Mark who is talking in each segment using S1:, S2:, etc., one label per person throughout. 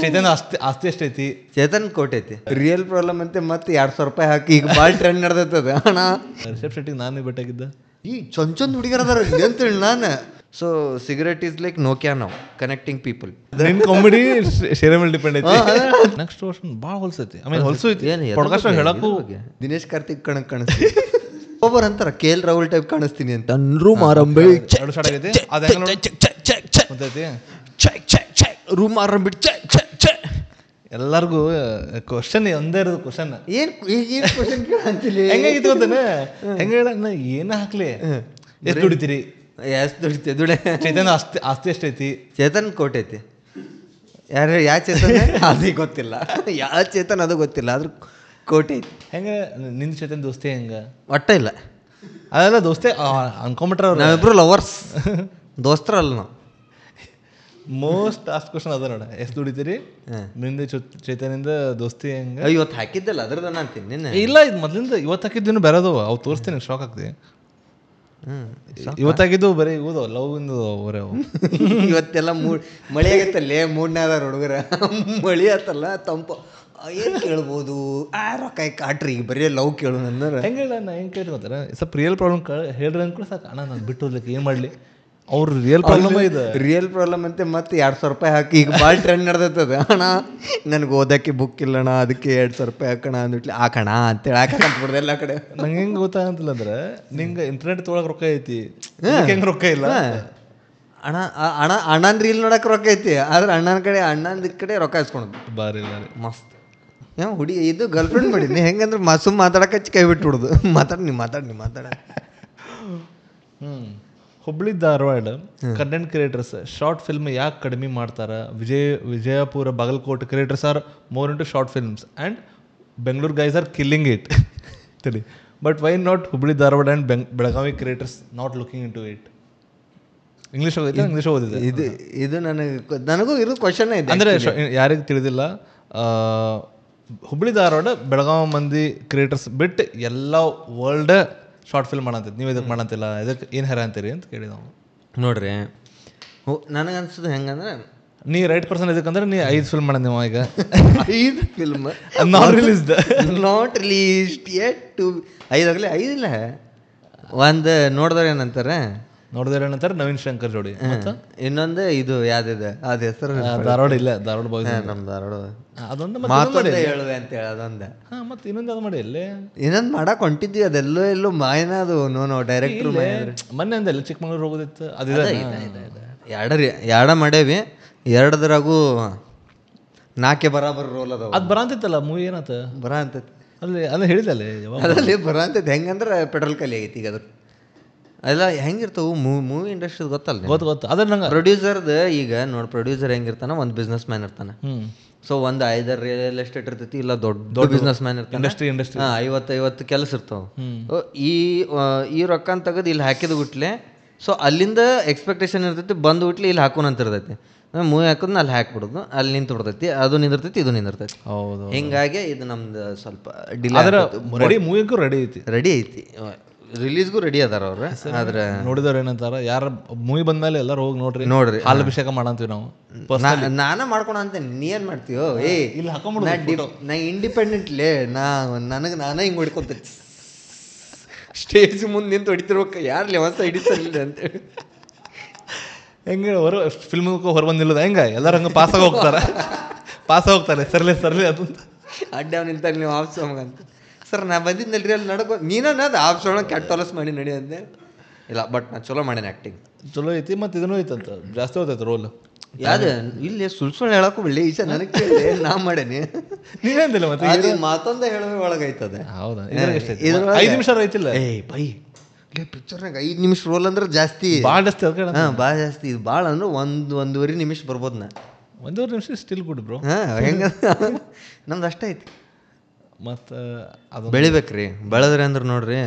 S1: ಚೇತನ್ ಆಸ್ತಿ ಎಷ್ಟೈತಿ?
S2: ಚೇತನ್ ಕೋಟಿ ಐತಿ. ರಿಯಲ್ ಪ್ರಾಬ್ಲಮ್ ಅಂತೆ ಮತ್ತೆ 2,000 ರೂಪಾಯಿ ಹಾಕಿ ಈಗ ಭಾಳ ಟ್ರೆಂಡ್ ನಡೆದೈತದ ಅಣ್ಣ.
S1: ರಿಷಬ್ ಶೆಟ್ಟಿಗೆ ನಾನು ಭೇಟಿಯಾಗಿದ್ದ.
S2: ಈ ಚೊಂದ್ ಹುಡುಗಿರದಾರ ಅಂತೇಳಿ ನಾನು. So cigarette is like Nokia ನಾವು ಕನೆಕ್ಟಿಂಗ್ ಪೀಪಲ್.
S1: ನಿನ್ ಕಾಮಿಡಿ ಶೇರ್ ಮೇಲೆ ಡಿಪೆಂಡ್ ಐತಿ. ನೆಕ್ಸ್ಟ್ ವರ್ಷನ್ ಭಾಳ ಹೊಲ್ಸೈತಿ. ಆಮೇಲೆ ಹೊಲ್ಸೈತಿ ಪಾಡ್ಕಾಸ್ಟ್ ಹೇಳಕ್ಕೂ
S2: ದಿನೇಶ್ ಕಾರ್ತಿಕ್ ಕಣಕ್ ಕಾಣಿಸ್ತೀನಿ. ಒಬ್ಬರು ಅಂತಾರ KL ರಾಹುಲ್ ಟೈಪ್ ಕಾಣಿಸ್ತೀನಿ ಅಂತ. ರೂಮ್ ಆರಂಭಿ ರೂಮ್ ಆರಂಭಿಟ್
S1: ಎಲ್ಲರಿಗೂ ಕ್ವಶನ್ ಒಂದೇ ಇರೋದು. ಕ್ವಶನ್
S2: ಹೆಂಗಾಗಿತ್ತು
S1: ಗೊತ್ತಾನೆ? ಹೆಂಗ ಹೇಳ ಏನ ಹಾಕ್ಲಿ? ಎಷ್ಟು ದುಡಿತೀರಿ?
S2: ಎಷ್ಟು ದುಡಿತೆ
S1: ಚೇತನ್ ಆಸ್ತಿ ಎಷ್ಟೈತಿ?
S2: ಚೇತನ್ ಕೋಟಿ ಐತಿ. ಯಾವ ಚೇತನ್ ಅದು ಗೊತ್ತಿಲ್ಲ, ಯಾವ ಚೇತನ್ ಅದು ಗೊತ್ತಿಲ್ಲ, ಆದ್ರೂ ಕೋಟಿ ಐತಿ.
S1: ಹೆಂಗ ನಿನ್ ಚೇತನ್ ದೋಸ್ತಿ ಹೆಂಗ?
S2: ಒಟ್ಟ ಇಲ್ಲ
S1: ಅದೆಲ್ಲ ದೋಸ್ತಿ ಅನ್ಕೊಂಬಿಟ್ರ.
S2: ನಾವಿಬ್ರು ಲವರ್ಸ್, ದೋಸ್ತರಲ್ಲ ನಾವು.
S1: ಮೋಸ್ಟ್ ಲಾಸ್ಟ್ ಕ್ವಶನ್ ಅದ ನೋಡ, ಎಷ್ಟು ದುಡಿತೀರಿ? ನಿಂದ ಚೇತನಿಂದ ದೋಸ್ತಿ ಹೆಂಗ?
S2: ಇವತ್ತು ಹಾಕಿದ್ದಲ್ಲ ಅದ್ರದ ಅಂತೀನಿ ನಿನ್ನೆ.
S1: ಇಲ್ಲ, ಇದು ಮೊದ್ಲಿಂದ ಇವತ್ತು ಹಾಕಿದ್ದೇನು ಬೇರೆದು. ಅವು ತೋರಿಸ್ತೀನಿ, ಶಾಕ್ ಆಗ್ತಿ. ಇವತ್ತಾಗಿದ್ದು ಬರೀ ಇವು ಲವ್ ಇಂದು ಅವರೇ.
S2: ಇವತ್ತೆಲ್ಲ ಮಳೆ ಆಗತ್ತಲ್ಲೇ, ಮೂಡ್ನೇ ಅದಾರ ಹುಡುಗರ. ಮಳಿ ಆತಲ್ಲ, ತಂಪು ಏನು ಕೇಳ್ಬೋದು? ರೊಕ್ಕ ಕಾಟ್ರಿ ಬರೀ ಲವ್ ಕೇಳು ನನ್ನ.
S1: ಹೆಂಗೆ ಹೇಳ? ನಾ ಹೆಂಗೆ ಕೇಳಿ ಗೊತ್ತಾರ? ಸ್ವಲ್ಪ ರಿಯಲ್ ಪ್ರಾಬ್ಲಮ್ ಹೇಳ್ರಿ ಅಂದ್ಕೂಡ ಸಾಕು. ಅಣ್ಣ ನಾನು ಬಿಟ್ಟು ಹೋಗ್ಲಿಕ್ಕೆ ಏನು ಮಾಡಲಿ? ಅವ್ರ ರಿಯಲ್ ಪ್ರಾಬ್ಲಮ್ ಇದೆ.
S2: ರಿಯಲ್ ಪ್ರಾಬ್ಲಮ್ ಅಂತೆ ಮತ್ತೆ 2,000 ರೂಪಾಯಿ ಹಾಕಿ ಈಗ ಭಾಳ ಟ್ರೆಂಡ್ ನಡೆದೈತದ. ಅಣ್ಣ ನನಗೆ ಓದಕ್ಕೆ ಬುಕ್ ಇಲ್ಲಣ್ಣ, ಅದಕ್ಕೆ 2,000 ರೂಪಾಯಿ ಹಾಕೋಣ ಅಂದ್ಬಿಟ್ಲಿ ಹಾಕೋಣ ಅಂತೇಳಿ ಹಾಕಂತಬಿಡ್ದೆ ಎಲ್ಲ ಕಡೆ.
S1: ನಂಗೆ ಹೆಂಗೆ ಗೊತ್ತಾಗಂತಿಲ್ಲ ಅಂದ್ರೆ, ನಿಂಗೆ ಇಂಟರ್ನೆಟ್ ತೊಗೊಳಕ್ಕೆ ರೊಕ್ಕ ಐತಿ, ಹೆಂಗೆ ರೊಕ್ಕ ಇಲ್ಲ?
S2: ಅಣ್ಣನ ರೀಲ್ ನೋಡಕ್ಕೆ ರೊಕ್ಕ ಐತಿ, ಆದ್ರೆ ಅಣ್ಣನ ಕಡೆ ರೊಕ್ಕ ಇಸ್ಕೊಳೋದು
S1: ಬಾರಿ
S2: ಮಸ್ತ್. ಯಾವ ಹುಡುಗಿ ಇದು ಗರ್ಲ್ಫ್ರೆಂಡ್ ಮಾಡೀನಿ. ಹೆಂಗಂದ್ರೆ ಸುಮ್ಮ ಮಾತಾಡಕ್ಕೆ ಕೈ ಬಿಟ್ಬಿಡುದು. ಮಾತಾಡ.
S1: Hubli Dharwad content creators short film ಯಾಕೆ ಕಡಿಮೆ ಮಾಡ್ತಾರ? Vijayapura Bagalkot creators are more into short films and Bengaluru guys are killing it. ತಿಳಿ, but why not Hubli Dharwad and Belagavi creators not looking in to it? English ಹೋಗೈತೆ, ಇಂಗ್ಲೀಷ್ ಓದಿದೆ.
S2: ಇದು ನನಗೂ ಇರೋ ಕ್ವಶನ್ ಇದೆ.
S1: ಅಂದರೆ ಯಾರಿಗೆ ತಿಳಿದಿಲ್ಲ, ಹುಬ್ಳಿ ಧಾರವಾಡ ಬೆಳಗಾವಿ ಮಂದಿ ಕ್ರಿಯೇಟರ್ಸ್ ಬಿಟ್ಟು ಎಲ್ಲ ವರ್ಲ್ಡ್ ಶಾರ್ಟ್ ಫಿಲ್ಮ್ ಮಾಡಂತೈತಿ. ನೀವು ಇದಕ್ಕೆ ಮಾಡಂತಿಲ್ಲ, ಇದಕ್ಕೆ ಏನು ಹೆರ ಅಂತೀರಿ ಅಂತ ಕೇಳಿ ನಾವು.
S2: ನೋಡ್ರಿ, ನನಗನ್ಸೋದು ಹೆಂಗಂದ್ರೆ,
S1: ನೀ ರೈಟ್ ಪರ್ಸನ್ ಇದಕ್ಕಂದ್ರೆ ನೀ 5 ಫಿಲ್ಮ್ ಮಾಡ. ನೀವು ಈಗ
S2: 5 ಫಿಲ್ಮ್ ನಾಟ್ ರಿಲೀಸ್ಡ್ ಯೆಟ್. 5 ಆಗಲಿ 5 ಇಲ್ಲ. ಒಂದು ನೋಡಿದ್ರೆ ಏನಂತಾರೆ
S1: ನವೀನ್ ಶಂಕರ್ ಜೋಡಿ.
S2: ಇನ್ನೊಂದು ಇದು ಯಾವ್ದಿದೆ ಅದ ಹೆಸರು?
S1: ಧಾರವಾಡ ಇಲ್ಲ, ಧಾರವಾಡ ಬಾಯ್ಸ್.
S2: ನಮ್ಮ ಧಾರವಾಡ
S1: ಅದೊಂದು
S2: ಹೇಳುವೆ ಅಂತ ಹೇಳಿ ಅದೊಂದು.
S1: ಮತ್ತೆ ಇನ್ನೊಂದು ಅದು ಮಾಡಿ ಎಲ್ಲೇ
S2: ಇನ್ನೊಂದು ಮಾಡಕ್ ಹೊಂಟಿದ್ವಿ. ಅದೆಲ್ಲೋ ಮಾಯನ ಅದು. ನೋ ಡೈರೆಕ್ಟ್ರು
S1: ಮೊನ್ನೆ ಅಂದೆಲ್ಲ ಚಿಕ್ಕಮಂಗ್ಳೂರು ಹೋಗೋದಿತ್ತು.
S2: ಎರಡ ಮಾಡೇವಿ. 2 4 ಬರಾಬರ್ ರೋಲ್ ಅದಾವ.
S1: ಅದು ಬರಂತಿತ್ತಲ್ಲ ಮೂವಿ. ಏನಾತ
S2: ಬರ ಅಂತೈತಿ
S1: ಅಲ್ಲಿ ಹೇಳಿದಲ್ಲಿ
S2: ಅದ್ರಲ್ಲಿ ಬರ ಅಂತೈತಿ. ಹೆಂಗಂದ್ರೆ ಪೆಟ್ರೋಲ್ ಖಾಲಿ ಆಗೈತಿ ಈಗ. ಅದ್ರ ಅದೆಲ್ಲ ಹೆಂಗಿರ್ತಾವು ಮೂವಿ ಇಂಡಸ್ಟ್ರಿ ಗೊತ್ತಲ್ಲ?
S1: ಗೊತ್ತು. ಅದ್ರ ನಂಗೆ
S2: ಪ್ರೊಡ್ಯೂಸರ್ದು ಈಗ ನೋಡಿ, ಪ್ರೊಡ್ಯೂಸರ್ ಹೆಂಗಿರ್ತಾನ, ಒಂದು ಬಿಸ್ನೆಸ್ ಮ್ಯಾನ್ ಇರ್ತಾನೆ. ಸೊ ಒಂದು 5 ರಿಯಲ್ ಎಸ್ಟೇಟ್ ಇರ್ತೈತಿ, ಇಲ್ಲ ದೊಡ್ಡ ಬಿಸ್ನೆಸ್ ಮ್ಯಾನ್ ಇರ್ತಾನೆ.
S1: ಇಂಡಸ್ಟ್ರಿ
S2: 50 ಕೆಲಸ ಇರ್ತಾವ. ಈ ರೊಕ್ಕ ತೆಗೆದು ಇಲ್ಲಿ ಹಾಕಿದ ಬಿಟ್ಲೆ, ಸೊ ಅಲ್ಲಿಂದ ಎಕ್ಸ್ಪೆಕ್ಟೇಷನ್ ಇರ್ತೈತಿ, ಬಂದು ಬಿಟ್ಲಿ ಇಲ್ಲಿ ಹಾಕೋಣಂತ ಇರ್ತೈತಿ. ಮೂವಿ ಹಾಕೋದು ಅಲ್ಲಿ ಹಾಕ್ಬಿಡೋದು, ಅಲ್ಲಿ ನಿಂತು ಬಿಡ್ತೈತಿ. ಅದು ನಿಂದಿರ್ತೈತಿ, ಇದು ನಿಂದಿರ್ತೈತಿ.
S1: ಹೌದು.
S2: ಹಿಂಗಾಗಿ ಇದು ನಮ್ದು ಸ್ವಲ್ಪ ಡಿಲೇ.
S1: ಮೂವಿಗೂ ರೆಡಿ ಐತಿ,
S2: ರಿಲೀಸ್ಗೂ ರೆಡಿ ಅದಾರ ಅವ್ರು. ಆದ್ರೆ
S1: ನೋಡಿದವ್ರು ಏನಂತಾರ, ಯಾರ ಮೂವಿ ಬಂದ್ಮೇಲೆ ಎಲ್ಲರೂ ಹೋಗಿ ನೋಡ್ರಿ ಹಾಲು ಅಭಿಷೇಕ ಮಾಡಂತೀವಿ ನಾವು.
S2: ನಾನ ಮಾಡ್ಕೊಳ ಅಂತ. ನೀ ಏನ್ ಮಾಡ್ತೀವೋ?
S1: ಇಲ್ಲಿ ಹಾಕೊಂಡ್ಬಿಡು.
S2: ನಾ ಇಂಡಿಪೆಂಡೆಂಟ್ಲೇ, ನನಗೆ ನಾನೇ ಹಿಂಗೆ ಹೊಡ್ಕೊಂತ ಸ್ಟೇಜ್ ಮುಂದೆ ನಿಂತು ಹೊಡಿತಿರ್ಬೇಕು. ಯಾರು ಲೆವನ್ಸ್ ಹಿಡಿತಿರ್ಲಿಲ್ಲ ಅಂತೇಳಿ.
S1: ಹೆಂಗೆ ಫಿಲ್ಮ್ ಹೊರ ಬಂದಿಲ್ಲದ ಹೆಂಗ ಎಲ್ಲರೂ ಹಂಗೆ ಪಾಸಾಗಿ ಹೋಗ್ತಾರೆ. ಸರ್ಲಿ ಅದು
S2: ಅಡ್ಡ ನಿಂತ ನೀವು ಆಫ್ಸೋಮಂತ. ಸರ್ ನಾ ಬಂದಿದ್ದಲ್ರಿ ಅಲ್ಲಿ ನಡ್ಕೊ ನೀನದು ಆಫ್ಸೋಣ ಕೆಟ್ಟ ಹೊಲಸ್ ಮಾಡಿ ನಡಿ ಅಂದೆ. ಇಲ್ಲ, ಬಟ್ ನಾ ಚಲೋ ಮಾಡೇನೆ. ಆ್ಯಕ್ಟಿಂಗ್ ಚಲೋ
S1: ಐತಿ. ಮತ್ತು ಇದನ್ನೂ ಐತಂತ ಜಾಸ್ತಿ ಹೋಗ್ತೈತೆ ರೋಲ್.
S2: ಯಾವ್ದು ಇಲ್ಲಿ ಸುಳ್ಳು ಹೇಳಕ್ಕೂ ಬಿಡ್ಲಿ. ಈಶ ನನಗೆ ಕೇಳಿ ನಾ ಮಾಡೇನಿ,
S1: ನೀವೇಂದಿಲ್ಲ. ಮತ್ತೆ
S2: ಮಾತೊಂದೇ ಹೇಳುವ ಒಳಗೈತದೆ.
S1: ಹೌದಾ? 5 ನಿಮಿಷ ಐತಿಲ್ಲ
S2: ಬೈ ಪಿಕ್ಚರ್ನಾಗ 5 ನಿಮಿಷ ರೋಲ್ ಅಂದ್ರೆ ಜಾಸ್ತಿ,
S1: ಭಾಳ ಜಾಸ್ತಿ.
S2: ಭಾಳ ಜಾಸ್ತಿ. ಇದು ಭಾಳ ಅಂದ್ರೆ 1-1.5 ನಿಮಿಷ ಬರ್ಬೋದು. ನಾ
S1: 1.5 ನಿಮಿಷ ಸ್ಟಿಲ್ ಗುಡ್ ಬ್ರೋ.
S2: ಹೆಂಗ ನಮ್ದು ಅಷ್ಟೇ ಐತಿ.
S1: ಮತ್ತು ಅದು
S2: ಬೆಳಿಬೇಕ್ರಿ. ಬೆಳೆದ್ರಿ ಅಂದ್ರೆ ನೋಡ್ರಿ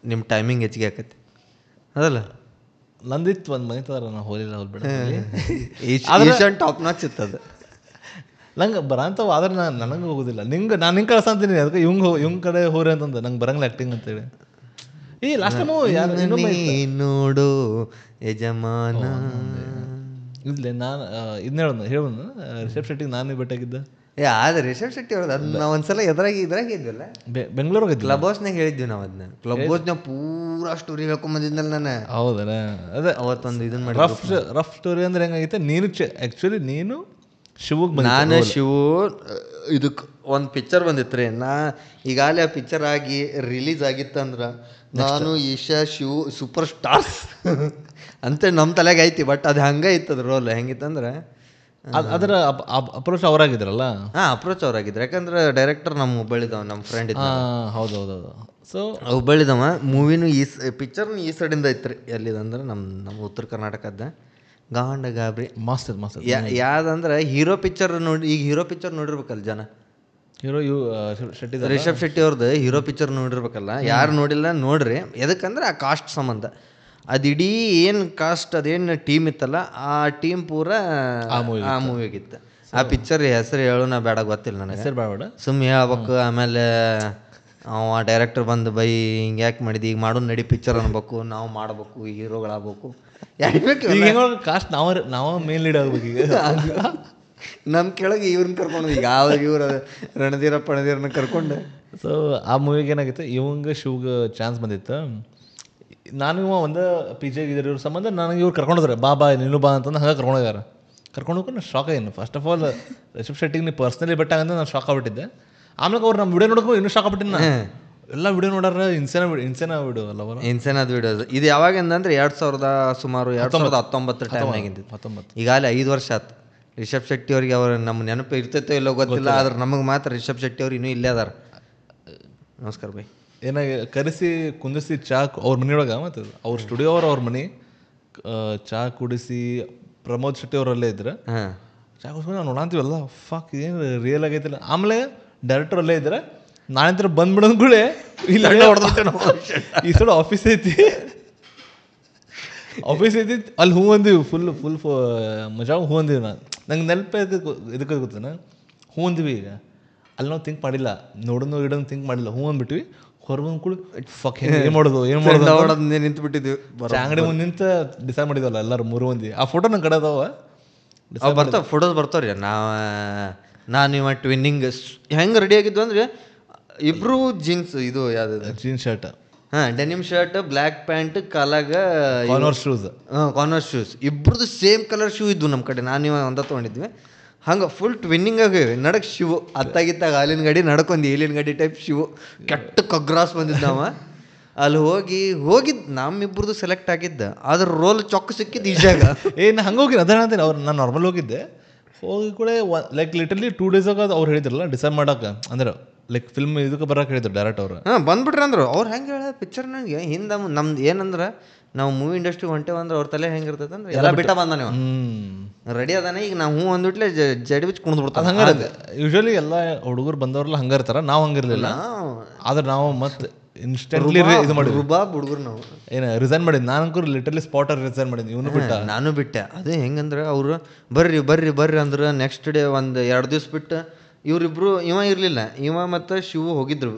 S2: ನಿಮ್ಮ ಟೈಮಿಂಗ್ ಹೆಚ್ಚಿಗೆ ಆಕತಿ. ಅದಲ್ಲ,
S1: ನಂದಿತ್ತು ಒಂದು ಮನೆ ತರ. ನಾವು ಹೋಲಿಲ್ಲ
S2: ಟಾಪ್ ನಾಚ್ ಇತ್ತದ.
S1: ನಂಗೆ ಬರಂತವ, ಆದ್ರೆ ನನಗೆ ಹೋಗೋದಿಲ್ಲ. ನಾನು ನಿಂಗೆ ಕಳ್ಸಂತೀನಿ. ಅದಕ್ಕೆ ಇವಂಗ್ ಕಡೆ ಹೋರಿ ಅಂತಂದ. ನಂಗೆ ಬರಂಗಿಲ್ಲ ಆ್ಯಕ್ಟಿಂಗ್ ಅಂತೇಳಿ. ಈ ಲಾಸ್ಟ್ ಟೈಮು ಯಾರು
S2: ನೋಡು ಯಜಮಾನ
S1: ಇಲ್ಲೇ ನಾನು ಇದನ್ನ ಹೇಳೋನು ರಿಷಬ್ ಶೆಟ್ಟಿಗೆ ನಾನು ಭೇಟಿಯಾಗಿದ್ದೆ.
S2: ಆದ್ರೆ ರಿಷಬ್ ಶೆಟ್ಟಿ ಅವ್ರದ್ದು ಅದು ನಾವು ಒಂದ್ಸಲ ಇದ್ರಾಗ ಇದ್ವಲ್ಲ
S1: ಬೆಂಗಳೂರಿಗೆ
S2: ಕ್ಲಬ್ ಹೌಸ್ನಾಗ ಹೇಳಿದ್ವಿ ನಾವು ಅದನ್ನ. ಕ್ಲಬ್ ಹೌಸ್ನಾಗ ಪೂರಾ ಸ್ಟೋರಿ ಹೇಳ್ಕೊಂಬಂದಿದ್ನಲ್ಲ ನಾನು.
S1: ಹೌದಾ? ಅದೇ
S2: ಅವತ್ತೊಂದು ಇದನ್ನ ಮಾಡಿ
S1: ರಫ್ ಸ್ಟೋರಿ ಅಂದ್ರೆ ಹೆಂಗಾಗೈತೆ, ನೀನು ಆ್ಯಕ್ಚುಲಿ ನೀನು ಶಿವಗ್
S2: ನಾನು ಶಿವು ಇದಕ್ಕೆ ಒಂದು ಪಿಕ್ಚರ್ ಬಂದಿತ್ತು ರೀ. ಈಗಾಗಲೇ ಆ ಪಿಕ್ಚರ್ ಆಗಿ ರಿಲೀಸ್ ಆಗಿತ್ತಂದ್ರೆ ನಾನು ಈಶಾ ಶಿವು ಸೂಪರ್ ಸ್ಟಾರ್ಸ್ ಅಂತ ನಮ್ಮ ತಲೆಗೆ ಐತಿ. ಬಟ್ ಅದು ಹಂಗೆ ಇತ್ತದ ರೋಲ್. ಹೆಂಗಿತ್ತಂದ್ರೆ
S1: ಅದರ ಅಪ್ರೋಚ್ ಅವರಾಗಿದ್ರಲ್ಲ.
S2: ಅಪ್ರೋಚ್ ಅವರಾಗಿದ್ರು. ಯಾಕಂದ್ರೆ ಡೈರೆಕ್ಟರ್ ನಮ್ಮ ಹುಬ್ಬಳ್ಳಿದವ, ನಮ್ಮ ಫ್ರೆಂಡ್ ಇದ್ದ.
S1: ಹೌದೌದು. ಸೊ
S2: ಹುಬ್ಬಳ್ಳಿದವ. ಮೂವಿನೂ ಪಿಕ್ಚರ್ನು ಈ ಸೈಡಿಂದ ಐತ್ರಿ. ಎಲ್ಲಿದಂದ್ರೆ ನಮ್ಮ ಉತ್ತರ ಕರ್ನಾಟಕದ ಗಾಂಡ ಗಾಬ್ರಿ
S1: ಮಸ್ತ್.
S2: ಯಾವ್ದಂದ್ರೆ ಹೀರೋ ಪಿಕ್ಚರ್ ನೋಡಿ. ಈಗ ಹೀರೋ ಪಿಕ್ಚರ್ ನೋಡಿರ್ಬೇಕಲ್ಲ ಜನ.
S1: ಹೀರೋ ಶೆಟ್ಟಿ
S2: ರಿಷಬ್ ಶೆಟ್ಟಿ ಅವ್ರದ್ದು ಹೀರೋ ಪಿಕ್ಚರ್ ನೋಡಿರ್ಬೇಕಲ್ಲ. ಯಾರು ನೋಡಿಲ್ಲ ನೋಡ್ರಿ. ಎದಕ್ಕಂದ್ರೆ ಆ ಕಾಸ್ಟ್ ಸಂಬಂಧ. ಅದು ಇಡೀ ಏನು ಕಾಸ್ಟ್ ಅದೇನು ಟೀಮ್ ಇತ್ತಲ್ಲ ಆ ಟೀಮ್ ಪೂರ ಆ ಮೂವಿಗಿತ್ತು. ಆ ಪಿಕ್ಚರ್ ಹೆಸರು ಹೇಳೋಣ ಬೇಡ, ಗೊತ್ತಿಲ್ಲ ನನಗೆ.
S1: ಹೆಸರು ಬೇಡ,
S2: ಸುಮ್ಮನೆ ಹೇಳ್ಬೇಕು. ಆಮೇಲೆ ಅವ ಡೈರೆಕ್ಟರ್ ಬಂದು ಬೈ ಹಿಂಗೆ ಯಾಕೆ ಮಾಡಿದ್ದು, ಈಗ ಮಾಡೋದು ನಡಿ ಪಿಕ್ಚರ್ ಅನ್ಬೇಕು, ನಾವು ಮಾಡ್ಬೇಕು, ಹೀರೋಗಳಾಗಬೇಕು.
S1: ಕಾಸ್ಟ್ ನಾವು ಮೇನ್ ಲೀಡ್ ಆಗ್ಬೇಕು. ಈಗ
S2: ನಮ್ಮ ಕೆಳಗೆ ಇವ್ರನ್ನ ಕರ್ಕೊಂಡು ಈಗ ಇವ್ರ ರಣಧೀರ ಪಣಧೀರನ್ನ ಕರ್ಕೊಂಡು.
S1: ಸೊ ಆ ಮೂವಿಗೆ ಏನಾಗಿತ್ತು, ಇವಂಗೆ ಶಿವ್ಗೆ ಚಾನ್ಸ್ ಬಂದಿತ್ತು. ನಾನು ಒಂದು PJ ಇದ್ರ ಸಂಬಂಧ ನನಗೆ ಇವ್ರು ಕರ್ಕೊಂಡೋದ್ರೆ ಬಾ ನೀನು ಬಾ ಅಂತಂದು ಹಂಗೆ ಕರ್ಕೊಂಡೋಗ್ಯಾರ. ಕರ್ಕೊಂಡು ನಾನು ಶಾಕ್ ಆಗಿನಿ. ಫಸ್ಟ್ ಆಫ್ ಆಲ್ ರಿಷಬ್ ಶೆಟ್ಟಿಗೆ ನೀವು ಪರ್ಸ್ನಲಿ ಬೆಟ್ಟಾಗಂದ್ರೆ ನಾನು ಶಾಕ್ ಆಗ್ಬಿಟ್ಟಿದ್ದೆ. ಆಮೇಲೆ ಅವ್ರು ನಮ್ಮ ವಿಡಿಯೋ ನೋಡ್ಕೊಂಡು ಇನ್ನೂ ಶಾಕ್ ಆಗ್ಬಿಟ್ಟಿನಿ. ನಾನು ಎಲ್ಲ ವಿಡಿಯೋ ನೋಡ್ಯಾರ. ಇನ್ಸೇನ ವಿಡಿಯೋ ಅಲ್ಲವ, ಇನ್ಸೇನಾದ
S2: ವಿಡಿಯೋಸ್. ಇದು ಯಾವಾಗಿಂದ ಅಂದ್ರೆ 2019 ಟೈಮ್ನಾಗಿದ್ದು. 19 ಈಗಾಗಲೇ 5 ವರ್ಷ ಆಯ್ತು. ರಿಷಬ್ ಶೆಟ್ಟಿ ಅವ್ರಿಗೆ ಅವ್ರ ನಮ್ಮ ನೆನಪು ಇರ್ತೈತೋ ಇಲ್ಲೋ ಗೊತ್ತಿಲ್ಲ. ಆದ್ರೆ ನಮಗೆ ಮಾತ್ರ ರಿಷಬ್ ಶೆಟ್ಟಿ ಅವ್ರು ಇನ್ನೂ ಇಲ್ಲೇ ಅದಾರ. ನಮಸ್ಕಾರ ಬೈ.
S1: ಏನಾಗಿ ಕರೆಸಿ ಕುಂದಿಸಿ ಚಾ ಅವ್ರ ಮನೆಯೊಳಗೆ, ಮತ್ತು ಅವ್ರ ಸ್ಟುಡಿಯೋ ಅವ್ರ ಮನೆ ಚಾ ಕುಡಿಸಿ ಪ್ರಮೋದ್ ಶೆಟ್ಟಿ ಅವರಲ್ಲೇ ಇದ್ರೆ ಚಾ ಕುಡಿಸ್ಕೊಂಡು ನಾವು ನೋಡಂತೀವಲ್ಲ, ಫಾಕ್ ಏನು ರಿಯಲ್ ಆಗೈತಿಲ್ಲ. ಆಮೇಲೆ ಡೈರೆಕ್ಟರ್ ಅಲ್ಲೇ ಇದ್ರೆ ನಾನಂತರ ಬಂದ್ಬಿಡೋದು ಕೂಡ ಇಲ್ಲ ಈ ಸೈಡ್ ಆಫೀಸ್ ಐತಿ ಅಲ್ಲಿ ಹೂ ಅಂದಿವಿ. ಫುಲ್ ಮಜಾ ಹೂ ಅಂದಿವಿ. ನಂಗೆ ನೆನಪು ಇದಕ್ಕೆ ಗೊತ್ತಾನ ಹೂ ಅಂದಿವಿ. ಈಗ ಅಲ್ಲಿ ನಾವು ಥಿಂಕ್ ಮಾಡಿಲ್ಲ, ನೋಡೋದು ಇಡೋದು ಥಿಂಕ್ ಮಾಡಿಲ್ಲ, ಹೂ ಅಂದ್ಬಿಟ್ವಿ. ಹೊರಬಂದು ಕೂಡ ಫಕ್ ಏನು ಮಾಡೋದು
S2: ನಿಂತು ಬಿಟ್ಟಿದ್ವಿ.
S1: ಅಂಗಡಿ ಮುಂದೆ ನಿಂತ ಡಿಸೈಡ್ ಮಾಡಿದ್ವಲ್ಲ ಎಲ್ಲರೂ 3 ಮಂದಿ. ಆ ಫೋಟೋ ನಂಗೆ ಕಡೆ ಅದಾವ,
S2: ಬರ್ತಾವ ಫೋಟೋಸ್ ಬರ್ತಾವ್ರಿ. ನಾನು ಇವ ಟ್ವಿನ್ನಿಂಗ್ ಹೆಂಗೆ ರೆಡಿ ಆಗಿದ್ವು ಅಂದ್ರೆ ಇಬ್ರು ಜೀನ್ಸ್, ಇದು ಯಾವ್ದು
S1: jeans shirt,
S2: denim shirt, black pant, ಕಾಲಾಗ
S1: ಕಾರ್ನರ್
S2: ಶೂಸ್. ಇಬ್ರದ್ದು ಸೇಮ್ ಕಲರ್ ಶೂ ಇದ್ವು ನಮ್ಮ ಕಡೆ. ನಾನು ಇವಾಗ ಒಂದ ತೊಗೊಂಡಿದ್ವಿ. ಹಂಗೆ ಫುಲ್ ಟ್ವಿನ್ನಿಂಗ್ ಆಗಿವೆ. ನಡಕ್ ಶಿವು ಅತ್ತಾಗಿತ್ತಾಗ ಹಾಲಿನ ಗಾಡಿ, ನಡ್ಕೊಂದು ಏಲಿನ ಗಾಡಿ ಟೈಪ್ ಶಿವು. ಕೆಟ್ಟ ಕಗ್ರಾಸ್ ಬಂದಿದ್ದ ನಾವ. ಅಲ್ಲಿ ಹೋಗಿದ್ದು ನಮ್ಮಿಬ್ರದ್ದು ಸೆಲೆಕ್ಟ್ ಆಗಿದ್ದ. ಅದ್ರ ರೋಲ್ ಚೊಕ್ಕ ಸಿಕ್ಕಿದ್ದು ಈಜಾಗ.
S1: ನಾ ಹಂಗೆ ಹೋಗಿ ಅದ ನಾನು ನಾರ್ಮಲ್ ಹೋಗಿದ್ದೆ. ಹೋಗಿ ಕೂಡ ಲೈಕ್ ಲಿಟರ್ಲಿ 2 days ಆಗ ಅವ್ರು ಹೇಳಿದ್ರಲ್ಲ ಡಿಸೈಡ್ ಮಾಡಕ್ಕೆ, ಅಂದ್ರೆ ಲೈಕ್ ಫಿಲ್ಮ್ ಇದಕ್ಕೆ ಬರೋಕೆ ಹೇಳಿದ್ರು ಡೈರೆಕ್ಟ್ ಅವರು.
S2: ಬಂದ್ಬಿಟ್ರಿ ಅಂದ್ರು. ಅವ್ರು ಹೆಂಗೆ ಹೇಳ ಪಿಕ್ಚರ್ ನನಗೆ ಹಿಂದೆ ನಮ್ದು ಏನಂದ್ರೆ ನಾವು ಮೂವಿ ಇಂಡಸ್ಟ್ರಿ ಹೊಂಟೇವಂದ್ರೆ ಅವ್ರ ತಲೆ ಹೆಂಗಿರ್ತೈತೆ ಅಂದ್ರೆ ಎಲ್ಲ ಬಿಟ್ಟ ಬಂದ ನೀವು ರೆಡಿ ಅದಾನೆ. ಈಗ ನಾವು ಅಂದ್ಬಿಟ್ಲೆ ಜಡಿ ಬಿಚ್ಚಿ ಕುಣಿದು ಬಿಡ್ತಾರೆ.
S1: ಹಂಗೆ ಯೂಶಲಿ ಎಲ್ಲ ಹುಡುಗರು ಬಂದವ್ರೆಲ್ಲ ಹಂಗೆ ಇರ್ತಾರ. ನಾವು ಹಂಗಿರ್ಲಿಲ್ಲ. ಆದ್ರೆ ನಾವು ಮತ್ತೆ ಇನ್ಸ್ಟೆಂಟ್ಲಿ ಇದು ಮಾಡಿ
S2: ರುಬಾಬ್ ಹುಡುಗರು ನಾವು
S1: ರಿಸೈನ್ ಮಾಡಿದ್ದು. ನಾನು ಲಿಟರ್ಲಿ ಸ್ಪಾಟರ್ ರಿಸೈನ್ ಮಾಡಿದ್ದೆ. ಇವನು ಬಿಟ್ಟ,
S2: ನಾನು ಬಿಟ್ಟೆ. ಅದೇ ಹೆಂಗಂದ್ರೆ ಅವರು ಬರ್ರಿ ಅಂದ್ರೆ ನೆಕ್ಸ್ಟ್ ಡೇ ಒಂದು 2 ದಿವ್ಸ ಬಿಟ್ಟು ಇವ್ರಿಬ್ರು ಇವ ಇರ್ಲಿಲ್ಲ. ಇವ ಮತ್ತೆ ಶಿವು ಹೋಗಿದ್ರು.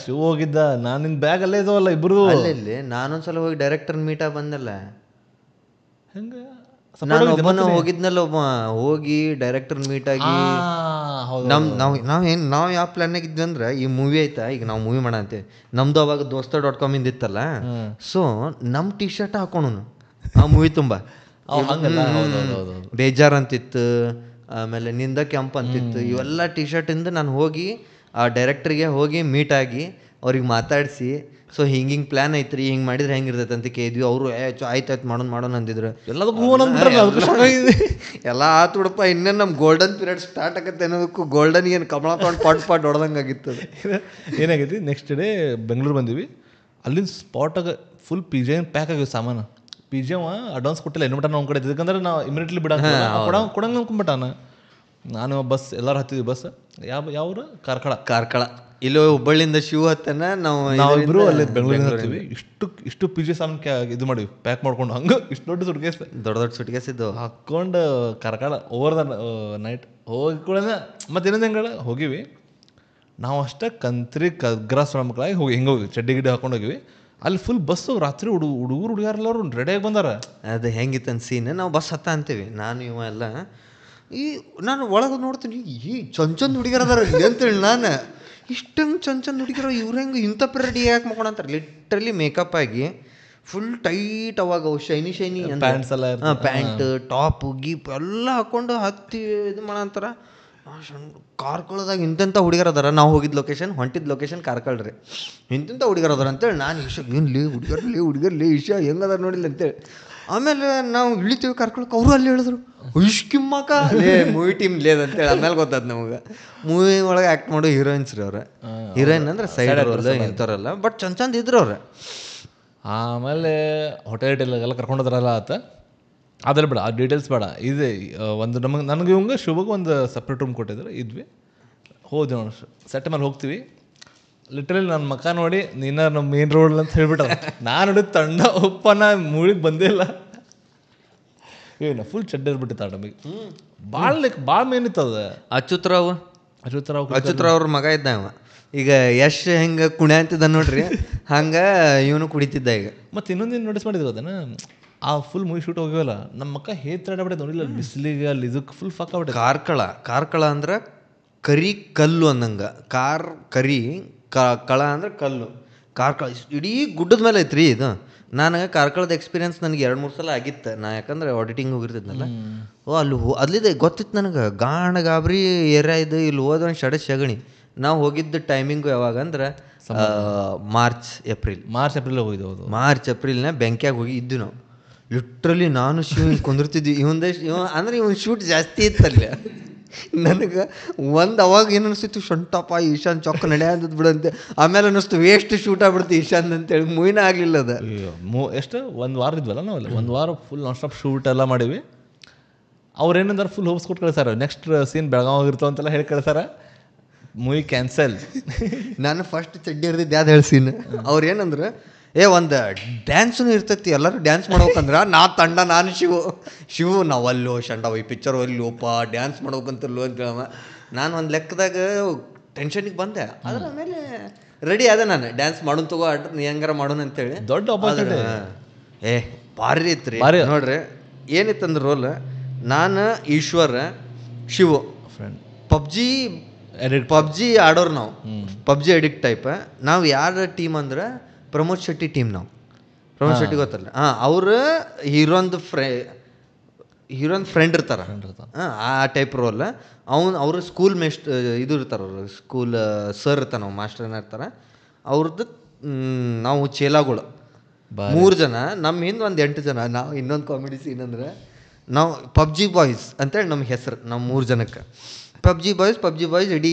S1: ಶಿವು ಹೋಗಿದ್ದ. ನಾನು ನಿನ್ ಬ್ಯಾಗ್ ಅಲ್ಲೇ ಇದಾವಲ್ಲ ಇಬ್ರು.
S2: ಅಲ್ಲಿ ನಾನೊಂದ್ಸಲ ಹೋಗಿ ಡೈರೆಕ್ಟರ್ ಮೀಟ್ ಬಂದಲ್ಲ.
S1: ಹೆಂಗ
S2: ನಾನು ಒಬ್ಬನ ಹೋಗಿದ್ನಲ್ಲ, ಒಬ್ಬ ಹೋಗಿ ಡೈರೆಕ್ಟರ್ ಮೀಟ್ ಆಗಿ ನಾವು ಯಾವ ಪ್ಲಾನ್ನಾಗ ಇದ್ವಿ ಅಂದ್ರೆ ಈ ಮೂವಿ ಆಯ್ತಾ, ಈಗ ನಾವು ಮೂವಿ ಮಾಡಂತೀವಿ. ನಮ್ದು ಅವಾಗ ದೋಸ್ತ.com ಇತ್ತಲ್ಲ. ಸೊ ನಮ್ಮ ಟಿ ಶರ್ಟ್ ಹಾಕೋಣ ಆ ಮೂವಿ ತುಂಬ ಬೇಜಾರ್ ಅಂತಿತ್ತು. ಆಮೇಲೆ ನಿಂದ ಕೆಂಪ್ ಅಂತಿತ್ತು. ಇವೆಲ್ಲ ಟಿ ಶರ್ಟಿಂದ ನಾನು ಹೋಗಿ ಆ ಡೈರೆಕ್ಟರ್ಗೆ ಹೋಗಿ ಮೀಟ್ ಆಗಿ ಅವ್ರಿಗೆ ಮಾತಾಡಿಸಿ, ಸೊ ಹಿಂಗೆ ಪ್ಲ್ಯಾನ್ ಐತ್ರಿ, ಹಿಂಗೆ ಮಾಡಿದ್ರೆ ಹೆಂಗಿರ್ತೈತೆ ಅಂತ ಕೇಳಿದ್ವಿ. ಅವರು ಆಯ್ತು ಮಾಡೋಣ ಅಂದಿದ್ರು. ಎಲ್ಲ ಆತು ಬಿಡಪ್ಪ. ಇನ್ನೇನು ನಮ್ಮ ಗೋಲ್ಡನ್ ಪೀರಿಯಡ್ ಸ್ಟಾರ್ಟ್ ಆಗತ್ತೆ ಅನ್ನೋದಕ್ಕೂ ಗೋಲ್ಡನ್ ಏನು ಕಮಲ ತೊಗೊಂಡು ಪಾಟ್ ಹೊಡೆದಂಗೆ ಆಗಿತ್ತು.
S1: ಏನಾಗೈತಿ, ನೆಕ್ಸ್ಟ್ ಡೇ ಬೆಂಗಳೂರು ಬಂದಿವಿ. ಅಲ್ಲಿಂದ ಸ್ಪಾಟಾಗ ಫುಲ್ PJ ಪ್ಯಾಕ್ ಆಗಿವಿ ಸಾಮಾನು. PJ ಅಡ್ವಾನ್ಸ್ ಕೊಟ್ಟಿಲ್ಲ ಇನ್ಬಿಟ್ಟ ನಾವು ಕಡೆ. ಯಾಕಂದ್ರೆ ನಾವು ಇಮಿಡಿಯೇಟ್ಲಿ ಕೊಡಂಗೆ ಅನ್ಕೊಂಬಿಟ್ಟಾನ. ನಾನು ಬಸ್ ಎಲ್ಲರೂ ಹತ್ತಿದ್ವಿ. ಬಸ್ ಯಾವ್ರು ಕಾರ್ಕಳ
S2: ಇಲ್ಲಿ ಹುಬ್ಬಳ್ಳಿಯಿಂದ ಶಿವ ಹತ್ತನ
S1: ನಾವಿಬ್ರು ಅಲ್ಲಿ ಬೆಂಗಳೂರಿಂದ ಹತ್ತೀವಿ. ಇಷ್ಟು PJ ಸಾಮಾನು ಇದು ಮಾಡಿವಿ, ಪ್ಯಾಕ್ ಮಾಡ್ಕೊಂಡು. ಹಂಗೆ ಇಷ್ಟು ದೊಡ್ಡ
S2: ಸುಟ್ಕೇಸ್ ಇದ್ದು
S1: ಹಾಕ್ಕೊಂಡು ಕಾರ್ಕಳ ಓವರ್ ದ ನೈಟ್ ಹೋಗಿ ಕೂಡ ಮತ್ತೆ ಇನ್ನೊಂದು ಹೆಂಗಳ ಹೋಗಿವಿ ನಾವು. ಅಷ್ಟೇ ಕಂತ್ರಿ ಕಗ್ರಾಸ್ ಮಕ್ಕಳಾಗಿ ಹಿಂಗೆ ಹೋಗಿ ಚಡ್ಡಿ ಗಿಡ್ಡಿ ಹಾಕೊಂಡು ಹೋಗಿವಿ. ಅಲ್ಲಿ ಫುಲ್ ಬಸ್ಸು ರಾತ್ರಿ ಹುಡುಗರು ಹುಡುಗಾರೆಲ್ಲರು ರೆಡಿಯಾಗಿ ಬಂದಾರ.
S2: ಅದು ಹೆಂಗಿತ್ತಂತ ಸೀನ್, ನಾವು ಬಸ್ ಹತ್ತ ಅಂತೀವಿ ನಾನು ಇವ ಎಲ್ಲ. ಈ ನಾನು ಒಳಗೆ ನೋಡ್ತೀನಿ, ಈ ಚಂದ ಹುಡುಗಿಯರ್ ಅದಾರ ಅಂತೇಳಿ ನಾನು, ಇಷ್ಟಂಗೆ ಚಂದ ಹುಡುಗಿರ ಇವ್ರು ಹೆಂಗೆ ಇಂಥ ರೆಡಿ ಯಾಕೆ ಮಾಡ್ಕೊಂಡಂತಾರೆ. ಲಿಟ್ರಲಿ ಮೇಕಪ್ ಆಗಿ ಫುಲ್ ಟೈಟ್, ಅವಾಗ ಅವು ಶೈನಿ
S1: ಪ್ಯಾಂಟ್ಸ್ ಎಲ್ಲ
S2: ಪ್ಯಾಂಟ್ ಟಾಪ್ ಗೀಪ್ ಎಲ್ಲ ಹಾಕೊಂಡು ಹತ್ತಿ ಇದು ಮಾಡಂತಾರ. ಕಾರ್ಕಳದಾಗ ಇಂತೆಂಥ ಹುಡುಗರ ಅದಾರ. ನಾವು ಹೋಗಿದ್ದ ಲೊಕೇಶನ್, ಹೊಂಟಿದ್ದ ಲೊಕೇಶನ್ ಕಾರ್ಕಳ್ರಿ. ಇಂತೆಂಥ ಹುಡುಗರ ಅದಾರ ಅಂತೇಳಿ ನಾನು ಈಶಾ ಏನು ಲೇ ಹುಡುಗರ್ಲಿ ಈಶಾ ಹೆಂಗದಾರ ನೋಡಿಲ್ಲ ಅಂತೇಳಿ. ಆಮೇಲೆ ನಾವು ಇಳಿತೀವಿ ಕಾರ್ಕಳಕ್ಕೆ, ಅವರು ಅಲ್ಲಿ ಹೇಳಿದ್ರು ಇಷ್ಕಿಮ್ಮಕ್ಕ ಲೇ ಮೂವಿ ಟೀಮ್ ಲೇದಂತೇಳಿ. ಆಮೇಲೆ ಗೊತ್ತಾದ್ ನಮಗೆ ಮೂವಿ ಒಳಗೆ ಆ್ಯಕ್ಟ್ ಮಾಡೋ ಹೀರೋಯಿನ್ಸ್ ರೀ ಅವ್ರೆ. ಹೀರೋಯಿನ್ ಅಂದ್ರೆ ಸೈಡ್ ರೋಲ್ ಇಂಥವ್ರಲ್ಲ, ಬಟ್ ಚಂದ ಇದ್ರು ಅವ್ರೆ.
S1: ಆಮೇಲೆ ಹೋಟೆಲ್ ಎಲ್ಲ ಕರ್ಕೊಂಡೋದ್ರಲ್ಲ ಆತ, ಅದ್ರಲ್ಲಿ ಬೇಡ, ಆ ಡೀಟೇಲ್ಸ್ ಬೇಡ. ಇದೆ ಒಂದು ನನಗೆ ಇವಂಗೆ ಶುಭಗೆ ಒಂದು ಸಪ್ರೇಟ್ ರೂಮ್ ಕೊಟ್ಟಿದ್ರು, ಇದ್ವಿ ಹೋದ್ವಿ ನಾವು ಸೆಟ್ ಮೇಲೆ ಹೋಗ್ತೀವಿ. ಲಿಟ್ರಲಿ ನನ್ನ ಮಕ್ಕ ನೋಡಿ ನೀನ ನಮ್ಮ ಮೇನ್ ರೋಡ್ ಅಂತ ಹೇಳ್ಬಿಟ್ಟ. ನಾನು ನೋಡಿ ತಂಡ ಉಪ್ಪನ ಮೂಳಿಗೆ ಬಂದೇ ಇಲ್ಲ, ಏನು ಫುಲ್ ಚಡ್ಡ ಇರ್ಬಿಟ್ಟಿತ್ತು ಆ ನಮಗೆ. ಭಾಳ ಮೇನಿತ್ತದ.
S2: ಅಚ್ಯುತರಾವ್ ಅವ್ರ ಮಗ ಇದ್ದ ಅವ. ಈಗ ಯಶ್ ಹೆಂಗೆ ಕುಣೆ ಅಂತಿದ್ದ ನೋಡ್ರಿ, ಹಂಗೆ ಇವನು ಕುಡಿತಿದ್ದ ಈಗ.
S1: ಮತ್ತು ಇನ್ನೊಂದೇನು ನೋಟಿಸ್ ಮಾಡಿದ್ರು ಅದನ್ನ, ಆ ಫುಲ್ ಮೂವಿ ಶೂಟ್ ಹೋಗ್ಯವಲ್ಲ, ನಮ್ಮ ಅಕ್ಕ ಹೇತ್ರಾಡ್ಬಿಟ್ಟೆ ನೋಡಿಲ್ಲ ಬಿಸಿಲಿಗೆ ಅಲ್ಲಿ ಇದಕ್ಕೆ ಫುಲ್ ಫಕ್ ಆಗ್ಬಿಟ್ಟೆ.
S2: ಕಾರ್ಕಳ ಅಂದ್ರೆ ಕರಿ ಕಲ್ಲು ಅನ್ನಂಗೆ, ಕರಿ ಕಳ ಅಂದ್ರೆ ಕಲ್ಲು. ಕಾರ್ಕಳ ಇಡೀ ಗುಡ್ಡದ ಮೇಲೆ ಐತ್ರಿ ಇದು. ನನಗೆ ಕಾರ್ಕಳದ ಎಕ್ಸ್ಪೀರಿಯನ್ಸ್ ನನಗೆ 2-3 ಸಲ ಆಗಿತ್ತು. ನಾ ಯಾಕಂದ್ರೆ ಆಡಿಟಿಂಗ್ ಹೋಗಿರ್ತಿದ್ನಲ್ಲ, ಅಲ್ಲಿದೆ ಗೊತ್ತಿತ್ತು ನನಗೆ. ಗಾಬರಿ ಏರಿಯಾ ಇದು. ಇಲ್ಲಿ ಹೋದ ಶಗಣಿ. ನಾವು ಹೋಗಿದ್ದ ಟೈಮಿಂಗು ಯಾವಾಗ ಅಂದ್ರೆ ಮಾರ್ಚ್ ಏಪ್ರಿಲ್ ಹೋಗಿದ್ದು. ಮಾರ್ಚ್ ಏಪ್ರಿಲ್ನ ಬೆಂಕಿಯಾಗಿ ಹೋಗಿ ಇದ್ದು ನಾವು. ಲಿಟ್ರಲಿ ನಾನು ಶಿವ ಕುಂದಿರ್ತಿದ್ವಿ. ಅಂದ್ರೆ ಇವನ್ ಶೂಟ್ ಜಾಸ್ತಿ ಇತ್ತಲ್ಲ. ನನಗೆ ಅವಾಗ ಏನು ಅನಿಸ್ತಿತ್ತು, ಶಂಟಪ್ಪ ಈಶಾನ್ ಚೊಕ್ಕ ನಡೆಯಂತದ್ ಬಿಡಂತೆ. ಆಮೇಲೆ ಅನ್ನಿಸ್ತು ವೇಸ್ಟ್ ಶೂಟ್ ಆಗ್ಬಿಡ್ತು ಈಶಾನ್ ಅಂತೇಳಿ. ಮೂವಿನ ಆಗಲಿಲ್ಲ ಅದು.
S1: ಎಷ್ಟು 1 ವಾರ ಇದ್ವಲ್ಲ ನಾವಲ್ಲ, 1 ವಾರ ಫುಲ್ ನಾನ್ ಸ್ಟಾಪ್ ಶೂಟ್ ಎಲ್ಲ ಮಾಡಿವಿ. ಅವ್ರೇನಂದ್ರೆ ಫುಲ್ ಹೋಪ್ಸ್ ಕೊಟ್ಟು ಕಳಿಸಾರ, ನೆಕ್ಸ್ಟ್ ಸೀನ್ ಬೆಳಗಾವ್ ಇರ್ತಾವ ಅಂತೆಲ್ಲ ಹೇಳಿ ಕಳಿಸಾರ. Movie cancel.
S2: ನಾನು ಫಸ್ಟ್ ಚಡ್ಡಿ ಇರ್ತಿದ್ದೆ ಅದು ಹೇಳಿ ಸೀನ್. ಅವ್ರು ಏನಂದ್ರೆ, ಒಂದು ಡ್ಯಾನ್ಸೂ ಇರ್ತೈತಿ, ಎಲ್ಲರೂ ಡ್ಯಾನ್ಸ್ ಮಾಡ್ಬೇಕಂದ್ರೆ ನಾನು ಶಿವು ನಾವಲ್ಲೋ ಶಂಡವ ಈ ಪಿಕ್ಚರ್ ಅಲ್ಲೋಪ ಡ್ಯಾನ್ಸ್ ಮಾಡ್ಬೇಕಂತಲ್ಲೋ ಅಂತ. ನಾನು ಒಂದು ಲೆಕ್ಕದಾಗ ಟೆನ್ಷನಿಗೆ ಬಂದೆ. ಅದ್ರ ಆಮೇಲೆ ರೆಡಿ ಆದ ನಾನು, ಡ್ಯಾನ್ಸ್ ಮಾಡೋನ್ ತಗೋ ನೀ ಹೆಂಗಾರ ಮಾಡೋಣ ಅಂತೇಳಿ.
S1: ದೊಡ್ಡ ಆಪರ್ಚುನಿಟಿ.
S2: ಭಾರಿ ಇತ್ತು ರೀ. ನೋಡ್ರಿ ಏನಿತ್ತಂದ್ರೆ ರೋಲ್, ನಾನು ಈಶ್ವರ್ ಶಿವು ಪಬ್ಜಿ ಆಡೋರು ನಾವು. ಪಬ್ಜಿ ಅಡಿಕ್ಟ್ ಟೈಪ್ ನಾವು. ಯಾರ ಟೀಮ್ ಅಂದ್ರೆ ಪ್ರಮೋದ್ ಶೆಟ್ಟಿ ಟೀಮ್ ನಾವು. ಪ್ರಮೋದ್ ಶೆಟ್ಟಿ ಗೊತ್ತಲ್ಲ, ಅವರು ಹೀರೋನ್ ಫ್ರೆಂಡ್ ಇರ್ತಾರ, ಆ ಟೈಪ್ ರೋಲ್. ಅವ್ರು ಸ್ಕೂಲ್ ಇದು ಇರ್ತಾರ, ಅವ್ರು ಸ್ಕೂಲ್ ಸರ್ ಇರ್ತಾರ, ನಾವು ಮಾಸ್ಟರ್ನ ಇರ್ತಾರ ಅವ್ರದ್ದು. ನಾವು ಚೇಲಾಗಳು 3 ಜನ, ನಮ್ಮ ಹಿಂದೆ ಒಂದು 8 ಜನ. ನಾವು ಇನ್ನೊಂದು ಕಾಮಿಡಿ ಸೀನ್ ಅಂದ್ರೆ, ನಾವು ಪಬ್ಜಿ ಬಾಯ್ಸ್ ಅಂತೇಳಿ ನಮ್ಮ ಹೆಸರು. ನಾವು 3 ಜನಕ್ಕೆ ಪಬ್ಜಿ ಬಾಯ್ಸ್ ಇಡೀ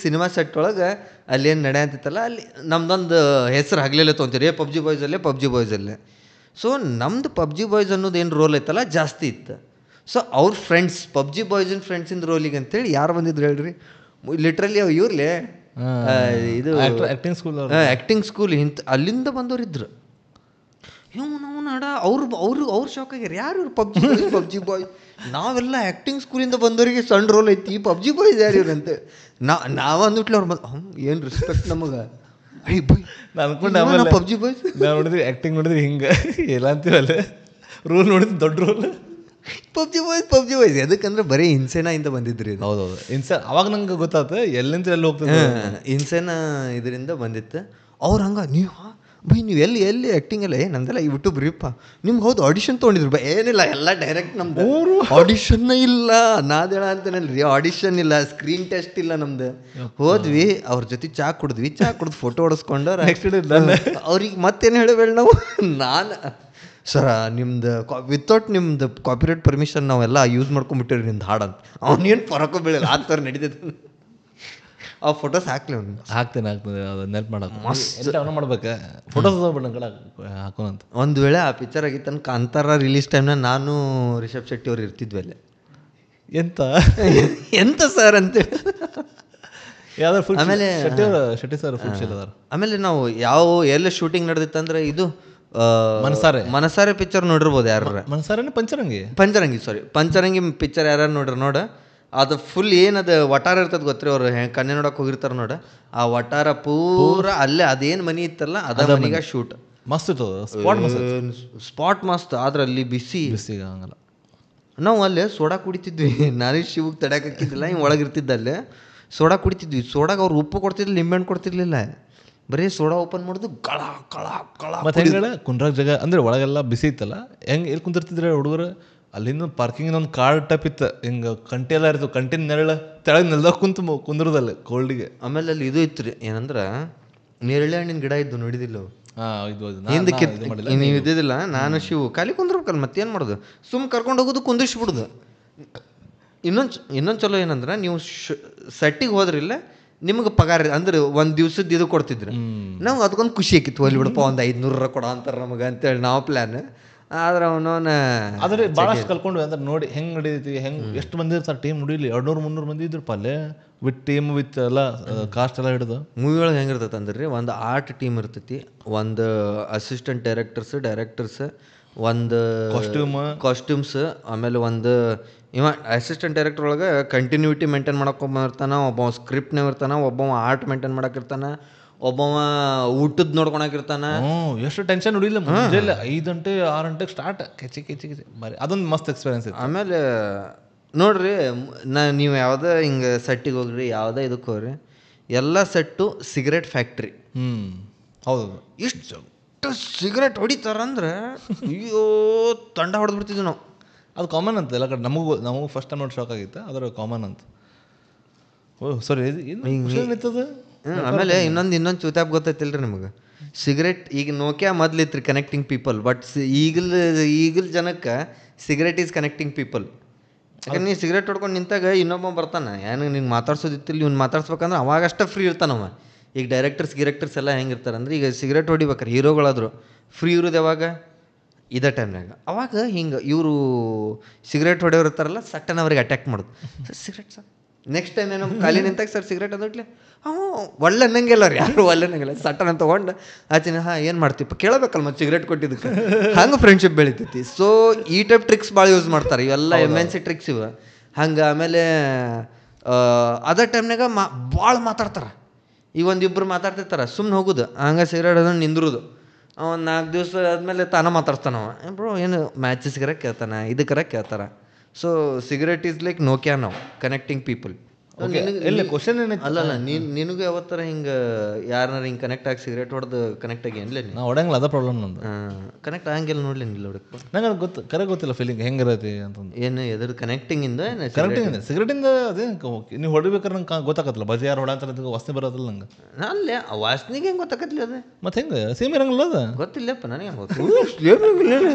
S2: ಸಿನಿಮಾ ಸೆಟ್ ಒಳಗೆ ಅಲ್ಲೇನು ನಡೆಯಂತಿತ್ತಲ್ಲ, ಅಲ್ಲಿ ನಮ್ದೊಂದು ಹೆಸರು ಹಗಲೆಲ್ಲ ತೊಗೊಂತೀರಿ, ಪಬ್ಜಿ ಬಾಯ್ಸಲ್ಲೇ. ಸೊ ನಮ್ದು ಪಬ್ಜಿ ಬಾಯ್ಸ್ ಅನ್ನೋದು ಏನು ರೋಲ್ ಐತಲ್ಲ ಜಾಸ್ತಿ ಇತ್ತು. ಸೊ ಅವ್ರ ಫ್ರೆಂಡ್ಸ್, ಪಬ್ಜಿ ಬಾಯ್ಸಿನ ಫ್ರೆಂಡ್ಸಿಂದ ರೋಲಿಗೆ ಅಂತೇಳಿ ಯಾರು ಬಂದಿದ್ರು ಹೇಳ್ರಿ, ಲಿಟ್ರಲಿ ಇವ್ರಲ್ಲೇ ಇದು ಆ್ಯಕ್ಟಿಂಗ್ ಸ್ಕೂಲ್ ಅಲ್ಲಿಂದ ಬಂದವರಿದ್ರು. ನಾವು ನಾಡ ಅವ್ರು ಶಾಕ್ ಆಗ್ಯಾರ, ಯಾರು ಇವ್ರು ಪಬ್ಜಿ ಬಾಯ್. ನಾವೆಲ್ಲ ಆ್ಯಕ್ಟಿಂಗ್ ಸ್ಕೂಲಿಂದ ಬಂದವರಿಗೆ ಸಣ್ಣ ರೋಲ್ ಐತಿ, ಪಬ್ಜಿ ಬಾಯ್ಸ್ ಯಾರು ಇವ್ರಂತೆ. ನಾವು ಅಂದ್ಬಿಟ್ಲೆ ಅವ್ರು ಏನು ರೆಸ್ಪೆಕ್ಟ್ ನಮಗೆ. ಪಬ್ಜಿ ಬಾಯ್ಸ್
S1: ನಾವು ನೋಡಿದ್ವಿ, ಆ್ಯಕ್ಟಿಂಗ್ ನೋಡಿದ್ವಿ ಹಿಂಗೆ ಎಲ್ಲ ಅಂತೀವಲ್ಲ, ರೋಲ್ ನೋಡಿದ್ವಿ ದೊಡ್ಡ ರೋಲ್.
S2: ಪಬ್ಜಿ ಬಾಯ್ಸ್ ಎದಕ್ಕಂದ್ರೆ ಬರೀ ಇನ್ಸೇನಾಯಿಂದ ಬಂದಿದ್ರಿ.
S1: ಹೌದೌದು, ಅವಾಗ ನಂಗೆ ಗೊತ್ತಾಯ್ತು ಎಲ್ಲಿಂದ ಎಲ್ಲಿ ಹೋಗ್ತದೆ.
S2: ಇನ್ಸೇನಾ ಇದರಿಂದ ಬಂದಿತ್ತು. ಅವ್ರು ಹಂಗೆ ನೀವು ಎಲ್ಲಿ ಆ್ಯಕ್ಟಿಂಗ್ ಎಲ್ಲ ನಂದೆಲ್ಲ ಯೂಟ್ಯೂಬ್ ರೀಪ್ಪ ನಿಮ್ಗೆ. ಹೌದು ಆಡಿಷನ್ ತೊಗೊಂಡಿದ್ರು ಏನಿಲ್ಲ, ಎಲ್ಲ ಡೈರೆಕ್ಟ್ ನಮ್ದು. ಆಡಿಷನ್ ಇಲ್ಲ, ನಾದೇಳ ಅಂತೇನಲ್ರಿ, ಆಡಿಷನ್ ಇಲ್ಲ, ಸ್ಕ್ರೀನ್ ಟೆಸ್ಟ್ ಇಲ್ಲ ನಮ್ದು. ಹೋದ್ವಿ, ಅವ್ರ ಜೊತೆ ಚಾ ಕುಡಿದು ಫೋಟೋ ಹೊಡಿಸ್ಕೊಂಡು ಅವ್ರಿಗೆ ಮತ್ತೇನು ಹೇಳಬೇಡ ನಾವು. ನಾನು ಸರ ನಿಮ್ದು ವಿತೌಟ್ ನಿಮ್ದು ಕಾಪಿರೈಟ್ ಪರ್ಮಿಷನ್ ನಾವೆಲ್ಲ ಯೂಸ್ ಮಾಡ್ಕೊಂಡ್ಬಿಟ್ಟಿರಿ ನಿಮ್ದು ಹಾಡಂತ. ಅವನೇನು ಫರಕೋ ಬೀಳಿಲ್ಲ, ಆ ಥರ ನಡೀತೈತೆ. ಆ ಫೋಟೋಸ್
S1: ಹಾಕ್ತೇನೆ ಅದು ನೆನಪು ಮಾಡೋದು ಮಸ್ತ್ ಅವನ ಮಾಡ್ಬೇಕು. ಫೋಟೋಸ್ ಹಾಕೋಣಂತ.
S2: ಒಂದು ವೇಳೆ ಆ ಪಿಕ್ಚರ್ ಆಗಿತ್ತು ತನಕ ಅಂತಾರ ರಿಲೀಸ್ ಟೈಮ್ನ ನಾನು ರಿಷಬ್ ಶೆಟ್ಟಿ ಅವ್ರು ಇರ್ತಿದ್ವಿ ಅಲ್ಲೇ. ಎಂತ ಸರ್ ಅಂತೇಳಿ.
S1: ಆಮೇಲೆ ಶೆಟ್ಟಿ ಸರ್
S2: ಆಮೇಲೆ ನಾವು ಎಲ್ಲ ಶೂಟಿಂಗ್ ನಡೆದಿತ್ತಂದ್ರೆ ಇದು ಮನಸಾರೆ ಪಿಕ್ಚರ್ ನೋಡಿರ್ಬೋದು ಯಾರು. ಪಂಚರಂಗಿ ಪಿಕ್ಚರ್ ಯಾರು ನೋಡ್ರ ಅದು ಫುಲ್ ಏನದು ವಟಾರ ಇರ್ತದೆ ಗೊತ್ತ್ರಿ. ಅವ್ರು ಕನ್ನೆ ನೋಡಕ್ ಹೋಗಿರ್ತಾರ ನೋಡ, ಆ ವಟಾರ ಪೂರ ಅಲ್ಲೇ ಅದೇನು ಮನಿ ಇತ್ತಲ್ಲ ಅದ ಮನಿಗ ಶೂಟ್.
S1: ಮಸ್ತ್ ಇರ್ತದ ಸ್ಪಾಟ್ ಮಸ್ತ್
S2: ಸ್ಪಾಟ್ ಮಸ್ತ್ ಆದ್ರೆ ಅಲ್ಲಿ ಬಿಸಿ
S1: ಬಿಸಿಗೆ ಹಂಗಲ್ಲ.
S2: ನಾವು ಅಲ್ಲೇ ಸೋಡಾ ಕುಡಿತಿದ್ವಿ. ನಾನೇ ಶಿವಗೆ ತಡ್ಯಾಕಿದ್ದಿಲ್ಲ, ಹಿಂಗೆ ಒಳಗಿರ್ತಿದ್ದ ಅಲ್ಲೇ ಸೋಡಾ ಕುಡಿತಿದ್ವಿ. ಸೋಡಾಗ ಅವ್ರು ಉಪ್ಪು ಕೊಡ್ತಿರ್ಲಿಲ್ಲ, ನಿಂಬೆಹಣ್ಣು ಕೊಡ್ತಿರ್ಲಿಲ್ಲ, ಬರೀ ಸೋಡಾ ಓಪನ್ ಮಾಡೋದು ಕಳ ಕಳ ಕಳ.
S1: ಮತ್ತೆ ಹೆಂಗೆ ಕುಂದ್ರಾಗ ಜಾಗ ಅಂದ್ರೆ ಒಳಗೆಲ್ಲ ಬಿಸಿ ಇತ್ತಲ್ಲ, ಹೆಂಗೆ ಎಲ್ಲಿ ಕುಂದಿರ್ತಿದ್ರೆ ಹುಡುಗರು ಅಲ್ಲಿಂದ ಪಾರ್ಕಿಂಗ್ ಒಂದು ಕಾರ್ ಟೈಪ್ ಇತ್ತು, ಹಿಂಗೆ ಕಂಟಿ ಎಲ್ಲ ಇರ್ತವೆ, ಕಂಟಿನ ನೆರಳು ತೆಳಗೆ ನೆಲ್ದಾಗ ಕುಂದ್ರದಲ್ಲಿ ಕೋಲ್ಡಿಗೆ. ಆಮೇಲೆ
S2: ಅಲ್ಲಿ ಇದು ಇತ್ತು ರೀ, ಏನಂದ್ರೆ ನೇರಳೆ ಹಣ್ಣಿನ ಗಿಡ ಇದ್ದು ನೋಡಿದಿಲ್ಲ ಹಿಂದಕ್ಕೆ ನೀವು ಇದ್ದಿದ್ದಿಲ್ಲ. ನಾನು ಶಿವು ಖಾಲಿ ಕುಂದ್ರಬೇಕಲ್ಲ, ಮತ್ತೇನು ಮಾಡೋದು, ಸುಮ್ ಕರ್ಕೊಂಡು ಹೋಗೋದು, ಕುಂದಿಸ್ಬಿಡುದು. ಇನ್ನೊಂದು ಚಲೋ ಏನಂದ್ರೆ, ನೀವು ಸೆಟ್ಟಿಗೆ ಹೋದ್ರಿಲ್ಲ ನಿಮ್ಗೆ ಪಗಾರ ಅಂದ್ರೆ ಒಂದು ದಿವ್ಸದ ಇದು ಕೊಡ್ತಿದ್ರು. ನಾವು ಅದಕ್ಕೊಂದು ಖುಷಿ ಆಕಿತ್ತು, ಹೋಲಿ ಬಿಡಪ್ಪ ಒಂದು 500 ಕೊಡ ಅಂತಾರೆ ನಮಗೆ ಅಂತೇಳಿ ನಾವು ಪ್ಲ್ಯಾನ್. ಆದ್ರೆ ಅವನವನ
S1: ಆದ್ರೆ ಭಾಳಷ್ಟು ಕಲ್ಕೊಂಡು ಅಂದ್ರೆ ನೋಡಿ ಹೆಂಗೆ ನಡೀತಿ, ಹೆಂಗೆ ಎಷ್ಟು ಮಂದಿ ಇರ್ತಾರೆ ಟೀಮ್ ನೋಡಿಲಿ, 200-300 ಮಂದಿ ಇದ್ರಪ್ಪ ಅಲ್ಲೇ ವಿತ್ ಟೀಮ್ ವಿತ್ ಎಲ್ಲ ಕಾಸ್ಟ್ ಎಲ್ಲ ಹಿಡಿದು.
S2: ಮೂವಿ ಒಳಗೆ ಹೆಂಗಿರ್ತೈತೆ ಅಂದ್ರೆ ರೀ, ಒಂದು ಆರ್ಟ್ ಟೀಮ್ ಇರ್ತೈತಿ, ಒಂದು ಅಸಿಸ್ಟೆಂಟ್ ಡೈರೆಕ್ಟರ್ಸ್, ಒಂದು ಕಾಸ್ಟ್ಯೂಮ್ಸ್, ಆಮೇಲೆ ಒಂದು ಇವ ಅಸಿಸ್ಟೆಂಟ್ ಡೈರೆಕ್ಟರ್ ಒಳಗೆ ಕಂಟಿನ್ಯೂಟಿ ಮೇಂಟೈನ್ ಮಾಡಕೊಂಬರ್ತಾನೆ, ಒಬ್ಬ ಸ್ಕ್ರಿಪ್ಟ್ನಾಗ ಇರ್ತಾನೆ, ಒಬ್ಬ ಆರ್ಟ್ ಮೇಂಟೈನ್ ಮಾಡಕ್ಕಿರ್ತಾನೆ, ಒಬ್ಬವ ಊಟದ ನೋಡ್ಕೊಳಕಿರ್ತಾನೆ.
S1: ಎಷ್ಟು ಟೆನ್ಷನ್ ಹೊಡಿಲ್ಲ, ಮುಂಜಾನೆ 5 ಗಂಟೆ 6 ಗಂಟೆಗೆ ಸ್ಟಾರ್ಟ್ ಕೆಚಿ ಬರೀ ಅದೊಂದು ಮಸ್ತ್ ಎಕ್ಸ್ಪೀರಿಯನ್ಸ್ ಇತ್ತು.
S2: ಆಮೇಲೆ ನೋಡ್ರಿ, ನೀವು ಯಾವುದೇ ಹಿಂಗೆ ಸೆಟ್ಟಿಗೆ ಹೋಗ್ರಿ, ಯಾವುದೇ ಇದಕ್ಕೆ ಹೋಗ್ರಿ, ಎಲ್ಲ ಸೆಟ್ಟು ಸಿಗರೇಟ್ ಫ್ಯಾಕ್ಟ್ರಿ.
S1: ಹೌದು,
S2: ಎಷ್ಟು ಸಿಗರೇಟ್ ಹೊಡಿತಾರಂದ್ರೆ ಅಯ್ಯೋ ತಂಡ ಹೊಡೆದ್ಬಿಡ್ತಿದ್ವಿ ನಾವು.
S1: ಅದು ಕಾಮನ್ ಅಂತ ಎಲ್ಲ ಕಡೆ. ನಮಗೂ ಫಸ್ಟ್ ಟೈಮ್ ನೋಡಿ ಶಾಕ್ ಆಗಿತ್ತು, ಅದರ ಕಾಮನ್ ಅಂತ. ಓಹ್ ಸಾರಿ, ಇರ್ತದೆ.
S2: ಆಮೇಲೆ ಇನ್ನೊಂದು ಚೂತಾಪ್ ಗೊತ್ತೈತಿಲ್ರಿ ನಿಮಗೆ, ಸಿಗರೇಟ್ ಈಗ ನೋಕ್ಯಾ ಮೊದ್ಲಿತ್ರಿ ಕನೆಕ್ಟಿಂಗ್ ಪೀಪಲ್, ಬಟ್ ಈಗಲ ಜನಕ್ಕೆ ಸಿಗರೇಟ್ ಈಸ್ ಕನೆಕ್ಟಿಂಗ್ ಪೀಪಲ್. ಯಾಕಂದ್ರೆ ನೀವು ಸಿಗರೇಟ್ ಹೊಡ್ಕೊಂಡು ನಿಂತಾಗ ಇನ್ನೊಬ್ಬ ಬರ್ತಾನೆ, ಏನು ನಿನ್ಗೆ ಮಾತಾಡ್ಸೋದಿತ್ತಿಲ್ಲ, ಇವ್ನು ಮಾತಾಡ್ಸ್ಬೇಕಂದ್ರೆ ಅವಾಗಷ್ಟೇ ಫ್ರೀ ಇರ್ತಾನವ. ಈಗ ಡೈರೆಕ್ಟರ್ಸ್ ಎಲ್ಲ ಹೆಂಗಿರ್ತಾರೆ ಅಂದ್ರೆ, ಈಗ ಸಿಗರೇಟ್ ಹೊಡಿಬೇಕಾರೆ ಹೀರೋಗಳಾದ್ರು ಫ್ರೀ ಇರೋದು ಯಾವಾಗ, ಇದೇ ಟೈಮ್ನಾಗ. ಅವಾಗ ಹಿಂಗೆ ಇವರು ಸಿಗರೇಟ್ ಹೊಡೆಯೋರು ಇರ್ತಾರಲ್ಲ, ಸಟ್ಟನ ಅವ್ರಿಗೆ ಅಟ್ಯಾಕ್ ಮಾಡೋದು, sir cigarette sir. Next time ಏನೋ ಖಾಲಿ ನಿಂತಾಗ ಸರ್ ಸಿಗರೇಟ್ ಅಂದ್ಬಿಟ್ಲೆ ಒಳ್ಳೆ ಅನ್ನಂಗಿಲ್ಲ ರೀ, ಯಾರು ಒಳ್ಳೆ ಅನ್ನಂಗಿಲ್ಲ, ಸಟ್ಟನ ತೊಗೊಂಡು ಆಚಿನ ಏನು ಮಾಡ್ತೀಪ್ಪ ಕೇಳಬೇಕಲ್ಲ ಮತ್ತೆ ಸಿಗರೇಟ್ ಕೊಟ್ಟಿದ್ದಕ್ಕೆ. ಹಂಗೆ ಫ್ರೆಂಡ್ಶಿಪ್ ಬೆಳಿತೈತಿ. ಸೊ ಈ ಟೈಪ್ ಟ್ರಿಕ್ಸ್ ಭಾಳ ಯೂಸ್ ಮಾಡ್ತಾರೆ, ಇವೆಲ್ಲ MNC ಟ್ರಿಕ್ಸ್ ಇವೆ. ಹಂಗೆ ಆಮೇಲೆ ಅದೇ ಟೈಮ್ನಾಗ ಭಾಳ ಮಾತಾಡ್ತಾರೆ. ಈಗ ಒಂದಿಬ್ಬರು ಮಾತಾಡ್ತಿರ್ತಾರೆ, ಸುಮ್ಮನೆ ಹೋಗೋದು, ಹಂಗೆ ಸಿಗರೇಟ್ ಅದನ್ನು ನಿಂದಿರೋದು. ಒಂದು 4 ದಿವಸ ಆದಮೇಲೆ ತಾನೇ ಮಾತಾಡ್ತಾನವ, ಬ್ರೋ ಏನು ಮ್ಯಾಚಸ್ಗಾರ ಕೇಳ್ತಾನೆ, ಇದಕ್ಕರ ಕೇಳ್ತಾರೆ. So cigarette is like Nokia ನಾವು ಕನೆಕ್ಟಿಂಗ್ ಪೀಪಲ್.
S1: ಕ್ವಶನ್
S2: ಅಲ್ಲಲ್ಲ, ನಿನಗೂ ಯಾವತ್ತರ ಹಿಂಗೆ ಯಾರನ್ನಾರ ಹಿಂಗೆ ಕನೆಕ್ಟ್ ಆಗಿ ಸಿಗರೇಟ್ ಹೊಡೆದು ಕನೆಕ್ಟ್ ಆಗಿ ಏನ್ಲೇ
S1: ನಾವು ಹೊಡಂಗಿಲ್ಲ, ಅದ ಪ್ರಾಬ್ಲಮ್ ನಂದು.
S2: ಕನೆಕ್ಟ್ ಆಗಂಗಿಲ್ಲ ನೋಡ್ಲಿ, ನಿಲ್ಲ ಹೊಡಕ್ಕೆ
S1: ನಂಗೆ ಅದು ಗೊತ್ತಿಲ್ಲ ಫೀಲಿಂಗ್ ಹೆಂಗಿರತ್ತೆ ಅಂತಂದು.
S2: ಏನು ಎದ್ರ ಕನೆಕ್ಟಿಂಗಿಂದ
S1: ಕನೆಕ್ಟಿಂಗ್ ಸಿಗರೇಟಿಂದ ಅದೇ ನೀವು ಹೊಡಿಬೇಕಾದ್ರೆ ನಂಗೆ ಗೊತ್ತಾಗತ್ತಲ್ಲ, ಬಜಿ ಯಾರು ಹೊಡಂತಾರೆ ವಾಸನೆ ಬರೋದಿಲ್ಲ ನಂಗೆ.
S2: ಅಲ್ಲೇ ವಾಸನೆಗೆ ಹೆಂಗೆ ಗೊತ್ತಾಗತ್ಲಿ ಅದು,
S1: ಮತ್ತೆ ಹೆಂಗೆ ಸೇಮ್ ಇರಂಗಿಲ್ಲ ಅದು,
S2: ಗೊತ್ತಿಲ್ಲಪ್ಪ ನನಗೆ ಗೊತ್ತು.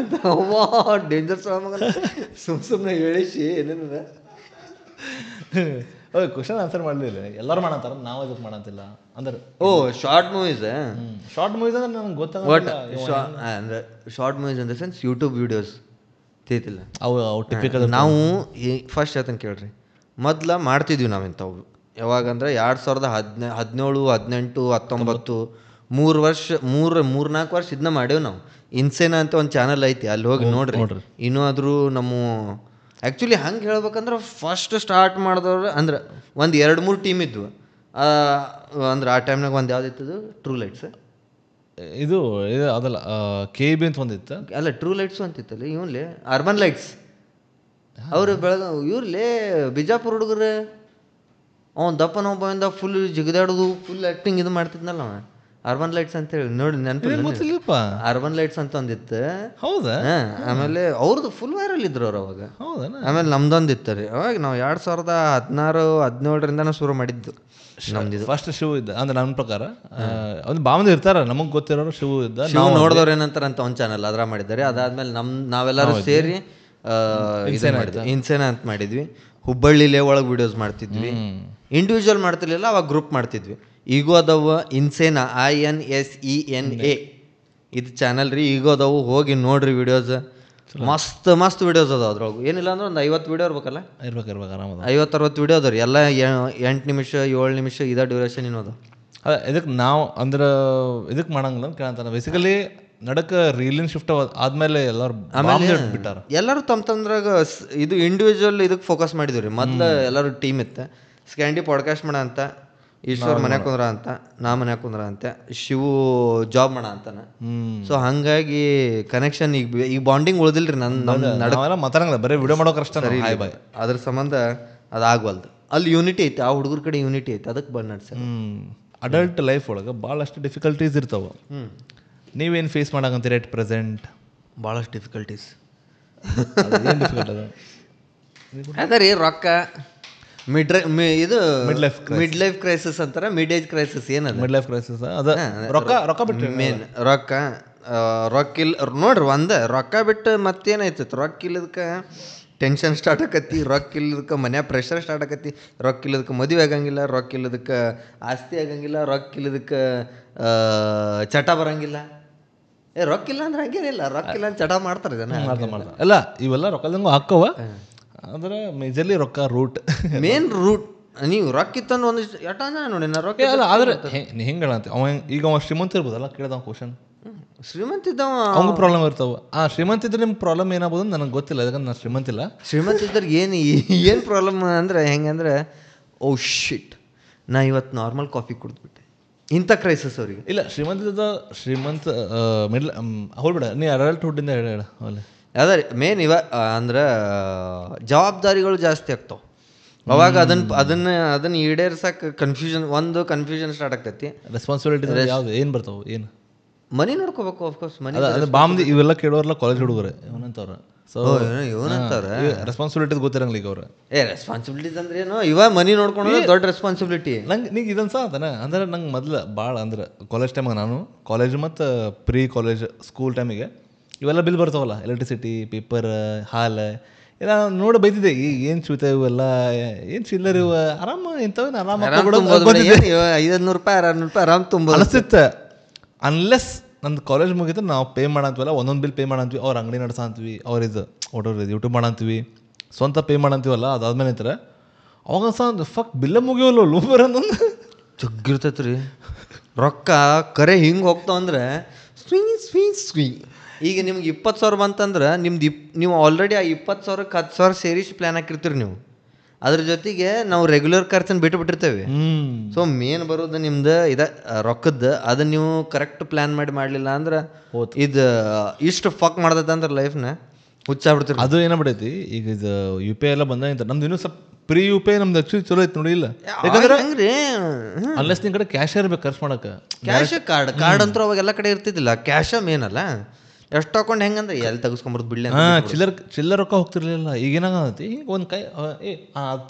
S2: ಡೇಂಜರ್ಸ್ ಸುಮ್ಮನೆ ಹೇಳಿಸಿ ಏನೇನ
S1: ಕ್ವಶನ್ ಆನ್ಸರ್ ಮಾಡಲಿಲ್ಲ, ಎಲ್ಲರೂ ಮಾಡಂತಾರ, ನಾವು ಇದಕ್ಕೆ ಮಾಡಂತಿಲ್ಲ ಅಂದ್ರೆ.
S2: ಶಾರ್ಟ್ ಮೂವೀಸ್
S1: ಅಂದ್ರೆ ನನಗೆ ಗೊತ್ತಾಗ
S2: ಅಂದ್ರೆ short movies in the sense YouTube videos ತಿಳ್ತಿಲ್ಲ
S1: ಅವು ಟಿಪಿಕಲ್.
S2: ನಾವು ಫಸ್ಟ್ ಹೇಳ್ತಾನೆ ಕೇಳ್ರಿ, ಮೊದ್ಲ ಮಾಡ್ತಿದ್ವಿ ನಾವು ಇಂಥವು. ಯಾವಾಗಂದ್ರೆ 2017, 17, 18, 19 3-4 ವರ್ಷ ಇದನ್ನ ಮಾಡೇವು ನಾವು. ಇನ್ಸೇನಾ ಅಂತ ಒಂದು ಚಾನಲ್ ಐತಿ, ಅಲ್ಲಿ ಹೋಗಿ ನೋಡ್ರಿ. ಇನ್ನೂ ಆದರೂ ನಮ್ಮ ಆ್ಯಕ್ಚುಲಿ ಹಂಗೆ ಹೇಳ್ಬೇಕಂದ್ರೆ ಫಸ್ಟ್ ಸ್ಟಾರ್ಟ್ ಮಾಡಿದವ್ರು ಅಂದ್ರೆ ಒಂದು 2-3 ಟೀಮ್ ಇದ್ವು. ಅಂದ್ರೆ ಆ ಟೈಮ್ನಾಗ ಒಂದು ಯಾವ್ದು ಇತ್ತದು, ಟ್ರೂ ಲೈಟ್ಸ್
S1: ಇದು ಅದಲ್ಲ KB ಅಂತ ಒಂದಿತ್ತು.
S2: ಅಲ್ಲ ಟ್ರೂ ಲೈಟ್ಸು ಅಂತಿತ್ತಲ್ಲ, ಇವನ್ಲೇ ಅರ್ಬನ್ ಲೈಟ್ಸ್. ಅವರು ಇವ್ರಲ್ಲೇ ಬಿಜಾಪುರ ಹುಡುಗರು, ಅವ್ನು ದಪ್ಪನೊಬ್ಬಂದ ಫುಲ್ ಜಿಗದಾಡೋದು, ಫುಲ್ ಆ್ಯಕ್ಟಿಂಗ್ ಇದು ಮಾಡ್ತಿದ್ನಲ್ಲ ಅವ. ಅರ್ಬನ್ ಲೈಟ್ಸ್ ಅಂತ ಹೇಳಿ ನೋಡಿ ನೆನಪಿಲ್ಲಪ್ಪ. ಅರ್ಬನ್ ಲೈಟ್ಸ್ ಅಂತ ಒಂದಿತ್ತು.
S1: ಹೌದಾ?
S2: ಆಮೇಲೆ ಅವ್ರದ್ದು ಫುಲ್ ವೈರಲ್ ಇದ್ರು ಅವ್ರು ಅವಾಗ.
S1: ಹೌದಾ?
S2: ಆಮೇಲೆ ನಮ್ದೊಂದು ಇತ್ತು ರೀ, ಅವಾಗ ನಾವು 2016-17 ಶುರು ಮಾಡಿದ್ದು ನಮ್ದು.
S1: ಫಸ್ಟ್ ಶಿವ ಇದ್ದ ಅಂದ್ರೆ ನನ್ನ ಪ್ರಕಾರ ಒಂದು ಬಾಮಂದಿ ಇರ್ತಾರ, ನಮಗೆ ಗೊತ್ತಿರೋರು ಶಿವ ಇದ್ದ.
S2: ನಾವು ನೋಡಿದವ್ರು ಏನಂತಾರೆ ಅಂತ ಒಂದು ಚಾನಲ್ ಅದ್ರ ಮಾಡಿದ್ದಾರೆ. ಅದಾದ್ಮೇಲೆ ನಾವೆಲ್ಲರೂ ಸೇರಿ ಇನ್ಸೇನಾ ಅಂತ ಮಾಡಿದ್ವಿ. ಹುಬ್ಬಳ್ಳಿಲೇ ಒಳಗೆ ವಿಡಿಯೋಸ್ ಮಾಡ್ತಿದ್ವಿ, ಇಂಡಿವಿಜುವಲ್ ಮಾಡ್ತಿರ್ಲಿಲ್ಲ, ಅವಾಗ ಗ್ರೂಪ್ ಮಾಡ್ತಿದ್ವಿ. ಈಗೋ ಅದಾವ ಇನ್ಸೇನಾ INSENA ಇದು ಚಾನಲ್ ರೀ, ಈಗೋ ಅದಾವು, ಹೋಗಿ ನೋಡ್ರಿ ವಿಡಿಯೋಸ್, ಮಸ್ತ್ ವಿಡಿಯೋಸ್ ಅದಾವ ಅದ್ರೊಳಗೆ. ಏನಿಲ್ಲ ಅಂದ್ರೆ ಒಂದು 50 ವಿಡಿಯೋ ಇರ್ಬೇಕಲ್ಲ,
S1: ಇರ್ಬೇಕು ಆರಾಮ
S2: 50-60 ವಿಡಿಯೋ ಅದಾವ್ರಿ, ಎಲ್ಲ 8 ನಿಮಿಷ 7 ನಿಮಿಷ ಇದ ಡ್ಯೂರೇಷನ್ ಏನೋದು.
S1: ಇದಕ್ಕೆ ನಾವು ಅಂದ್ರೆ ಇದಕ್ಕೆ ಮಾಡಂಗಿಲ್ಲ ಕೇಳಂತಾನೆ. ಬೇಸಿಕಲಿ ನಡಕ ರೀಲಿನ್ ಶಿಫ್ಟ್ ಆದ್ಮೇಲೆ ಬಿಟ್ಟಾರ
S2: ಎಲ್ಲರೂ ತಮ್ಮದ್ರಾಗ ಇದು ಇಂಡಿವಿಜುವಲ್ ಇದಕ್ಕೆ ಫೋಕಸ್ ಮಾಡಿದ್ವಿ ರೀ. ಮೊದಲು ಎಲ್ಲರೂ ಟೀಮ್ ಇತ್ತು, ಸ್ಕ್ಯಾಂಡಿ ಪಾಡ್ಕಾಸ್ಟ್ ಮಾಡ ಅಂತ ಈಶ್ವರ್ ಮನ್ಯಾಗ ಕುಂದ್ರ ಅಂತ, ನಾ ಮನ್ಯಾಗ ಕುಂದ್ರ ಅಂತ, ಶಿವು ಜಾಬ್ ಮಾಡ ಅಂತಾನ. ಸೊ ಹಂಗಾಗಿ ಕನೆಕ್ಷನ್ ಈಗ ಬಾಂಡಿಂಗ್ ಉಳ್ದಿಲ್ರಿ
S1: ನಾವೆಲ್ಲ ಮಾತಾಡಂಗಿಲ್ಲ, ಬರೀ ವಿಡಿಯೋ ಮಾಡೋಕೆ ಅಷ್ಟೇ.
S2: ಅದ್ರ ಸಂಬಂಧ ಅದಾಗವಲ್ದು. ಅಲ್ಲಿ ಯೂನಿಟಿ ಐತಿ, ಆ ಹುಡುಗರ ಕಡೆ ಯೂನಿಟಿ ಐತಿ, ಅದಕ್ಕೆ ಬಂದು ನಡ್ಸ.
S1: ಅಡಲ್ಟ್ ಲೈಫ್ ಒಳಗೆ ಭಾಳಷ್ಟು ಡಿಫಿಕಲ್ಟೀಸ್ ಇರ್ತಾವೆ. ನೀವೇನು ಫೇಸ್ ಮಾಡಂತೀರಿ ಎಟ್ ಪ್ರೆಸೆಂಟ್?
S2: ಭಾಳಷ್ಟು ಡಿಫಿಕಲ್ಟೀಸ್
S1: ಏನು ಡಿಫಿಕಲ್ಟ್ ಅದ?
S2: ಅದ ರೀ ರೊಕ್ಕ, ಮಿಡ್ ಲೈಫ್ ಕ್ರೈಸಿಸ್ ಅಂತಾರ, ಮಿಡ್ ಏಜ್ ಕ್ರೈಸಿಸ್. ಏನದ
S1: ಮಿಡ್ ಲೈಫ್ ಕ್ರೈಸಿಸ್? ಅದ ರೊಕ್ಕ ಬಿಟ್ಟು
S2: ಮೇನ್ ರೊಕ್ಕ ಇಲ್ಲ ನೋಡ್ರಿ. ರೊಕ್ಕ ಬಿಟ್ಟು ಮತ್ತೇನೈತೈತಿ? ರೊಕ್ಕ ಇಲ್ಲದಕ್ಕೆ ಟೆನ್ಷನ್ ಸ್ಟಾರ್ಟ್ ಆಕತಿ, ರೊಕ್ಕ ಇಲ್ಲದಕ್ಕೆ ಮನ್ಯಾಗ ಪ್ರೆಷರ್ ಸ್ಟಾರ್ಟ್ ಆಕತಿ, ರೊಕ್ಕ ಇಲ್ಲದಕ್ಕೆ ಮದುವೆ ಆಗಂಗಿಲ್ಲ, ರೊಕ್ಕ ಇಲ್ಲದಕ್ಕೆ ಆಸ್ತಿ ಆಗಂಗಿಲ್ಲ, ರೊಕ್ಕ ಇಲ್ಲದಕ್ಕೆ ಚಟ ಬರಂಗಿಲ್ಲ. ರೊಕ್ಕ ಇಲ್ಲ ಅಂದ್ರೆ ಹಂಗೇನಿಲ್ಲ, ರೊಕ್ಕ ಇಲ್ಲ ಅಂತ ಚಟ ಮಾಡ್ತಾರೆ ಜನ.
S1: ಮಾಡ್ತಾರೆ ಎಲ್ಲ ಇವೆಲ್ಲ ರೊಕ್ಕದಂಗೂ ಹಾಕವ. ಅಂದ್ರೆ ಮೇಜರ್ಲಿ ರೊಕ್ಕ
S2: ಮೇನ್ ರೂಟ್. ನೀವು ರೊಕ್ಕ ಇತ್ತಂದ್ರೆ ಒಂದು ಎಟಾನ ನೋಡಿ ನಾ ರೊಕ್ಕ
S1: ಅಲ್ಲ. ಆದ್ರೆ ಹೆಂಗೆ ಹೇಳಂತೆ ಅವ ಶ್ರೀಮಂತ ಇರ್ಬೋದಲ್ಲ? ಕೇಳಿದ ಕ್ವಶನ್.
S2: ಶ್ರೀಮಂತ ಇದ್ದವ
S1: ಅವಂಗೂ ಪ್ರಾಬ್ಲಮ್ ಇರ್ತಾವ. ಶ್ರೀಮಂತ ಇದ್ರೆ ನಿಮ್ಗೆ ಪ್ರಾಬ್ಲಮ್ ಏನಾಗ್ಬೋದು ನನಗೆ ಗೊತ್ತಿಲ್ಲ, ಯಾಕಂದ್ರೆ ನಾನು ಶ್ರೀಮಂತ ಇಲ್ಲ.
S2: ಶ್ರೀಮಂತ ಇದ್ರಿಗೆ ಏನು ಪ್ರಾಬ್ಲಮ್ ಅಂದ್ರೆ ಹೆಂಗಂದ್ರೆ, ಓ ಶಿಟ್ ನಾ ಇವತ್ತು ನಾರ್ಮಲ್ ಕಾಫಿ ಕುಡಿದ್ಬಿಟ್ಟೆ, ಇಂಥ ಕ್ರೈಸಿಸ್ ಅವ್ರಿಗೆ
S1: ಇಲ್ಲ. ಶ್ರೀಮಂತ ಮಿಡ್ಲ್ ಹೋಗ್ಬಿಡ. ನೀ ಅಡಲ್ಟ್ಹುಡ್ಡಿಂದ ಹೇಳ
S2: ಅದ ಮೇನ್ ಅಂದ್ರೆ ಜವಾಬ್ದಾರಿಗಳು ಜಾಸ್ತಿ ಆಗ್ತಾವ ಅವಾಗ. ಅದನ್ನ ಈಡೇರ್ಸಕ್ಕೆ ಕನ್ಫ್ಯೂಷನ್ ಸ್ಟಾರ್ಟ್ ಆಗ್ತೈತಿ.
S1: ರೆಸ್ಪಾನ್ಸಿಬಿಲಿಟಿ ಯಾವ್ದು ಏನು ಬರ್ತಾವ? ಏನು
S2: ಮನಿ ನೋಡ್ಕೋಬೇಕು, ಆಫ್ಕೋರ್ಸ್ ಮನಿ.
S1: ಅದು ಬಾಮ್ದಿ ಇವೆಲ್ಲ ಕೇಳೋರ್ಲ ಕಾಲೇಜ್ ಹುಡುಗರು ಏನಂತವ್ರ. ಸೊ
S2: ಏನಂತಾರ
S1: ರೆಸ್ಪಾನ್ಸಿಬಿಲಿಟಿ ಗೊತ್ತಿರಂಗಿಲ್ಲ ಈಗ ಅವ್ರು.
S2: ರೆಸ್ಪಾನ್ಸಿಬಿಲಿಟೀಸ್ ಅಂದ್ರೆ ಏನು? ಮನಿ ನೋಡ್ಕೊಂಡು ದೊಡ್ಡ ರೆಸ್ಪಾನ್ಸಿಬಿಲಿಟಿ.
S1: ನೀಗ ಇದನ್ ಸಾತನ ಅಂದ್ರೆ ನಂಗೆ ಮೊದ್ಲು ಭಾಳ ಅಂದ್ರೆ ಕಾಲೇಜ್ ಟೈಮಾಗ, ನಾನು ಕಾಲೇಜ್ ಮತ್ತು ಪ್ರೀ ಕಾಲೇಜ್ ಸ್ಕೂಲ್ ಟೈಮಿಗೆ ಇವೆಲ್ಲ ಬಿಲ್ ಬರ್ತಾವಲ್ಲ, ಎಲೆಕ್ಟ್ರಿಸಿಟಿ, ಪೇಪರ್, ಹಾಲ್ ಎಲ್ಲ ನೋಡಿ ಬೈತಿದ್ದೆ. ಈಗ ಏನು ಚೂತ ಇವೆಲ್ಲ, ಏನು ಚಿಲ್ಲರ್ ಇವ, ಆರಾಮ ಇಂಥವೇನು ಆರಾಮ
S2: ₹500 ₹600 ಆರಾಮ್ ತುಂಬ
S1: ಅನಿಸ್ತಿತ್ತು. ಅನ್ಲೆಸ್ ನಂದು ಕಾಲೇಜ್ ಮುಗಿದ್ರೆ ನಾವು ಪೇ ಮಾಡಂತೀವಲ್ಲ, ಒಂದೊಂದು ಬಿಲ್ ಪೇ ಮಾಡಂತೀವಿ, ಅವ್ರ ಅಂಗಡಿ ನಡೆಸಂತೀವಿ, ಅವ್ರಿದು ಯೂಟ್ಯೂಬ್ ಮಾಡಂತೀವಿ, ಸ್ವಂತ ಪೇ ಮಾಡಂತೀವಲ್ಲ. ಅದಾದ್ಮೇಲೆ ಐತರ ಅವಾಗ ಫಕ್ ಬಿಲ್ಲ ಮುಗಿಯವಲ್ಲ ಲೂಬರ್ ಅನ್ನೊಂದು
S2: ಜಗ್ಗಿರ್ತೈತೆ ರೀ. ರೊಕ್ಕ ಕರೆ ಹಿಂಗೆ ಹೋಗ್ತಾವಂದ್ರೆ ಸ್ವೀ. ಈಗ ನಿಮ್ಗೆ 20,000 ಬಂತಂದ್ರೆ ನೀವು ಆಲ್ರೆಡಿ ಆ 20,000ಕ್ಕೆ 10,000 ಸೇರಿಸಿ ಪ್ಲ್ಯಾನ್ ಹಾಕಿರ್ತೀರಿ ನೀವು. ಅದ್ರ ಜೊತೆಗೆ ನಾವು ರೆಗ್ಯುಲರ್ ಖರ್ಚನ್ನು ಬಿಟ್ಟಿರ್ತೇವೆ. ಸೊ ಮೇನ್ ಬರೋದು ನಿಮ್ದು ರೊಕ್ಕದ್ದು. ಅದನ್ನ ನೀವು ಕರೆಕ್ಟ್ ಪ್ಲ್ಯಾನ್ ಮಾಡಲಿಲ್ಲ ಅಂದ್ರೆ ಇದು ಇಷ್ಟು ಫಕ್ ಮಾಡ್ತೈತೆ ಅಂದ್ರೆ ಲೈಫ್ನ ಹುಚ್ಚಾಗ್ಬಿಡ್ತೀರಿ.
S1: ಅದು ಏನಾಗ್ಬಿಟ್ಟೈತಿ ಈಗ ಇದು UPI ಎಲ್ಲ ಬಂದ ನಮ್ದು ಇನ್ನೂ ಸ್ವಲ್ಪ ಪ್ರೀ UPI ನಮ್ದು ಆಕ್ಚುಲಿ ಚಲೋ ಐತೆ ನೋಡಿ. ಇಲ್ಲ ಯಾಕಂದ್ರೆ ಅನ್ಲೆಸ್ ನಿನ್ ಕಡೆ ಕ್ಯಾಶ್ ಇರ್ಬೇಕು ಖರ್ಚು ಮಾಡಕ್ಕೆ.
S2: ಕ್ಯಾಶ್ ಕಾರ್ಡ್ ಅಂತೂ ಅವಾಗ ಎಲ್ಲ ಕಡೆ ಇರ್ತಿದ್ದಿಲ್ಲ, ಕ್ಯಾಶ ಮೇನ್ ಅಲ್ಲ. ಎಷ್ಟು ತಗೊಂಡು ಹೆಂಗಂದ್ರೆ ಎಲ್ಲಿ ತೆಗಿಸ್ಕೊಂಬರ್ದು ಬಿಡ್ಲಿ.
S1: ಚಿಲ್ಲರ್ ರೊಕ್ಕ ಹೋಗ್ತಿರ್ಲಿಲ್ಲ. ಈಗೇನಾಗತಿ ಈಗ ಒಂದು ಕೈ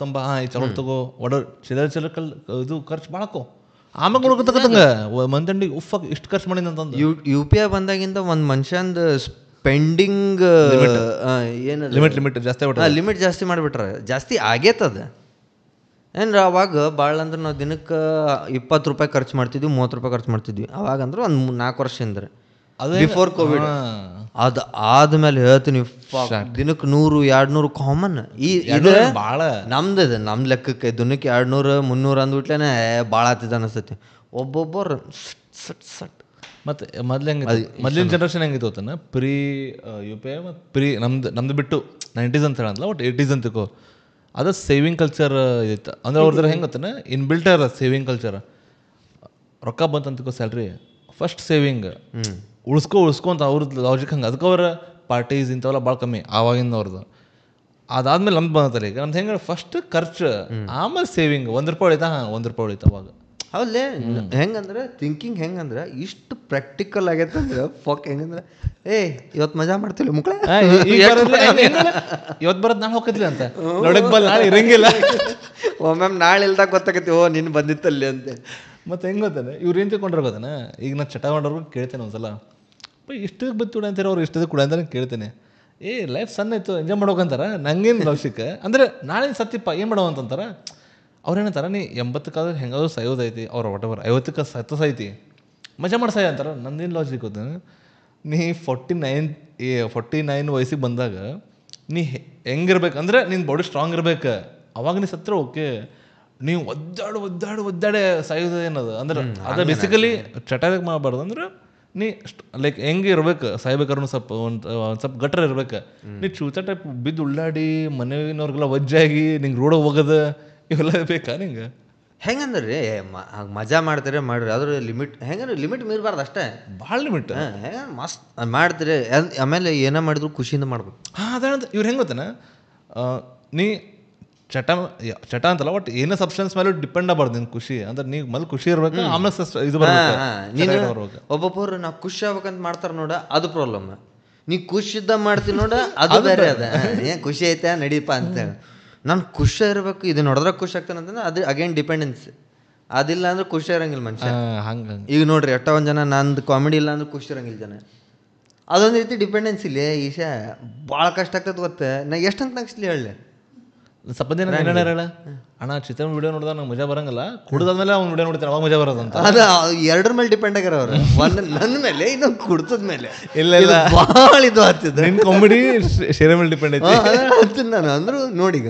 S1: ತುಂಬ ಈ ಚಲೋ ತಗೋ ಒಡರ್ ಚಿಲ್ಲರ್ ಇದು ಖರ್ಚು ಮಾಡಕ್ಕೋ ಆಮೇಲೆ ನೋಡ್ಕೊತಕ್ಕಂಗ ಮಂದಂಡಿಗೆ ಉಫ್ ಇಷ್ಟು ಖರ್ಚು ಮಾಡಿದ ಅಂತಂದು.
S2: UPI ಬಂದಾಗಿಂದ ಒಂದು ಮನುಷ್ಯಂದು ಸ್ಪೆಂಡಿಂಗ್
S1: ಲಿಮಿಟ್
S2: ಜಾಸ್ತಿ ಮಾಡಿಬಿಟ್ರೆ ಜಾಸ್ತಿ ಆಗೇತದ ಏನ್ರ. ಅವಾಗ ಭಾಳ ಅಂದ್ರೆ ನಾವು ದಿನಕ್ಕೆ ₹20 ಖರ್ಚು ಮಾಡ್ತಿದ್ವಿ, ₹30 ಖರ್ಚು ಮಾಡ್ತಿದ್ವಿ. ಅವಾಗ ಅಂದ್ರೆ ಒಂದು 4 ವರ್ಷದಿಂದ ಬಿಫೋರ್ ಕೋವಿಡ್. ಅದು ಆದ್ಮೇಲೆ ಹೇಳ್ತೀನಿ ದಿನಕ್ಕೆ 100-200 ಕಾಮನ್. ಇದು
S1: ಭಾಳ
S2: ನಮ್ದು ಲೆಕ್ಕಕ್ಕೆ ದಿನಕ್ಕೆ 200-300 ಅಂದ್ಬಿಟ್ಲೇನೆ ಭಾಳ ಆಗ್ತಿದೆ ಅನಿಸ್ತೈತಿ. ಒಬ್ಬೊಬ್ಬರು ಸಟ್
S1: ಮತ್ತು ಮೊದಲಿನ ಜನ್ರೇಷನ್ ಹೆಂಗಿತ್ತು ಗೊತ್ತಾನ? ಪ್ರೀ UPI ಮತ್ತು ಪ್ರೀ ನಮ್ದು ಬಿಟ್ಟು 90s ಅಂತ ಹೇಳಲ್ಲ, ಒಟ್ಟು 80s ಅಂತಿಕೋ. ಅದು ಸೇವಿಂಗ್ ಕಲ್ಚರ್ ಇತ್ತು. ಅಂದ್ರೆ ಅವ್ರದ್ದು ಹೆಂಗೆ ಗೊತ್ತಾನ, ಇನ್ಬಿಲ್ಟ್ ಇರ ಸೇವಿಂಗ್ ಕಲ್ಚರ್. ರೊಕ್ಕ ಬಂತಂತಿಕೋ ಸ್ಯಾಲ್ರಿ, ಫಸ್ಟ್ ಸೇವಿಂಗ್ ಉಳಿಸ್ಕೊ ಅಂತ ಅವ್ರದ್ದು ಲಾಜಿಕ್ ಹಂಗೆ. ಅದಕ್ಕೆ ಅವ್ರ ಪಾರ್ಟೀಸ್ ಇಂಥವೆಲ್ಲ ಭಾಳ ಕಮ್ಮಿ ಆವಾಗಿಂದ ಅವ್ರದ್ದು. ಅದಾದ್ಮೇಲೆ ನಮ್ದು ಬಂದತ್ತಲ್ಲ ಈಗ ನಮ್ದು ಹೆಂಗೆ ಫಸ್ಟ್ ಖರ್ಚು, ಆಮೇಲೆ ಸೇವಿಂಗ್. ₹1 ಉಳಿತಾ ₹1 ಉಳಿತಾ ಅವಾಗ.
S2: ಹೌದೇ ಹೆಂಗಂದ್ರೆ ಥಿಂಕಿಂಗ್ ಹೆಂಗಂದ್ರೆ ಇಷ್ಟು ಪ್ರಾಕ್ಟಿಕಲ್ ಆಗೈತೆ ಅಂದ್ರೆ ಫಾಕ್. ಹೆಂಗಂದ್ರೆ ಇವತ್ತು ಮಜಾ ಮಾಡ್ತೀವಿ ಮುಕ್ಳೆ,
S1: ಇವತ್ತು ಬರೋದು ನಾಳೆ ಹೋಗ್ತಿಲ್ಲ ಅಂತ ನೋಡಕ್ ಬಲ್ಲ, ನಾಳೆ ಇರಂಗಿಲ್ಲ.
S2: ಒಮ್ಮೆ ನಾಳೆ ಇಲ್ದಾಗ ಗೊತ್ತಾಗತ್ತೆ, ನಿನ್ನ ಬಂದಿತ್ತಲ್ಲಿ ಅಂತ.
S1: ಮತ್ತೆ ಹೆಂಗೆ ಗೊತ್ತಾನೆ ಇವ್ರು ಏನು ತಿಳ್ಕೊಂಡ್ರೆ ಗೊತ್ತಾನೆ. ಈಗ ನಾನು ಚಟ ಮಾಡೋರ್ಗು ಕೇಳ್ತೇನೆ ಒಂದ್ಸಲ, ಇಷ್ಟಕ್ಕೆ ಬತ್ತು ಅಂತಾರೆ ಅವ್ರು, ಇಷ್ಟಕ್ಕೆ ಕೂಡ ಅಂತ ಕೇಳ್ತೇನೆ. ಲೈಫ್ ಸಣ್ಣ ಇತ್ತು, ಎಂಜಾಯ್ ಮಾಡೋಕಂತಾರ. ನಂಗೇನು ಲೌಶಿಕ ಅಂದ್ರೆ ನಾಳೆ ಸತ್ತಿಪ್ಪ ಏನು ಮಾಡೋ ಅಂತಂತಾರೆ. ಅವ್ರೇನಂತಾರ, ನೀ 80 ಹೆಂಗಾದ್ರು ಸಾಯೋದೈತಿ, ಅವ್ರ ಒಟವರ್ 50 ಸೈತಿ ಮಜಾ ಮಾಡಿ ಸಾಯ ಅಂತಾರೆ. ನಂದೇನು ಲಾಜಿಕ್ ಗೊತ್ತಾನೆ, ನೀ 49 ವಯಸ್ಸಿಗೆ ಬಂದಾಗ ನೀ ಹೆಂಗಿರ್ಬೇಕು ಅಂದ್ರೆ ನಿನ್ನ ಬಾಡಿ ಸ್ಟ್ರಾಂಗ್ ಇರ್ಬೇಕು. ಅವಾಗ ನೀ ಸತ್ರ ಓಕೆ. ನೀವು ಒದ್ದಾಡೆ ಸಾಯೋದು ಏನದು ಅಂದ್ರೆ ಅದು ಬೇಸಿಕಲಿ ಚಟಾಕ್ ಮಾಡಬಾರ್ದು. ಅಂದ್ರೆ ನೀ ಲೈಕ್ ಹೆಂಗೆ ಇರ್ಬೇಕು, ಸಾಯ್ಬೇಕಾದ್ರೂ ಸ್ವಲ್ಪ ಗಟ್ರ ಇರ್ಬೇಕು. ನೀ ಚೂತ ಟೈಪ್ ಬಿದ್ದು ಉಳ್ಳಾಡಿ ಮನೆಯವ್ರಿಗೆಲ್ಲ ವಜ್ಜಾಗಿ ನಿಂಗೆ ರೋಡ್ ಹೋಗೋದು ಇವೆಲ್ಲ ಬೇಕಾ ನಿಂಗೆ?
S2: ಹೆಂಗಂದ್ರಿ ಮಜಾ ಮಾಡ್ತೀರಿ ಮಾಡ್ರಿ, ಅದ್ರ ಲಿಮಿಟ್ ಹೆಂಗಂದ್ರೆ ಲಿಮಿಟ್ ಮೀರಬಾರ್ದು ಅಷ್ಟೇ.
S1: ಭಾಳ ಲಿಮಿಟ್.
S2: ಹೆಂಗ ಮಸ್ತ್ ಮಾಡ್ತೀರಿ, ಆಮೇಲೆ ಏನೋ ಮಾಡಿದ್ರು ಖುಷಿಯಿಂದ ಮಾಡ್ಬೇಕು.
S1: ಹಾಂ ಅದಂತ ಇವ್ರು ಹೆಂಗೆ ಗೊತ್ತೇನ, ನೀ ಚಟ ಅಂತಲ್ಲ ಬಟ್ ಏನೋ ಸಬ್ಸ್ಟೆನ್ಸ್ ಮೇಲೆ ಡಿಪೆಂಡ್ ಆಗ್ಬಾರ್ದು ನಿನ್ ಖುಷಿ ಅಂದ್ರೆ ನೀ ಮೊದಲು ಖುಷಿ ಇರ್ಬೇಕು, ಆಮೇಲೆ ಇದು ಬರ್ಬೇಕು.
S2: ಒಬ್ಬೊಬ್ಬರು ನಾವು ಖುಷಿ ಆಗ್ಬೇಕಂತ ಮಾಡ್ತಾರ ನೋಡ, ಅದು ಪ್ರಾಬ್ಲಮ್. ನೀ ಖುಷಿದ್ದ ಮಾಡ್ತೀನಿ ನೋಡ, ಅದು ಬೇರೆ. ಅದ ಏನ್ ಖುಷಿ ಐತೆ ನಡೀಪ ಅಂತ ನಾನು ಖುಷಿ ಇರ್ಬೇಕು, ಇದು ನೋಡಿದ್ರೆ ಖುಷಿ ಆಗ್ತಾನೆ ಅಂತಂದ್ರೆ ಅದು ಅಗೇನ್ ಡಿಪೆಂಡೆನ್ಸ್. ಅದಿಲ್ಲ ಅಂದ್ರೆ ಖುಷಿ ಇರಂಗಿಲ್ಲ ಮನುಷ್ಯ.
S1: ಹಂಗೆ
S2: ಈಗ ನೋಡ್ರಿ ಎಷ್ಟೋ ಒಂದು ಜನ ನಂದು ಕಾಮಿಡಿ ಇಲ್ಲ ಅಂದ್ರೆ ಖುಷಿ ಇರಂಗಿಲ್ಲ ಜನ. ಅದೊಂದು ರೀತಿ ಡಿಪೆಂಡೆನ್ಸ್ ಇಲ್ಲಿ ಈಶಾ ಭಾಳ ಕಷ್ಟ ಆಗ್ತದೆ ಗೊತ್ತೆ. ನಾ ಎಷ್ಟಂತ ನಗಿಸ್ಲಿ ಹೇಳಿ
S1: ಸ್ವಲ್ಪ ದಿನ ಹೇಳ ಅಣ್ಣ ಚಿತ್ರ ವಿಡಿಯೋ ನೋಡಿದಾಗ ನಂಗೆ ಮಜಾ ಬರಂಗಿಲ್ಲ, ಕುಡ್ದಾದ್ಮೇಲೆ ಅವ್ನು ವಿಡಿಯೋ ನೋಡ್ತಾನೆ ಅವಾಗ ಮಜಾ ಬರೋದಂತ.
S2: ಅದ ಎರಡರ ಮೇಲೆ ಡಿಪೆಂಡ್ ಆಗ್ಯಾರ ಅವ್ರು, ಒಂದು ನನ್ನ ಮೇಲೆ ಇನ್ನೊಂದು ಕುಡ್ತದ ಮೇಲೆ.
S1: ಇಲ್ಲ
S2: ಭಾಳ ಇದು ಆಗ್ತಿದ್ದೆ.
S1: ನಿನ್ನ ಕಾಮಿಡಿ ಶೇರ್ ಮೇಲೆ ಡಿಪೆಂಡ್ ಐತಿ
S2: ಅಂತೀನಿ ನಾನು. ಅಂದ್ರು ನೋಡಿ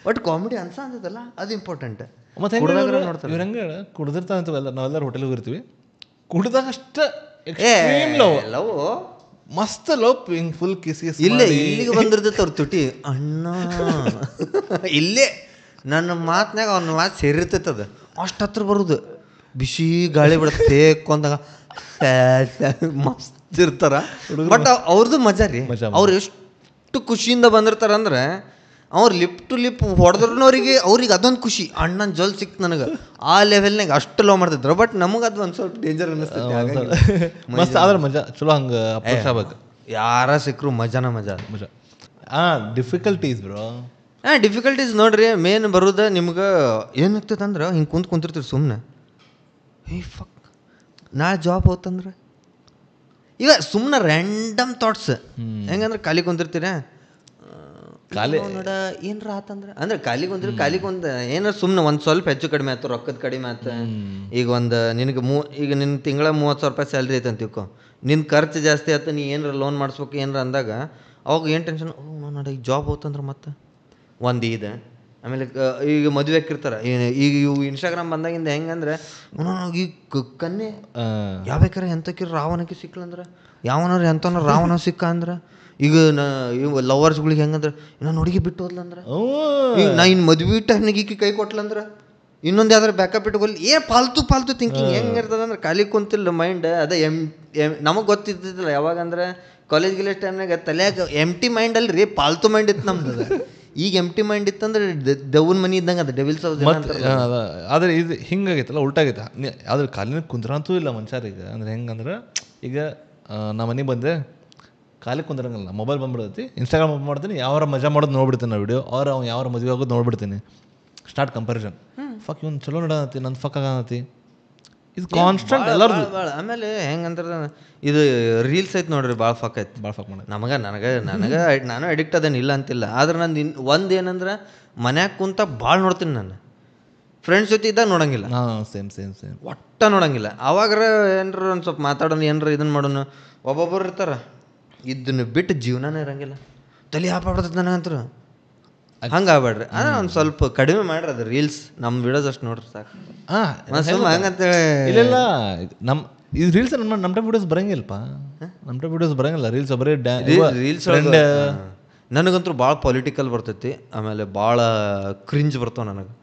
S2: ಬಟ್ ಕಾಮಿಡಿ ಅನ್ಸ ಅಂತದಲ್ಲ ಅದು ಇಂಪಾರ್ಟೆಂಟ್.
S1: ಮತ್ತೆ ಇವ್ರು ಹೆಂಗೆ ಕುಡ್ದಿರ್ತಾನೆ ಅಂತವಲ್ಲ, ನಾವೆಲ್ಲರೂ ಹೋಟೆಲ್ಗೆ ಇರ್ತೀವಿ, ಕುಡ್ದಾಗ ಅಷ್ಟ ಲವ್ ಮಸ್ತ್ ಲವ್ ಹಿಂಗ್ ಫುಲ್ ಕಿಸ್
S2: ಇಲ್ಲೇ ಇಲ್ಲಿಗೆ ಬಂದಿರ್ತೈತೆ ಅವ್ರ ತುಟಿ ಅಣ್ಣ ಇಲ್ಲೇ ನನ್ನ ಮಾತ್ನಾಗ ಅವ್ನ ಮಾತು ಸೇರಿರ್ತೈತೆ. ಅದು ಅಷ್ಟು ಹತ್ರ ಬರುದು, ಬಿಸಿ ಗಾಳಿ ಬಿಡುತ್ತೆ ಕೊಂದಾಗ ಮಸ್ತ್ ಇರ್ತಾರ. ಬಟ್ ಅವ್ರದ್ದು ಮಜಾ ರೀ. ಅವ್ರು ಎಷ್ಟು ಖುಷಿಯಿಂದ ಬಂದಿರ್ತಾರ ಅಂದ್ರೆ ಅವ್ರು ಲಿಪ್ ಟು ಲಿಪ್ ಹೊಡೆದ್ರನವ್ರಿಗೆ ಅವ್ರಿಗೆ ಅದೊಂದು ಖುಷಿ, ಅಣ್ಣನ ಜಲ್ ಸಿಕ್ತು ನನಗೆ ಆ ಲೆವೆಲ್ನಾಗ ಅಷ್ಟು ಲವ್ ಮಾಡ್ತಿದ್ರು. ಬಟ್ ನಮಗೆ ಅದು ಒಂದು ಸ್ವಲ್ಪ ಡೇಂಜರ್ ಅನ್ನಿಸ್ತೈತೆ.
S1: ಮಸ್ತ್ ಆದ್ರೆ ಮಜಾ ಚಲೋ ಹಂಗೆ ಅಪ್ರೋಚ್ ಆಗ್ಬೇಕು.
S2: ಯಾರ ಸಿಕ್ಕರು ಮಜಾನ ಮಜಾ.
S1: Difficulties bro.
S2: ಡಿಫಿಕಲ್ಟೀಸ್ ನೋಡ್ರಿ ಮೇನ್ ಬರೋದ ನಿಮ್ಗೆ ಏನಾಗ್ತೈತೆ ಅಂದ್ರೆ ಹಿಂಗೆ ಕುಂತಿರ್ತೀರಿ ಸುಮ್ಮನೆ, ಫಕ್ ನಾಳೆ ಜಾಬ್ ಹೋತಂದ್ರೆ ಈಗ ಸುಮ್ಮನೆ ರ್ಯಾಂಡಮ್ ಥಾಟ್ಸ್. ಹೆಂಗಂದ್ರೆ ಖಾಲಿ ಕುಂತಿರ್ತೀರ, ಖಾಲಿ ನೋಡ ಏನ್ರ ಆತಂದ್ರೆ ಅಂದ್ರೆ ಖಾಲಿ ಕುಂತ ಏನಾರ ಸುಮ್ಮನೆ ಒಂದು ಸ್ವಲ್ಪ ಹೆಚ್ಚು ಕಡಿಮೆ ಆಯ್ತು, ರೊಕ್ಕದ ಕಡಿಮೆ ಆಯ್ತು. ಈಗ ಒಂದು ನಿನಗೆ ಈಗ ನಿನ್ನ ತಿಂಗಳ 30,000 ರೂಪಾಯಿ ಸ್ಯಾಲ್ರಿ ಐತೆ ಅಂತಿಕೋ, ನಿನ್ನ ಖರ್ಚು ಜಾಸ್ತಿ ಆಯ್ತು, ನೀ ಏನಾರ ಲೋನ್ ಮಾಡಿಸ್ಬೇಕು ಏನಾರ ಅಂದಾಗ ಅವಾಗ ಏನು ಟೆನ್ಷನ್, ನೋಡ ಈಗ ಜಾಬ್ ಹೋತಂದ್ರೆ ಮತ್ತೆ ಒಂದು ಇದೆ. ಆಮೇಲೆ ಈಗ ಮದುವೆ ಹಾಕಿರ್ತಾರೆ. ಈಗ ಇವು ಇನ್ಸ್ಟಾಗ್ರಾಮ್ ಬಂದಾಗಿಂದ ಹೆಂಗಂದ್ರೆ ಈ ಕನ್ನೆ ಯಾವ ಬೇಕಾರೆ ಎಂತಕ್ಕಿರ ರಾವಣಕ್ಕೆ ಸಿಕ್ಕಲಂದ್ರೆ ಯಾವನಾರು ಎಂತನ ರಾವಣ ಸಿಕ್ಕ ಅಂದ್ರೆ ಈಗ ಇವು ಲವರ್ಸ್ಗಳಿಗೆ ಹೆಂಗಂದ್ರೆ ಇನ್ನೊಂದು ಹುಡುಗಿ ಬಿಟ್ಟು ಹೋದ್ಲಂದ್ರೆ, ಈಗ ನಾ ಇನ್ನು ಮದುವೆ ಟೈಮ್ನಾಗ ಈಕಿ ಕೈ ಕೊಟ್ಲಂದ್ರೆ ಇನ್ನೊಂದು ಯಾವ್ದಾರು ಬ್ಯಾಕಪ್ ಇಟ್ಕೊಲ್ಲಿ ಫಾಲ್ತು ಥಿಂಕಿಂಗ್ ಹೆಂಗಿರ್ತದೆ ಅಂದ್ರೆ ಖಾಲಿ ಕುಂತಿಲ್ಲ ಮೈಂಡ್. ಅದೇ ನಮಗೆ ಗೊತ್ತಿದ್ದಿಲ್ಲ ಯಾವಾಗಂದ್ರೆ ಕಾಲೇಜ್ ಗಿಲೇಜ್ ಟೈಮ್ನಾಗ ತಲೆಯಾಗ ಎಂಟಿ ಮೈಂಡ್ ಅಲ್ರಿ, ಪಾಲ್ತು ಮೈಂಡ್ ಇತ್ತು ನಮ್ದು. ಈಗ ಎಂಟಿ ಮೈಂಡ್ ಇತ್ತಂದ್ರೆ ದೆವ್ವನ ಮನಿ ಇದ್ದಂಗೆ ಅದು ಡೆವಿಲ್ಸ್ ಹೌಸ್.
S1: ಆದರೆ ಇದು ಹಿಂಗಾಗೈತಲ್ಲ ಉಲ್ಟಾಗೈತೆ. ಆದ್ರೆ ಕಾಲಿನ ಕುಂದ್ರಂತೂ ಇಲ್ಲ ಮನುಷ್ಯರಿಗೆ. ಅಂದ್ರೆ ಹೆಂಗಂದ್ರೆ ಈಗ ನಾ ಮನೆಗೆ ಬಂದೆ ಖಾಲಿ ಕುಂದ್ರಂಗಿಲ್ಲ, ಮೊಬೈಲ್ ಬಂದ್ಬಿಡ್ತೈತಿ, ಇನ್ಸ್ಟಾಗ್ರಾಮ್ ಓಪನ್ ಮಾಡ್ತೀನಿ, ಯಾವಾರ ಮಜಾ ಮಾಡೋದು ನೋಡ್ಬಿಡ್ತೀನಿ ನಾ ವಿಡಿಯೋ, ಅವ್ರು ಅವ್ನು ಯಾವಾರ ಮದುವೆ ಆಗೋದು ನೋಡ್ಬಿಡ್ತೀನಿ. ಸ್ಟಾರ್ಟ್ ಕಂಪ್ಯಾರಿಸನ್, ಫಕ್ ಇವ್ನು ಚಲೋ ನಡತಿ, ನನ್ನ ಫಕ್ ಆಗತಿ, ಇದು ಕಾನ್ಸ್ಟೆಂಟ್ ಎಲ್ಲರೂ.
S2: ಆಮೇಲೆ ಹೆಂಗಂದ್ರೆ ಇದು ರೀಲ್ಸ್ ಐತೆ ನೋಡ್ರಿ, ಭಾಳ ಫಕ್ ಐತೆ.
S1: ಭಾಳ ಫಕ್ ಮಾಡೋದು
S2: ನನಗೆ ನಾನು ಅಡಿಕ್ಟ್ ಅದೇನು ಇಲ್ಲ ಅಂತಿಲ್ಲ. ಆದ್ರೆ ನಂದು ಒಂದು ಏನಂದ್ರೆ ಮನ್ಯಾಗ ಕುಂತ ಭಾಳ ನೋಡ್ತೀನಿ. ನಾನು ಫ್ರೆಂಡ್ಸ್ ಜೊತೆ ಇದ್ದಾಗ ನೋಡಂಗಿಲ್ಲ,
S1: ಸೇಮ್
S2: ಒಟ್ಟ ನೋಡಂಗಿಲ್ಲ. ಅವಾಗಾರ ಏನ್ರ ಒಂದು ಸ್ವಲ್ಪ ಮಾತಾಡೋಣ, ಏನ್ರ ಇದನ್ನು ಮಾಡೋಣ. ಒಬ್ಬೊಬ್ಬರು ಇರ್ತಾರ ಇದನ್ನು ಬಿಟ್ಟು ಜೀವನನೇ ಇರಂಗಿಲ್ಲ, ತಲೆ ಹಾಪಾಡ್ತದೆ ನನಗಂತೂ. ಹಂಗೆ ಆಗ್ಬೇಡ್ರಿ, ಅಂದ್ರೆ ಒಂದು ಸ್ವಲ್ಪ ಕಡಿಮೆ ಮಾಡ್ರಿ ಅದು ರೀಲ್ಸ್. ನಮ್ಮ ವಿಡಿಯೋಸ್ ಅಷ್ಟು ನೋಡ್ರಿ ಸಾಕು. ಹಂಗಂತೇಳಿ
S1: ಇಲ್ಲ ನಮ್ಮ ಇದು ರೀಲ್ಸ್ ನಮ್ಮ ಟೈಪ್ ವಿಡಿಯೋಸ್ ಬರಂಗಿಲ್ಲಪ್ಪ, ನಮ್ಮ ಟೈಪ್ ವಿಡಿಯೋಸ್ ಬರಂಗಿಲ್ಲ ರೀಲ್ಸ್. ಬರೀ
S2: ರೀಲ್ಸ್ ನನಗಂತೂ ಭಾಳ ಪೊಲಿಟಿಕಲ್ ಬರ್ತೈತಿ, ಆಮೇಲೆ ಭಾಳ ಕ್ರಿಂಜ್ ಬರ್ತಾವ ನನಗೆ.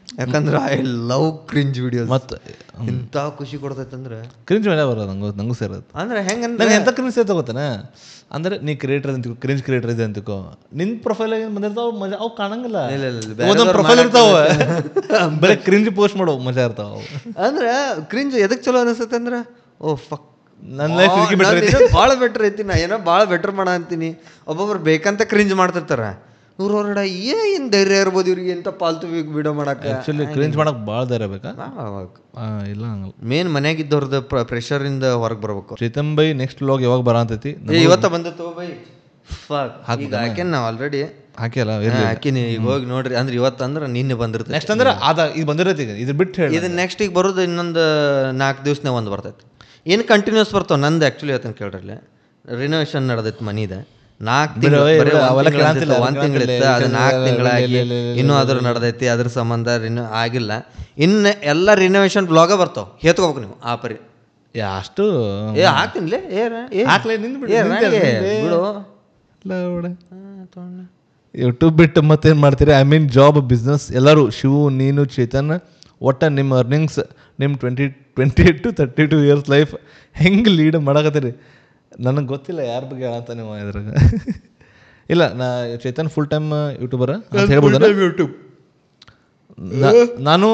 S2: ಯಾಕಂದ್ರೆ ಐ ಲವ್ ಕ್ರಿಂಜ್ ವಿಡಿಯೋಸ್. ಮತ್ತು ಇಂಥ ಖುಷಿ ಕೊಡ್ತೈತೆ ಅಂದ್ರೆ
S1: ಕ್ರಿಂಜ್ ಮೇಲೆ ಬರೋದು ನಂಗೂ ಸೇರೋದು.
S2: ಅಂದ್ರೆ ಹೆಂಗಂದ್ರೆ
S1: ನಂಗೆ ಎಂಥ ಕ್ರಿಂಜ್ ಸೇರ್ತಾ ಗೊತ್ತಾನೆ ಅಂದ್ರೆ ನೀ ಕ್ರಿಯೇಟರ್ ಅಂತಿಕೋ, ಕ್ರಿಂಜ್ ಕ್ರಿಯೇಟರ್ ಇದೆ ಅಂತಿಕೋ, ನಿನ್ನ ಪ್ರೊಫೈಲ್ ಏನು ಬಂದಿರ್ತಾವ ಮಜಾ ಅವು ಕಾಣಂಗಿಲ್ಲ. ಒಂದೊಂದು ಪ್ರೊಫೈಲ್ ಇರ್ತಾವ ಬರೀ ಕ್ರಿಂಜ್ ಪೋಸ್ಟ್ ಮಾಡೋ ಮಜಾ ಇರ್ತಾವ.
S2: ಅಂದ್ರೆ ಕ್ರಿಂಜ್ ಎದಕ್ಕೆ ಚಲೋ ಅನಿಸುತ್ತೆ ಅಂದ್ರೆ ಓ ಫಕ್
S1: ನನ್ನ ಲೈಫ್
S2: ಭಾಳ ಬೆಟ್ರ್ ಐತಿ, ನಾ ಏನೋ ಭಾಳ ಬೆಟ್ರ್ ಮಾಡ ಅಂತೀನಿ. ಒಬ್ಬೊಬ್ರು ಬೇಕಂತ ಕ್ರಿಂಜ್ ಮಾಡ್ತಿರ್ತಾರ, ಇವ್ರು ಹೊರಡ ಏನು ಧೈರ್ಯ ಇರ್ಬೋದು ಇವ್ರಿಗೆ ಎಂತ ಪಾಲ್ತು ವಿಡಿಯೋ ಮಾಡಕ್ಕೆ.
S1: ಆ್ಯಕ್ಚುಲಿ ಕ್ರಿಂಜ್ ಮಾಡಕ್ಕೆ ಭಾಳ ಧೈರ್ಯ ಬೇಕಾ? ಇಲ್ಲ ಹಂಗಲ್ಲ,
S2: ಮೇನ್ ಮನ್ಯಾಗಿದ್ದವ್ರದ್ದು ಪ್ರೆಷರಿಂದ ಹೊರಗೆ ಬರ್ಬೇಕು.
S1: ಚೇತನ್ ಬೈ ನೆಕ್ಸ್ಟ್ ವ್ಲಾಗ್ ಯಾವಾಗ ಬರತೈತಿ?
S2: ಇವತ್ತ ಬಂದತ್ತು ಬೈ. ಈಗ ಹಾಕೇನ್ ನಾವು ಆಲ್ರೆಡಿ
S1: ಹಾಕಿಲ್ಲ,
S2: ಹಾಕಿನಿ. ಈಗ ಹೋಗಿ ನೋಡ್ರಿ. ಅಂದ್ರೆ ಇವತ್ತು ಅಂದ್ರೆ ನಿನ್ನೆ ಬಂದಿರ್ತೈತಿ.
S1: ನೆಕ್ಸ್ಟ್ ಅಂದ್ರೆ ಇದು ಬಂದಿರತ್ತೆ. ಈಗ ಇದು ಬಿಟ್ಟು ಹೇಳಿ,
S2: ಇದು ನೆಕ್ಸ್ಟ್ ಈಗ ಬರೋದು ಇನ್ನೊಂದು 4 ದಿವಸನೇ ಒಂದು ಬರ್ತೈತಿ. ಏನು ಕಂಟಿನ್ಯೂಸ್ ಬರ್ತಾವ. ನಂದು ಆ್ಯಕ್ಚುಲಿ ಹೇಳ್ತಾನೆ ಕೇಳ್ರಿ, ರಿನೋವೇಷನ್ ನಡೆದೈತಿ ಮನಿದ. 4 ತಿಂಗಳು 1 ತಿಂಗಳಿತ್ತು, ಅದು 4 ತಿಂಗಳಾಗಿ ಇನ್ನೂ ಅದ್ರ ನಡೆದೈತಿ. ಅದ್ರ ಸಂಬಂಧ ಆಗಿಲ್ಲ. ಇನ್ನು ಎಲ್ಲ ರಿನೋವೇಷನ್ ಬ್ಲಾಗ ಬರ್ತಾವ, ಹೇತ್ಕೋಬೇಕು ನೀವು ಆ ಪರಿ.
S1: ಅಷ್ಟು
S2: ಹಾಕ್ತೀನಿ
S1: ಯೂಟ್ಯೂಬ್ ಬಿಟ್ಟು ಮತ್ತೇನು ಮಾಡ್ತೀರಿ? ಐ ಮೀನ್ ಜಾಬ್, ಬಿಸ್ನೆಸ್ ಎಲ್ಲರೂ ಶಿವು, ನೀನು, ಚೇತನ್ ಒಟ್ಟು ನಿಮ್ಮ ಅರ್ನಿಂಗ್ಸ್ ನಿಮ್ಮ 28 to 32 ಇಯರ್ಸ್ ಲೈಫ್ ಹೆಂಗೆ ಲೀಡ್ ಮಾಡಕತ್ತೀರಿ? ನನಗೆ ಗೊತ್ತಿಲ್ಲ ಯಾರ ಬಗ್ಗೆ ಹೇಳಂತ ನೀವು ಇದ್ರಾಗ. ಇಲ್ಲ, ಚೇತನ್ ಫುಲ್ ಟೈಮ್ ಯೂಟ್ಯೂಬರ್ ಅಂತ ಹೇಳ್ಬೋದ?
S2: ಯೂಟ್ಯೂಬ್
S1: ನಾನು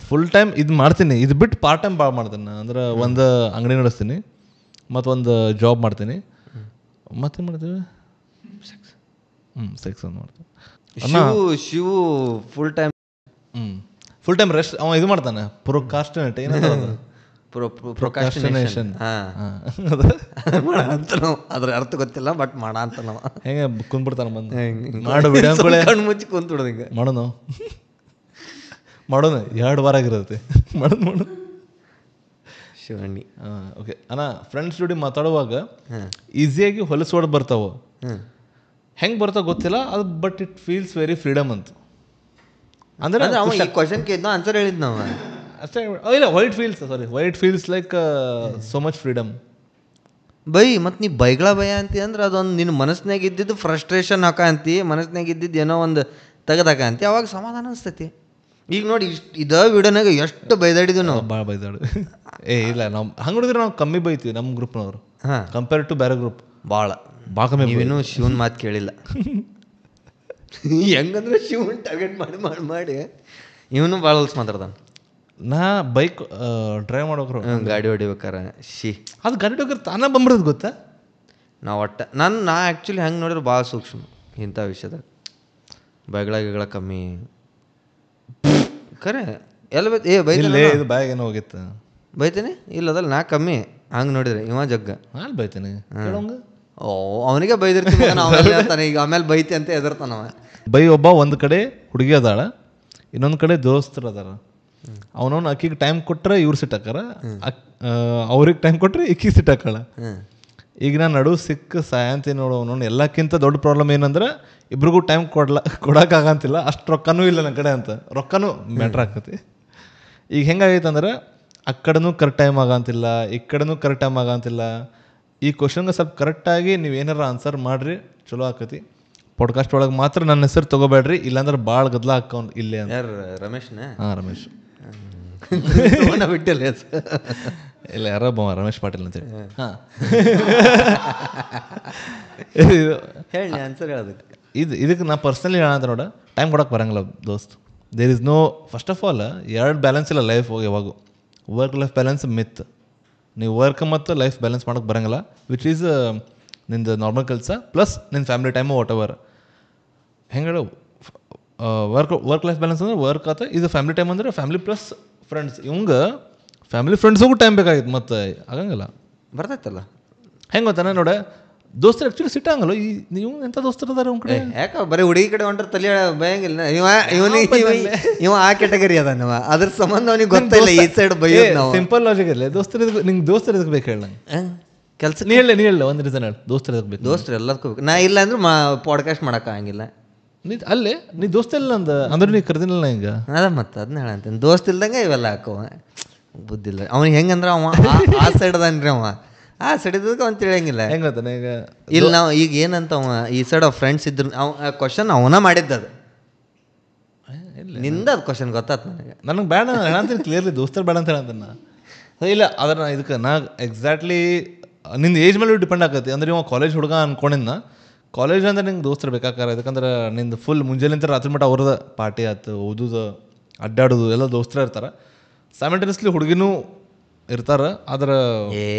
S1: ಫುಲ್ ಟೈಮ್ ಇದು ಮಾಡ್ತೀನಿ, ಇದು ಬಿಟ್ಟು ಪಾರ್ಟ್ ಟೈಮ್ ಭಾಳ ಮಾಡ್ತೀನಿ. ಅಂದ್ರೆ ಒಂದು ಅಂಗಡಿ ನಡೆಸ್ತೀನಿ ಮತ್ತು ಒಂದು ಜಾಬ್ ಮಾಡ್ತೀನಿ. ಮತ್ತೇನು ಮಾಡ್ತೀವಿ? ಸೆಕ್ಸ್ ಒಂದು ಮಾಡ್ತೀನಿ.
S2: Shivu full time
S1: full time rest ಅವ ಇದು ಮಾಡ್ತಾನೆ. ಪ್ರೊಕಾಸ್ಟಿನೇಟ್ ಪ್ರೊಕಾಸ್ಟಿನೇಷನ್
S2: ಅದ್ರ ಅರ್ಥ ಗೊತ್ತಿಲ್ಲ, ಬಟ್ ಮಾಡ ಅಂತ ನಾವು
S1: ಹೆಂಗೆ ಕುಂದ್ಬಿಡ್ತಾನೆ ಬಂದು ಮಾಡು ವಿಡಿಯೋ
S2: ಕಣ್ಣು ಮುಚ್ಚಿ ಕುಂತ್ಬಿಡೋದು ಹಿಂಗೆ
S1: ಮಾಡೋಣ 2 ವಾರ ಆಗಿರುತ್ತೆ ಮಾಡೋದು
S2: ಶಿವಣ್ಣಿ.
S1: ಓಕೆ ಅಣ್ಣ, ಫ್ರೆಂಡ್ಸ್ ಜೋಡಿ ಮಾತಾಡುವಾಗ ಈಸಿಯಾಗಿ ಹೊಲಸೋಡ್ ಬರ್ತಾವ. ಹೆಂಗೆ ಬರ್ತಾವ ಗೊತ್ತಿಲ್ಲ ಅದು, but it feels very freedom ಅಂತ. ಅಂದ್ರೆ
S2: ಈ ಕ್ವಶನ್ ಕೇಳಿದ್ನೋ ಆನ್ಸರ್ ಹೇಳಿದ್ ನಾವು
S1: ಅಷ್ಟೇ. ಇಲ್ಲ, white feels like so much freedom.
S2: By ಮತ್ತು ನೀ ಬೈಗಳ ಭಯ ಅಂತಿ ಅಂದ್ರೆ ಅದೊಂದು ನಿನ್ನ ಮನಸ್ಸಿನಾಗ ಇದ್ದಿದ್ದು ಫ್ರಸ್ಟ್ರೇಷನ್ ಹಾಕ ಅಂತಿ, ಮನಸ್ಸಿನಾಗ ಇದ್ದಿದ್ದು ಏನೋ ಒಂದು ತೆಗೆದಾಕ ಅಂತಿ, ಅವಾಗ ಸಮಾಧಾನ ಅನಿಸ್ತೈತಿ. ಈಗ ನೋಡಿ ಇದ ವಿಡಿಯೋನಾಗ ಎಷ್ಟು ಬೈದಾಡಿದ್ವಿ ನಾವು.
S1: ಭಾಳ ಬೈದಾಡು. ಇಲ್ಲ, ನಾವು ಹಂಗೆ ನೋಡಿದ್ರೆ ನಾವು ಕಮ್ಮಿ ಬೈತೀವಿ ನಮ್ಮ ಗ್ರೂಪ್ನವರು ಕಂಪೇರ್ ಟು ಬೇರೆ ಗ್ರೂಪ್.
S2: ಭಾಳ
S1: ಕಮ್ಮಿ.
S2: ನೀವೇನು ಶಿವನ್ ಮಾತು ಕೇಳಿಲ್ಲ. ಹೆಂಗಂದ್ರೆ ಶಿವನ್ ಟಾರ್ಗೆಟ್ ಮಾಡಿ ಇವನು ಭಾಳ ಹೊಲ್ಸ್ ಮಾತಾಡ್ತಾನೆ.
S1: ನಾ ಬೈಕ್ ಡ್ರೈವ್ ಮಾಡೋಕ್ರು
S2: ಗಾಡಿ ಹೊಡಿಬೇಕಾರ
S1: ಅದು ಗಾಡಿ ಹೊಡಿಯೋಕ್ರೆ ತಾನೇ ಬಂದ್ಬಿಡೋದು ಗೊತ್ತಾ.
S2: ನಾವು ನಾ ಆ್ಯಕ್ಚುಲಿ ಹೆಂಗೆ ನೋಡಿದ್ರೆ ಭಾಳ ಸೂಕ್ಷ್ಮ ಇಂಥ ವಿಷಯದಾಗ. ಬೈಗಳ ಕಮ್ಮಿ ಖರೆ ಎಲ್ಲ
S1: ಇದು ಬ್ಯಾಗ್ ಏನೋ ಹೋಗಿತ್ತು.
S2: ಬೈತೇನೆ ಇಲ್ಲ ಅದಲ್ಲ, ನಾ ಕಮ್ಮಿ ಹಂಗೆ ನೋಡಿದ್ರೆ. ಇವ ಜಗ್ಗ
S1: ಅಲ್ಲಿ ಬೈತೇನೆ.
S2: ಓ ಅವನಿಗೆ ಬೈದಿರ್ತೀನಿ ಆಮೇಲೆ ಈಗ ಆಮೇಲೆ ಬೈತಿ ಅಂತ ಎದರ್ತಾನವ.
S1: ಒಬ್ಬ ಒಂದು ಕಡೆ ಹುಡುಗಿ ಅದಾಳ, ಇನ್ನೊಂದು ಕಡೆ ದೋಸ್ತರು ಅದಾರ. ಅವನವ್ನು ಅಕ್ಕಿಗೆ ಟೈಮ್ ಕೊಟ್ರೆ ಇವ್ರು ಸಿಟ್ಟಾಕಾರ, ಅವ್ರಿಗೆ ಟೈಮ್ ಕೊಟ್ರೆ ಇಕ್ಕಿ ಸಿಟ್ಟಾಕಳ. ಈಗ ನಾನು ನಡು ಸಿಕ್ಕ ಸಾಯಂತಿ ನೋಡು. ಅವನವ್ನು ಎಲ್ಲಕ್ಕಿಂತ ದೊಡ್ಡ ಪ್ರಾಬ್ಲಮ್ ಏನಂದ್ರೆ ಇಬ್ರಿಗೂ ಟೈಮ್ ಕೊಡೋಕ್ಕಾಗಂತಿಲ್ಲ, ಅಷ್ಟು ರೊಕ್ಕನೂ ಇಲ್ಲ ನನ್ನ ಕಡೆ ಅಂತ. ರೊಕ್ಕನೂ ಮ್ಯಾಟ್ರ್ ಆಗ್ತೈತಿ. ಈಗ ಹೆಂಗಾಗೈತೆ ಅಂದ್ರೆ ಆ ಕಡೆನೂ ಕರೆಕ್ಟ್ ಟೈಮ್ ಆಗಂತಿಲ್ಲ, ಈ ಕಡೆನೂ ಕರೆಕ್ಟ್ ಟೈಮ್ ಆಗಂತಿಲ್ಲ. ಈ ಕ್ವಶನ್ಗೆ ಸ್ವಲ್ಪ ಕರೆಕ್ಟಾಗಿ ನೀವು ಏನಾರ ಆನ್ಸರ್ ಮಾಡಿರಿ ಚಲೋ ಆಕತಿ. ಪಾಡ್ಕಾಸ್ಟ್ ಒಳಗೆ ಮಾತ್ರ ನನ್ನ ಹೆಸರು ತೊಗೋಬೇಡ್ರಿ, ಇಲ್ಲಾಂದ್ರೆ ಭಾಳ ಗದ್ದಲ ಹಾಕೋನ್ ಇಲ್ಲೇ ಅಂತ.
S2: ರಮೇಶ್ನ?
S1: ಹಾಂ, ರಮೇಶ್
S2: ಬಿಟ್ಟಿಲ್ಲ
S1: ಇಲ್ಲ, ಯಾರೋ ರಮೇಶ್ ಪಾಟೀಲ್ ಅಂತೇಳಿ. ಹಾಂ,
S2: ಹೇಳಿ ಆನ್ಸರ್ ಹೇಳೋದಕ್ಕೆ.
S1: ಇದಕ್ಕೆ ನಾ ಪರ್ಸ್ನಲಿ ಹೇಳಂತ ನೋಡ, ಟೈಮ್ ಕೊಡೋಕೆ ಬರಂಗಿಲ್ಲ ದೋಸ್ತ್. There is no, first of all 2 balance ಇಲ್ಲ ಲೈಫ್ ಯಾವಾಗೂ. Work life balance myth. ನೀವು ವರ್ಕ್ ಮತ್ತು ಲೈಫ್ ಬ್ಯಾಲೆನ್ಸ್ ಮಾಡೋಕೆ ಬರಂಗಿಲ್ಲ, ವಿಚ್ ಈಸ್ ನಿಂದು ನಾರ್ಮಲ್ ಕೆಲಸ ಪ್ಲಸ್ ನಿನ್ನ ಫ್ಯಾಮಿಲಿ ಟೈಮು ವಾಟ್ ಎವರ್. ಹೆಂಗೆ ಹೇಳು, ವರ್ಕ್ ಲೈಫ್ ಬ್ಯಾಲೆನ್ಸ್ ಅಂದ್ರೆ ವರ್ಕ್ ಆತ, ಇದು ಫ್ಯಾಮಿಲಿ ಟೈಮ್ ಅಂದರೆ ಫ್ಯಾಮಿಲಿ ಪ್ಲಸ್ ಫ್ರೆಂಡ್ಸ್. ಇವಂಗೆ ಫ್ಯಾಮಿಲಿ ಫ್ರೆಂಡ್ಸಿಗೂ ಟೈಮ್ ಬೇಕಾಗಿತ್ತು, ಮತ್ತು ಆಗಂಗಿಲ್ಲ.
S2: ಬರ್ತೈತಲ್ಲ
S1: ಹೆಂಗೆ ಗೊತ್ತಾನೆ ನೋಡ, ದೋಸ್ತರು ಆ್ಯಕ್ಚುಲಿ ಸಿಟ್ಟಂಗಲ್ಲ. ನೀವು ಎಂಥ ದೋಸ್ತರು ಅದಾರೆ ಅವ್ನ ಕಡೆ?
S2: ಯಾಕೆ ಬರೀ ಹುಡುಗಿ ಕಡೆ ಹೊಂಟ್ರೆ ತಲೆ ಭಯಂಗಿಲ್ಲ. ಇವ ಆ ಕ್ಯಾಟಗರಿ ಅದಾನವ, ಅದ್ರ ಸಂಬಂಧ ಅವನಿಗೆ ಗೊತ್ತಿಲ್ಲ ಈ ಸೈಡ್ ಬೈ.
S1: ಸಿಂಪಲ್ ಲಾಜಿಕ್ ಇರಲಿ, ದೋಸ್ತರು ನಿಂಗೆ ದೋಸ್ತರು ಎದಕ್ಕೆ ಬೇಕು ಹೇಳ?
S2: ಕೆಲಸ
S1: ನೀ ಹೇಳ ಒಂದು ರೀಸನ್ ಹೇಳಿ. ದೋಸ್ತರು ಎದಕ್ಕೆ ಬೇಕು?
S2: ದೋಸ್ತರು ಎಲ್ಲದಕ್ಕೂ ಬೇಕು. ನಾ ಇಲ್ಲ ಅಂದ್ರೆ ಪಾಡ್ಕಾಸ್ಟ್ ಮಾಡೋಕ್ಕಾಗಿಲ್ಲ.
S1: ಅಲ್ಲೇ ನೀ ದೋಸ್ತ ಇಲ್ಲ ಅಂದ್ರೆ ನೀ ಕರೆದಿಲ್ಲ ಹಿಂಗೆ.
S2: ಅದ ಮತ್ತೆ ಅದನ್ನ ಹೇಳಂತೀನಿ, ದೋಸ್ತ ಇಲ್ದಂಗೆ ಇವೆಲ್ಲ ಹಾಕವ ಬುದ್ಧಿಲ್ಲ ಅವ್ನಿಗೆ. ಹೆಂಗಂದ್ರೆ ಅವ ಆ ಸೈಡ್ ಅದಾನ್ರಿ, ಅವ ಆ ಸೈಡ್ ಇದ್ದಕ್ಕೆ ಅವ್ನು ತಿಳಿಯಂಗಿಲ್ಲ.
S1: ಹೆಂಗೆ ಗೊತ್ತಾನೆ ಈಗ
S2: ಇಲ್ಲಿ ನಾವು ಈಗ ಏನಂತ ಅವ ಈ ಸೈಡ್ ಆಫ್ ಫ್ರೆಂಡ್ಸ್ ಇದ್ರು, ಅವ ಕ್ವಶನ್ ಅವನ ಮಾಡಿದ್ದದು ನಿಂದ ಅದು ಕ್ವಶನ್ ಗೊತ್ತಾಯ್ತು
S1: ನನಗೆ ಬೇಡ ಹೇಳಂತೀನಿ ಕ್ಲಿಯರ್ಲಿ, ದೋಸ್ತರು ಬೇಡ ಅಂತ ಹೇಳಂತೀನಿ. ಇಲ್ಲ ಅದನ್ನ ಇದಕ್ಕೆ ನಾ ಎಕ್ಸಾಕ್ಟ್ಲಿ ನಿಂದು ಏಜ್ ಮೇಲೆ ಡಿಪೆಂಡ್ ಆಗತ್ತೆ. ಅಂದ್ರೆ ಇವಾಗ ಕಾಲೇಜ್ ಹುಡುಗ ಅನ್ಕೊಂಡಿದ್ನ, ಕಾಲೇಜ್ ಅಂದ್ರೆ ನಿಂಗೆ ದೋಸ್ತರು ಬೇಕಾಕಾರ. ಯಾಕಂದ್ರೆ ನಿಂದು ಫುಲ್ ಮುಂಜಾನೆಂತ ರಾತ್ರಿ ಮಟ್ಟ ಅವ್ರದ ಪಾರ್ಟಿ ಆಯ್ತು, ಓದೋದು ಅಡ್ಡಾಡೋದು ಎಲ್ಲ ದೋಸ್ತರ ಇರ್ತಾರೆ. ಸೈಮಲ್ಟೇನಿಯಸ್ಲಿ ಹುಡುಗಿನೂ ಇರ್ತಾರೆ. ಆದ್ರೆ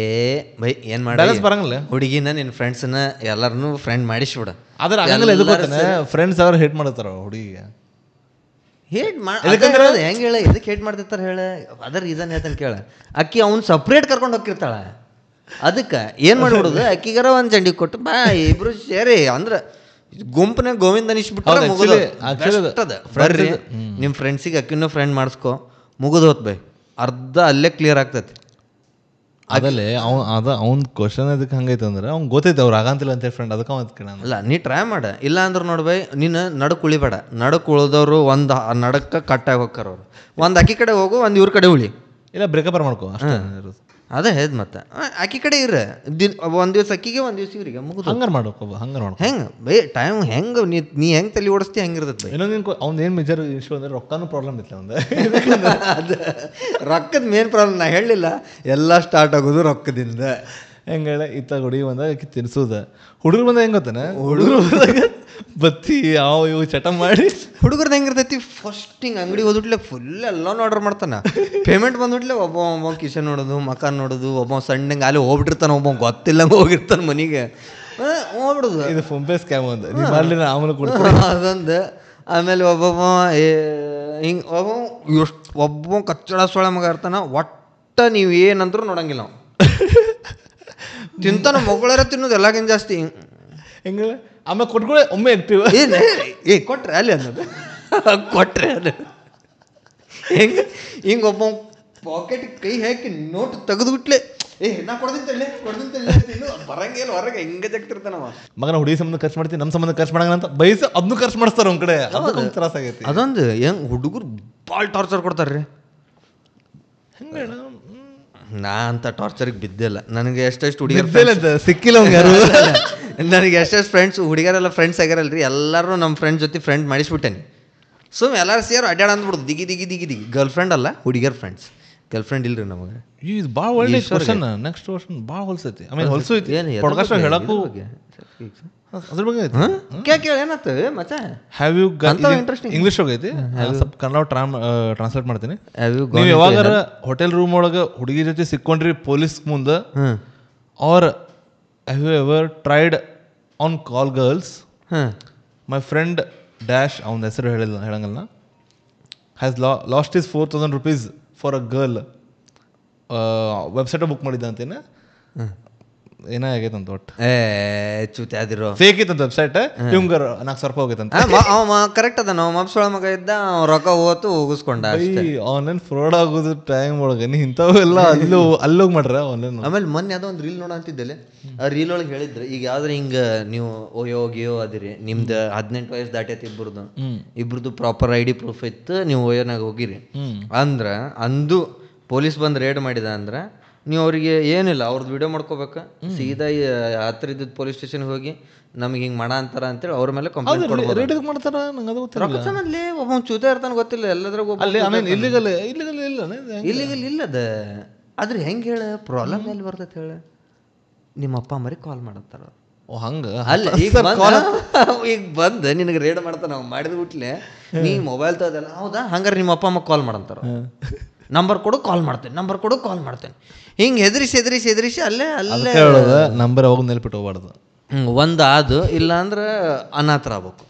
S2: ಬೈ ಏನು ಮಾಡಿ
S1: ಬರಂಗಿಲ್ಲ.
S2: ಹುಡುಗಿನ ನಿನ್ನ ಫ್ರೆಂಡ್ಸನ್ನ ಎಲ್ಲರನ್ನೂ ಫ್ರೆಂಡ್ ಮಾಡಿಸ್ಬಿಡ.
S1: ಆದ್ರೆ ಆಗಂಗಿಲ್ಲ. ಎದು ಗೊತ್ತಾನೆ, ಫ್ರೆಂಡ್ಸ್ ಅವ್ರು ಹೇಟ್ ಮಾಡ್ತಾರ ಹುಡುಗಿಗೆ.
S2: ಹೇಟ್ ಯಾಕಂದ್ರೆ ಹೆಂಗೆ ಹೇಳ, ಇದಕ್ಕೆ ಹೇಟ್ ಮಾಡ್ತಿರ್ತಾರೆ ಹೇಳ, ಅದರ ರೀಸನ್ ಹೇಳ್ತಾನೆ ಕೇಳ. ಅಕ್ಕಿ ಅವ್ನು ಸಪ್ರೇಟ್ ಕರ್ಕೊಂಡು ಹೋಗಿರ್ತಾಳೆ, ಅದಕ್ಕೆ ಏನು ಮಾಡಿಬಿಡೋದು, ಅಕ್ಕಿಗಾರ ಒಂದು ಚಂಡಿ ಕೊಟ್ಟು ಬಾ ಇಬ್ರು ಸೇರಿ ಅಂದ್ರೆ ಗುಂಪನಾಗ ಗೋವಿಂದ ಅನಿಸ್ಬಿಟ್ರೆ ಮುಗಿದು ಬರ್ರಿ ನಿಮ್ಮ ಫ್ರೆಂಡ್ಸಿಗೆ ಅಕ್ಕಿನೂ ಫ್ರೆಂಡ್ ಮಾಡಿಸ್ಕೊ, ಮುಗಿದು ಹೋತ್ ಬೈ, ಅರ್ಧ ಅಲ್ಲೇ ಕ್ಲಿಯರ್ ಆಗ್ತೈತಿ.
S1: ಅದಲ್ಲೇ ಅವ್ನ ಕ್ವಶನ್ ಅದಕ್ಕೆ ಹಂಗೈತೆ ಅಂದ್ರೆ ಅವ್ನು ಗೊತ್ತೈತೆ ಅವ್ರು ಆಗಂತಿಲ್ಲ ಅಂತ ಫ್ರೆಂಡ್, ಅದಕ್ಕೆ ಅವ್ನು ಕೇಳ.
S2: ಅಲ್ಲ ನೀ ಟ್ರೈ ಮಾಡ, ಇಲ್ಲ ಅಂದ್ರೆ ನೋಡಿ ಬೈ ನೀನು ನಡಕ್ ಉಳಿಬೇಡ. ನಡಕ್ ಉಳಿದವರು ಒಂದು ನಡಕ್ಕೆ ಕಟ್ಟಾಗಿ ಹೋಗ್ತಾರ ಅವ್ರು. ಒಂದು ಅಕ್ಕಿ ಕಡೆ ಹೋಗು, ಒಂದು ಇವ್ರ ಕಡೆ ಉಳಿ.
S1: ಇಲ್ಲ ಬ್ರೇಕಪ್ ಮಾಡ್ಕೋ ಅಷ್ಟೇ.
S2: ಅದೇ ಹೇಳ್ದು ಮತ್ತೆ ಆಕಿ ಕಡೆ ಇರ ಒಂದು ದಿವ್ಸ ಅಕ್ಕಿಗೆ ಒಂದು ದಿವ್ಸ ಇವ್ರಿಗೆ ಮುಗಿದು
S1: ಹಂಗಾರೆ ಮಾಡ್ಬೇಕು ಹಂಗಾರೆ ಮಾಡ್ಬೇಕು.
S2: ಹೆಂಗೆ ಬೈ ಟೈಮ್ ಹೆಂಗೆ ನೀ ಹೆಂಗೆ ತಲೆ ಓಡಿಸ್ತಿ ಹಂಗೆ ಇರ್ತದೆ.
S1: ಇನ್ನೊಂದು ಅವ್ನು ಏನು ಮೇಜರ್ ಇಶ್ಯೂ ಅಂದರೆ ರೊಕ್ಕನೂ ಪ್ರಾಬ್ಲಮ್ ಇತ್ತು ಒಂದು.
S2: ಅದು ರೊಕ್ಕದ ಮೇನ್ ಪ್ರಾಬ್ಲಮ್ ನಾ ಹೇಳಲಿಲ್ಲ, ಎಲ್ಲ ಸ್ಟಾರ್ಟ್ ಆಗೋದು ರೊಕ್ಕದಿಂದ.
S1: ಹೆಂಗೆ ಹೇಳ ಇತ್ತ ಹುಡುಗಿ ಬಂದಾಗ ತಿನ್ಸೋದು, ಹುಡುಗರು ಬಂದಾಗ ಹೆಂಗೆ ಗೊತ್ತಾನೆ, ಹುಡುಗರು ಬಂದಾಗ ಬತ್ತಿ ಅವು ಇವು ಚಟ ಮಾಡಿ.
S2: ಹುಡುಗರ್ದು ಹೆಂಗಿರ್ತೈತಿ, ಫಸ್ಟ್ ಹಿಂಗೆ ಅಂಗಡಿ ಹೋದ್ಬಿಟ್ಲೆ ಫುಲ್ ಎಲ್ಲನೂ ಆರ್ಡರ್ ಮಾಡ್ತಾನೆ. ಪೇಮೆಂಟ್ ಬಂದ್ಬಿಟ್ಲೆ ಒಬ್ಬ ಕಿಶನ್ ನೋಡೋದು, ಮಕಾನ್ ನೋಡೋದು, ಒಬ್ಬ ಸಣ್ಣಂಗೆ ಅಲ್ಲಿ ಹೋಗ್ಬಿಟ್ಟಿರ್ತಾನೆ, ಒಬ್ಬ ಗೊತ್ತಿಲ್ಲಂಗೆ ಹೋಗಿರ್ತಾನೆ ಮನೆಗೆ ಹೋಗ್ಬಿಡೋದು.
S1: ಇದು ಫೋನ್ಪೇ ಸ್ಕ್ಯಾಮ್ ಅಂತ ನೀವು ಮಾಡಲಿ ಆಮೇಲೆ ಕೊಡ್ತೀನಿ
S2: ಅದೊಂದು. ಆಮೇಲೆ ಒಬ್ಬೊಬ್ಬ ಹಿಂಗೆ ಒಬ್ಬ ಕಚ್ಚಡ ಸೊಳೆ ಮಗ ಇರ್ತಾನೆ, ಒಟ್ಟ ನೀವು ಏನಂದ್ರೂ ನೋಡಂಗಿಲ್ಲ ನಾವು. ತಿಂತಾನ ಮಗಳರ ತಿನ್ನೋದು ಎಲ್ಲಕ್ಕಿಂತ ಜಾಸ್ತಿ.
S1: ಹೆಂಗೆ ಆಮೇಲೆ ಕೊಟ್ಕೊಳ್ಳೆ ಒಮ್ಮೆ ಆಕ್ಟಿವ್
S2: ಏನು ಕೊಟ್ರೆ ಅಲ್ಲಿ ಅನ್ನೋದು ಕೊಟ್ರೆ ಅದು ಹೆಂಗೆ ಹಿಂಗೆ ಒಬ್ಬ ಪಾಕೆಟ್ ಕೈ ಹಾಕಿ ನೋಟ್ ತೆಗೆದುಬಿಟ್ಲೆ ನಾ ಕೊಡ್ದಿಂತಳ್ಳೆ ಬರಂಗಿಲ್ಲ ಹೊರಗೆ ಹೆಂಗೆ ಜಗ್ತಿರ್ತಾನವ.
S1: ಮಗನ ಹುಡುಗಿ ಸಂಬಂಧ ಖರ್ಚು ಮಾಡ್ತೀನಿ, ನಮ್ಮ ಸಂಬಂಧ ಖರ್ಚು ಮಾಡಂಗ ಅಂತ ಬಯಸ ಅದನ್ನು ಖರ್ಚು ಮಾಡಿಸ್ತಾರೆ ಒಂದು ಕಡೆ. ಅದೊಂದು ತ್ರಾಸ ಆಗೈತಿ.
S2: ಅದೊಂದು ಹೆಂಗೆ ಹುಡುಗರು ಭಾಳ ಟಾರ್ಚರ್ ಕೊಡ್ತಾರ್ರಿ.
S1: ಹೆಂಗೆ
S2: ನಾ ಅಂತ ಟಾರ್ಚರಿಗೆ ಬಿದ್ದಿಲ್ಲ. ನನಗೆ ಎಷ್ಟೆಷ್ಟು ಹುಡುಗಿಯರು
S1: ಸಿಕ್ಕಿಲ್ಲ
S2: ನನಗೆ ಎಷ್ಟೆಷ್ಟು ಫ್ರೆಂಡ್ಸ್ ಹುಡುಗಿಯರೆಲ್ಲ ಫ್ರೆಂಡ್ಸ್ ಆಗ್ಯಾರಲ್ರಿ, ಎಲ್ಲರೂ ನಮ್ಮ ಫ್ರೆಂಡ್ಸ್ ಜೊತೆ ಫ್ರೆಂಡ್ ಮಾಡಿಸ್ಬಿಟ್ಟೇನೆ. ಎಲ್ಲರೂ ಸೇರಿ ಅಡ್ಡಾಡ ಅಂದ್ಬಿಡ್ದು ದಿಗಿ ಗರ್ಲ್ ಫ್ರೆಂಡ್ ಅಲ್ಲ, ಹುಡುಗಿಯರ್ ಫ್ರೆಂಡ್ಸ್. ಗರ್ಲ್ ಫ್ರೆಂಡ್ ಇಲ್ರಿ ನಮಗೆ.
S1: ಇದು ಭಾಳ ಒಳ್ಳೆ ಕ್ವಶನ್. ನೆಕ್ಸ್ಟ್ ಕ್ವಶನ್ ಭಾಳ ಹೊಲ್ಸೈತಿ. ಆಮೇಲೆ ಹೊಲ್ಸು ಐತಿ ಪಾಡ್ಕಾಸ್ಟ್ ಹೇಳಕ್ಕೂ ಅದ್ರ ಬಗ್ಗೆ ಐತಿ.
S2: ಏನಾಗ್ತ ಮತ್ತೆ
S1: ಹ್ಯಾವ್ ಯು ಇಂಗ್ಲೀಷ್ ಹೋಗೈತಿ, ಸ್ವಲ್ಪ ಕನ್ನಡ ಟ್ರಾನ್ಸ್ಲೇಟ್ ಮಾಡ್ತೀನಿ. ನೀವು ಯಾವಾಗಾರ ಹೋಟೆಲ್ ರೂಮ್ ಒಳಗೆ ಹುಡುಗಿ ಜೊತೆ ಸಿಕ್ಕೊಂಡ್ರಿ ಪೊಲೀಸ್ ಮುಂದೆ, are have you ever tried on call girls, my friend dash ಅವನ ಹೆಸರು ಹೇಳಂಗಲ್ಲ, has lost is 4,000 rupees for a girl. Website book ಮಾಡಿದ್ದ ಅಂತೇನೆ ಏನಾಗೈತಂತ ಒಟ್ಟು
S2: ಚೂತ್ಯಾದಿರೋ
S1: ಫೇಕ್ ಇತ್ತಂತ ವೆಬ್ಸೈಟ್. ಇವಂಗ 4,000 ರೂಪಾಯಿ ಹೋಗೈತಂತ.
S2: ಕರೆಕ್ಟ್ ಅದ, ನಾವು ಮಬ್ಸೊಳ ಮಗ ಇದ್ದ ರೊಕ್ಕ ಹೋತು ಹೋಗಿಸ್ಕೊಂಡ.
S1: ಆನ್ಲೈನ್ ಫ್ರಾಡ್ ಆಗೋದು ಟೈಮ್ ಒಳಗೆ ನೀ ಇಂಥವೆಲ್ಲ ಅಲ್ಲೋಗಿ ಮಾಡ್ರ ಆನ್ಲೈನ್.
S2: ಆಮೇಲೆ ಮೊನ್ನೆ ಯಾವುದೋ ಒಂದು ರೀಲ್ ನೋಡ ಅಂತಿದ್ದಲೆ, ಆ ರೀಲ್ ಒಳಗೆ ಹೇಳಿದ್ರು, ಈಗ ಯಾವ್ದ್ರೆ ಹಿಂಗೆ ನೀವು ಓಯೋ ಅದಿರಿ, ನಿಮ್ದು 18 ವಯಸ್ಸು ದಾಟೈತಿ ಇಬ್ರದ್ದು ಪ್ರಾಪರ್ ID ಪ್ರೂಫ್ ಇತ್ತು, ನೀವು ಓಯೋನಾಗ ಹೋಗಿರಿ ಅಂದ್ರೆ ಅಂದು ಪೊಲೀಸ್ ಬಂದು ರೇಡ್ ಮಾಡಿದ ಅಂದ್ರೆ ನೀವು ಅವ್ರಿಗೆ ಏನಿಲ್ಲ, ಅವ್ರದ್ದು ವಿಡಿಯೋ ಮಾಡ್ಕೋಬೇಕು, ಸೀದಾ ಹತ್ರ ಇದ್ದಿದ್ದು ಪೊಲೀಸ್ ಸ್ಟೇಷನ್ಗೆ ಹೋಗಿ ನಮ್ಗೆ ಹಿಂಗೆ ಮಾಡ ಅಂತಾರ ಅಂತೇಳಿ ಅವ್ರ ಮೇಲೆ ಕಂಪ್ಲೇಂಟ್ ಕೊಡ್ಬೋದು.
S1: ಮಾಡ್ತಾರ
S2: ರೊಕ್ಕಸಮಲ್ಲಿ ಒಬ್ಬ ಚೂತ ಇರ್ತಾನೆ ಗೊತ್ತಿಲ್ಲ, ಎಲ್ಲದ್ರಾಗ
S1: ಇಲ್ಲಿಗಲ್
S2: ಇಲ್ಲದ. ಆದ್ರೆ ಹೆಂಗೆ ಹೇಳ ಪ್ರಾಬ್ಲಮ್ ಎಲ್ಲಿ ಬರ್ತೈತೆ ಹೇಳ, ನಿಮ್ಮ ಅಪ್ಪ ಅಮ್ಮರಿಗೆ ಕಾಲ್ ಮಾಡತ್ತಾರ.
S1: ಓ ಹಂಗ
S2: ಅಲ್ಲ ಈಗ ಬಂದು ನಿನಗೆ ರೇಡ್ ಮಾಡ್ತಾನೆ, ನಾವು ಮಾಡಿದ ಬಿಟ್ಲೆ ನೀ ಮೊಬೈಲ್ ತಗೋದಲ್ಲ, ಹೌದಾ ಹಂಗಾರೆ ನಿಮ್ಮ ಅಪ್ಪ ಅಮ್ಮ ಕಾಲ್ ಮಾಡಂತಾರ, ನಂಬರ್ ಕೊಡು ಕಾಲ್ ಮಾಡ್ತೇನೆ ಹಿಂಗೆ ಹೆದರಿಸಿ ಅಲ್ಲೇ
S1: ನಂಬರ್ ಅವಾಗ ನೆಲ್ಪಿಟ್ಟು ಹೋಗ್ಬಾರ್ದು.
S2: ಒಂದು ಅದು ಇಲ್ಲ ಅಂದ್ರೆ ಅನಾಥರ ಆಗ್ಬೇಕು.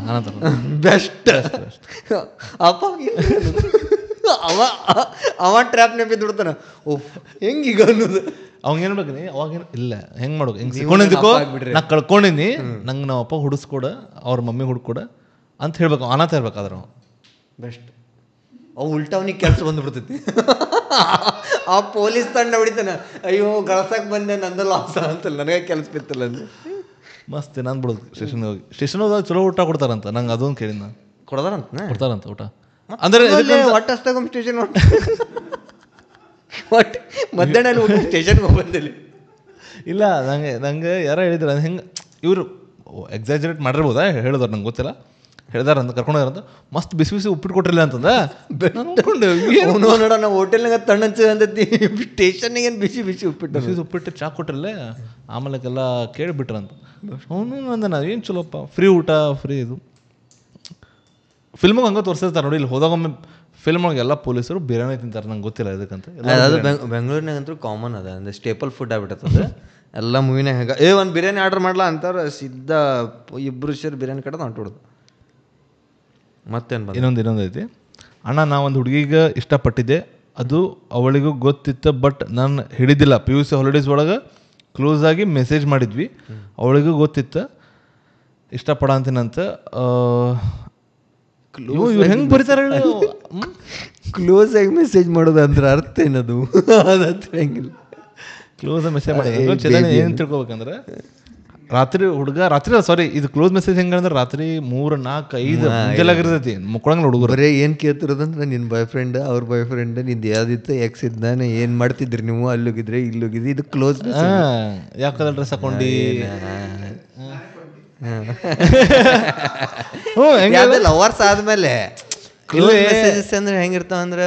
S1: ಅನಾಥರ
S2: ಬೆಸ್ಟ್. ಅಪ್ಪ ಅವ ಟ್ರ್ಯಾಪ್ನೇ ಬಿದ್ದುಬಿಡ್ತಾನ. ಓಹ್ ಹೆಂಗೀಗ ಅನ್ನೋದು
S1: ಅವಾಗ ಏನು ಮಾಡ್ಬೇಕು, ಅವಾಗೇನು ಇಲ್ಲ ಹೆಂಗೆ ಮಾಡ್ಬೇಕು, ಹೆಂಗೆ ಸಿಕ್ಕೊಂಡಿದ್ದಕ್ಕೋ ನಾ ಕಳ್ಕೊಂಡಿನಿ, ನಂಗೆ ನಾವು ಅಪ್ಪ ಹುಡಿಸ್ಕೊಡ, ಅವ್ರ ಮಮ್ಮಿ ಹುಡ್ಕೊಡ ಅಂತ ಹೇಳ್ಬೇಕು. ಅನಾಥ ಇರ್ಬೇಕಾದ್ರೆ ನಾವು
S2: ಬೆಸ್ಟ್. ಅವು ಉಲ್ಟಾ ಅವ್ನಿಗೆ ಕೆಲಸ ಬಂದ್ಬಿಡ್ತೈತಿ. ಆ ಪೊಲೀಸ್ ತಂಡ ಹೊಡಿತಾನೆ, ಅಯ್ಯೋ ಗಳಸಕ್ಕೆ ಬಂದೆ ನಂದು ಲಾಸ್ ಅಂತಲ್ಲ, ನನಗೆ ಕೆಲಸ ಬಿತ್ತಲ್ಲ ಅಂದ್ರೆ
S1: ಮಸ್ತ್ ನಾನು ಬಿಡೋದು. ಸ್ಟೇಷನ್ ಹೋದಾಗ ಚಲೋ ಊಟ ಕೊಡ್ತಾರಂತ, ನಂಗೆ ಅದೊಂದು ಕೇಳಿನ ಕೊಡ್ತಾರಂತ ಊಟ. ಅಂದ್ರೆ
S2: ಒಟ್ಟು ಅಷ್ಟಾಗ ಸ್ಟೇಷನ್ ಒಟ್ಟು ಮಧ್ಯಾಹ್ನ ಊಟ ಸ್ಟೇಷನ್ಗೆ ಹೋಗ್ಬಂದಿಲ್ಲ.
S1: ಇಲ್ಲ ನಂಗೆ ಯಾರೋ ಹೇಳಿದ್ರು ಅದು ಹೆಂಗೆ, ಇವರು ಎಕ್ಸಾಜರೇಟ್ ಮಾಡಿರ್ಬೋದಾ ಹೇಳಿದವ್ರು ನಂಗೆ ಗೊತ್ತಿಲ್ಲ, ಹೇಳ್ದಾರಂತ ಕರ್ಕೊಂಡೋಗ್ರಂತ, ಮಸ್ತ್ ಬಿಸಿ ಉಪ್ಪಿಟ್ಟು ಕೊಟ್ಟಿರಲಿಲ್ಲ ಅಂತಂದ.
S2: ನೋಡ ನಾವು ಹೋಟೆಲ್ನಾಗ ತಣ್ಣಂಚ ಅಂತೈತಿ, ಸ್ಟೇಷನ್ಗೇನು ಬಿಸಿ
S1: ಉಪ್ಪಿಟ್ಟು ಚಾ ಕೊಟ್ಟಿರಲ್ಲ, ಆಮೇಲೆಲ್ಲ ಕೇಳಿಬಿಟ್ರಂತ. ಅವನು ಅಂದ ನಾ ಏನು ಚಲೋಪ್ಪ, ಫ್ರೀ ಊಟ ಫ್ರೀ ಇದು. ಫಿಲ್ಮಿಗೆ ಹಂಗೆ ತೋರಿಸಿರ್ತಾರೆ ನೋಡಿ, ಇಲ್ಲಿ ಹೋದಾಗೊಮ್ಮೆ ಫಿಲ್ಮ್ ಒಳಗೆ ಎಲ್ಲ ಪೊಲೀಸರು ಬಿರಿಯಾನಿ ತಿಂತಾರೆ, ನಂಗೆ ಗೊತ್ತಿಲ್ಲ ಇದಕ್ಕಂತ.
S2: ಅದು ಬೆಂಗಳೂರಿನಾಗಂತೂ ಕಾಮನ್ ಅದ, ಅಂದರೆ ಸ್ಟೇಪಲ್ ಫುಡ್ ಆಗ್ಬಿಟ್ಟದ ಎಲ್ಲ ಮೂವಿನಾಗ. ಹೆಂಗೆ ಒಂದು ಬಿರಿಯಾನಿ ಆರ್ಡರ್ ಮಾಡ್ಲಾ ಅಂತಾರೆ, ಸಿದ್ಧ ಇಬ್ಬರು ಸೇರಿ ಬಿರಿಯಾನಿ ಕಡೆ ಹೊಂಟುಬಿಡೋದು. ಮತ್ತೇನು
S1: ಇನ್ನೊಂದು ಐತಿ, ಅಣ್ಣ ನಾ ಒಂದು ಹುಡುಗಿಗೆ ಇಷ್ಟಪಟ್ಟಿದ್ದೆ, ಅದು ಅವಳಿಗೂ ಗೊತ್ತಿತ್ತು, ಬಟ್ ನಾನು ಹಿಡಿದಿಲ್ಲ. PUC ಹಾಲಿಡೇಸ್ ಒಳಗೆ ಕ್ಲೋಸ್ ಆಗಿ ಮೆಸೇಜ್ ಮಾಡಿದ್ವಿ, ಅವಳಿಗೂ ಗೊತ್ತಿತ್ತು ಇಷ್ಟಪಡ ಅಂತೀನಂತ. ಹೆಂಗೆ ಬರೀತಾರೆ
S2: ಕ್ಲೋಸ್ ಆಗಿ ಮೆಸೇಜ್ ಮಾಡೋದು ಅಂದ್ರೆ ಅರ್ಥ ಏನದು? ಅದಂತ ಹೆಂಗಿಲ್ಲ,
S1: ಕ್ಲೋಸ್ ಮೆಸೇಜ್ ಮಾಡಿ ಏನು ತಿಳ್ಕೊಬೇಕಂದ್ರೆ ರಾತ್ರಿ ಹುಡುಗ ರಾತ್ರಿ ಸಾರಿ ಇದು ಕ್ಲೋಸ್ ಮೆಸೇಜ್ ಹೆಂಗಂದ್ರೆ ರಾತ್ರಿ 3, 4, 5 ಮುಂಜಾಗಿರ್ತೈತಿ ಮುಕ್ಕೊಳಂಗಿಲ್ಲ ಹುಡುಗರು.
S2: ಬರೇ ಏನು ಕೇಳ್ತಿರೋದಂದ್ರೆ ನಿನ್ನ ಬಾಯ್ ಫ್ರೆಂಡ್ ಅವ್ರ ಬಾಯ್ ಫ್ರೆಂಡ್ ನಿಂದು ಯಾವ್ದಿತ್ತು ಎಕ್ಸ್ ಇದ್ದಾನೆ ಏನು ಮಾಡ್ತಿದ್ರಿ ನೀವು ಅಲ್ಲೋಗಿದ್ರೆ ಇಲ್ಲೋಗಿದ್ರಿ ಇದು ಕ್ಲೋಸ್.
S1: ಯಾವ ಕಲರ್ ಡ್ರೆಸ್ ಹಾಕೊಂಡಿ
S2: ಲವರ್ಸ್ ಆದ್ಮೇಲೆ ಮೆಸೇಜಸ್ ಅಂದ್ರೆ ಹೆಂಗಿರ್ತಾವ ಅಂದ್ರೆ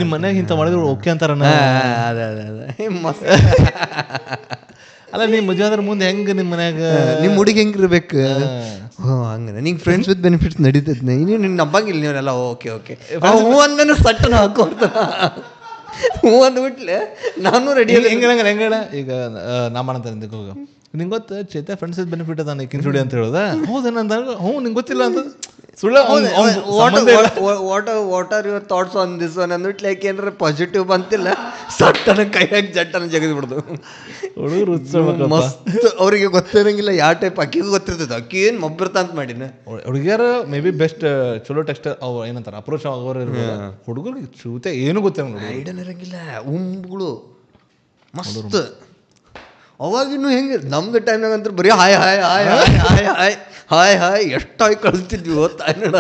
S1: ನಿಮ್ಮ ಮನ್ಯಾಗ ಇಂಥ ಮಾಡಿದ್ರು ಓಕೆ ಅಂತಾರ.
S2: ಅದೇ ಮಸ್ತ್
S1: ಅಲ್ಲ ನೀ ಮದುವೆ ಆದ್ರೆ ಮುಂದೆ ಹೆಂಗ ನಿಮ್ಮ ಮನ್ಯಾಗ
S2: ನಿಮ್ಮ ಹುಡುಗಿ ಹೆಂಗಿರ್ಬೇಕು ಹಂಗ ನಿಂಗೆ ಫ್ರೆಂಡ್ಸ್ ವಿತ್ ಬೆನಿಫಿಟ್ಸ್ ನಡೀತೈತೆ. ನಿನ್ನ ನಂಬಂಗಿಲ್ಲ ನೀವನ್ನೆಲ್ಲ. ಓಕೆ ಓಕೆ ಹೂ ಅಂದನು ಸಟ್ಟನ ಹಾಕೋರ್ತ ಹೂ ಅಂದ್ಬಿಟ್ಲೆ ನಾನು ರೆಡಿ.
S1: ಹೆಂಗಣ ಈಗ ನಾಮಂತ ಹೋಗ ನಿಂಗೆ ಗೊತ್ತ ಚೇತ ಫ್ರೆಂಡ್ಸ್ ವಿತ್ ಬೆನಿಫಿಟ್ ಅದ ಈಕಿನ ಜೋಡಿ ಅಂತ ಹೇಳೋದ ಹೌದೇನಂದಾಗ ಹ್ಞೂ ನಿಂಗೆ ಗೊತ್ತಿಲ್ಲ ಅಂತ ಸುಳ್ಳ. What are your thoughts on this one ಅಂದ್ಬಿಟ್ಟು ಲೈಕ್ ಏನಾರ ಪಾಸಿಟಿವ್ ಬಂತಿಲ್ಲ ಸಟ್ಟನ ಕೈಯಾಗಿ ಜಟ್ಟನ ಜಗದ್ ಬಿಡ್ದು ಹುಡುಗರು ಮಸ್ತ್. ಅವ್ರಿಗೆ ಗೊತ್ತಿರಂಗಿಲ್ಲ ಯಾವ ಟೈಪ್ ಅಕ್ಕಿಗೂ ಗೊತ್ತಿರ್ತದೆ ಅಕ್ಕಿ ಏನು ಮಬ್ಬಿರ್ತ ಅಂತ ಮಾಡಿನ. ಹುಡುಗಿಯರು ಮೇ ಬಿ ಬೆಸ್ಟ್ ಚಲೋ ಟೆಕ್ಸ್ಟ್ ಅವ್ ಏನಂತಾರೆ ಅಪ್ರೋಚ್ ಆಗೋರು. ಹುಡುಗರಿಗೆ ಚೂತೆ ಏನು ಗೊತ್ತಿರಂಗಿಲ್ಲ ಐಡನ್ ಇರಂಗಿಲ್ಲ ಉಂಬ್ಗಳು ಮಸ್ತ್. ಅವಾಗಿನ್ನೂ ಹೆಂಗೆ ನಮ್ದು ಟೈಮ್ನಾಗ ಅಂತ ಬರೀ hi hi hi hi hi hi hi hi ಎಷ್ಟಾಗಿ ಕಳಿಸ್ತಿದ್ವಿ ಗೊತ್ತಾಯ್ನಡ.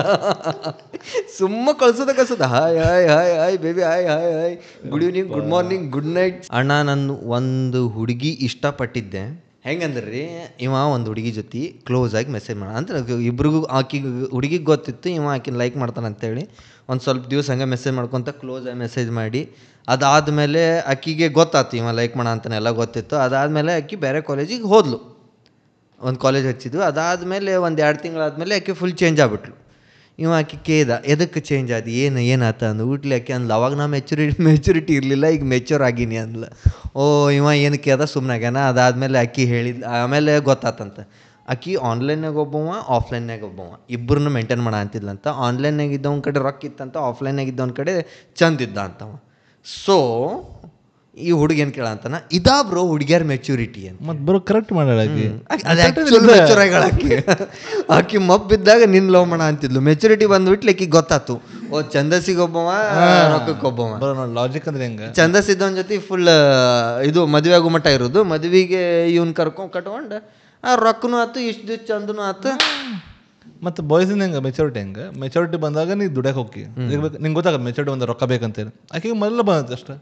S1: ಸುಮ್ಮ ಕಳ್ಸೋದ hi hi hi hi baby hi hi hi good evening good morning good night. ಅಣ್ಣ ನಾನು ಒಂದು ಹುಡುಗಿ ಇಷ್ಟಪಟ್ಟಿದ್ದೆ. ಹೆಂಗಂದ್ರೆ ರೀ ಇವ ಒಂದು ಹುಡುಗಿ ಜೊತೆ ಕ್ಲೋಸ್ ಆಗಿ ಮೆಸೇಜ್ ಮಾಡ ಅಂತ ಇಬ್ರಿಗೂ ಆಕಿಗೆ ಹುಡುಗಿಗೆ ಗೊತ್ತಿತ್ತು ಇವ ಆಕಿನ ಲೈಕ್ ಮಾಡ್ತಾನೆ ಅಂತೇಳಿ ಒಂದು ಸ್ವಲ್ಪ ದಿವಸ ಹಂಗೆ ಮೆಸೇಜ್ ಮಾಡ್ಕೊತ ಕ್ಲೋಸ್ ಆಗಿ ಮೆಸೇಜ್ ಮಾಡಿ ಅದಾದಮೇಲೆ ಅಕ್ಕಿಗೆ ಗೊತ್ತಾಯ್ತು ಇವ ಲೈಕ್ ಮಾಡ ಅಂತಾನೆ ಎಲ್ಲ ಗೊತ್ತಿತ್ತು. ಅದಾದಮೇಲೆ ಅಕ್ಕಿ ಬೇರೆ ಕಾಲೇಜಿಗೆ ಹೋದ್ಲು. ಒಂದು ಕಾಲೇಜ್ ಹಚ್ಚಿದ್ವು. ಅದಾದಮೇಲೆ 1-2 ತಿಂಗಳಾದಮೇಲೆ ಆಕೆ ಫುಲ್ ಚೇಂಜ್ ಆಗ್ಬಿಟ್ಲು. ಇವ ಆಕೆ ಕೇಳ್ದ ಎದಕ್ಕೆ ಚೇಂಜ್ ಆದ ಏನಾತ ಅಂದು ಊಟ್ಲಿ ಆಕೆ ಅಂದ್ಲು ಅವಾಗ ನಾ ಮೆಚುರಿಟಿ ಇರಲಿಲ್ಲ ಈಗ ಮೆಚೂರ್ ಆಗೀನಿ ಅಂದ್ಲು. ಓ ಇವ ಏನು ಕೇಳ್ದ ಸುಮ್ಮನಾಗ್ಯಾನ. ಅದಾದಮೇಲೆ ಅಕ್ಕಿ ಹೇಳಿದ್ ಆಮೇಲೆ ಗೊತ್ತಾತಂತ ಆಕಿ ಆನ್ಲೈನ್ನಾಗ ಒಬ್ಬವ ಆಫ್ಲೈನ್ನಾಗ ಒಬ್ಬವ ಇಬ್ಬರನ್ನು ಮೇಂಟೈನ್ ಮಾಡ ಅಂತಿದ್ಲಂತ. ಆನ್ಲೈನ್ನಾಗ ಇದ್ದವನ ಕಡೆ ರೊಕ್ಕ ಇತ್ತಂತ, ಆಫ್ಲೈನ್ನಾಗ ಇದ್ದವನ ಕಡೆ ಚಂದ ಇದ್ದ ಅಂತವ. ಸೊ ಈ ಹುಡುಗಿ ಏನು ಕೇಳ ಅಂತಾನ ಇದಾ ಬ್ರೋ ಹುಡುಗಿಯರ್ ಮೆಚೂರಿಟಿ ಅಂತ. ಮತ್ತೆ ಬ್ರೋ ಕರೆಕ್ಟ್ ಮಾಡ್ಯಾಳ ಮೆಚೂರ್ ಆಗ್ಯಾಳ ಆಕಿ. ಆಕಿ ಮಬ್ಬಿದ್ದಾಗ ನಿನ್ನ ಲವ್ ಮಾಡ ಅಂತಿದ್ಲು. ಮೆಚುರಿಟಿ ಬಂದ್ಬಿಟ್ಲೆ ಆಕಿ ಗೊತ್ತಾತು ಓ ಛಂದಸ್ಸಿಗೊಬ್ಬವ ರೊಕ್ಕಕ್ಕೊಬ್ಬವ. ಲಾಜಿಕ್ ಅಂದ್ರೆ ಹೆಂಗ ಛಂದಸ್ ಇದ್ದವನ ಜೊತೆ ಫುಲ್ ಇದು ಮದುವೆ ಆಗೋ ಮಟ್ಟ ಇರೋದು. ಮದುವೆಗೆ ಇವ್ನ ಕಟ್ಕೊಂಡು ರೊಕ್ಕನೂ ಆತು ಇಷ್ಟು ದಿವ್ಸ ಚಂದನೂ ಆತು. ಮತ್ತು ಬಾಯ್ಸಿನ ಹೆಂಗೆ ಮೆಚುರಿಟಿ ಹೆಂಗೆ ಮೆಚುರಿಟಿ ಬಂದಾಗ ನೀ ದುಡ್ಯಕ್ಕೆ ಹೋಗಿ ನಿಂಗೆ ಗೊತ್ತಾಗ ಮೆಚುರಿಟಿ ಬಂದ ರೊಕ್ಕ ಬೇಕಂತೇಳಿ ಆಕೆಗೆ ಮೊದಲು ಬಂದತ್ತೆ ಅಷ್ಟೇ.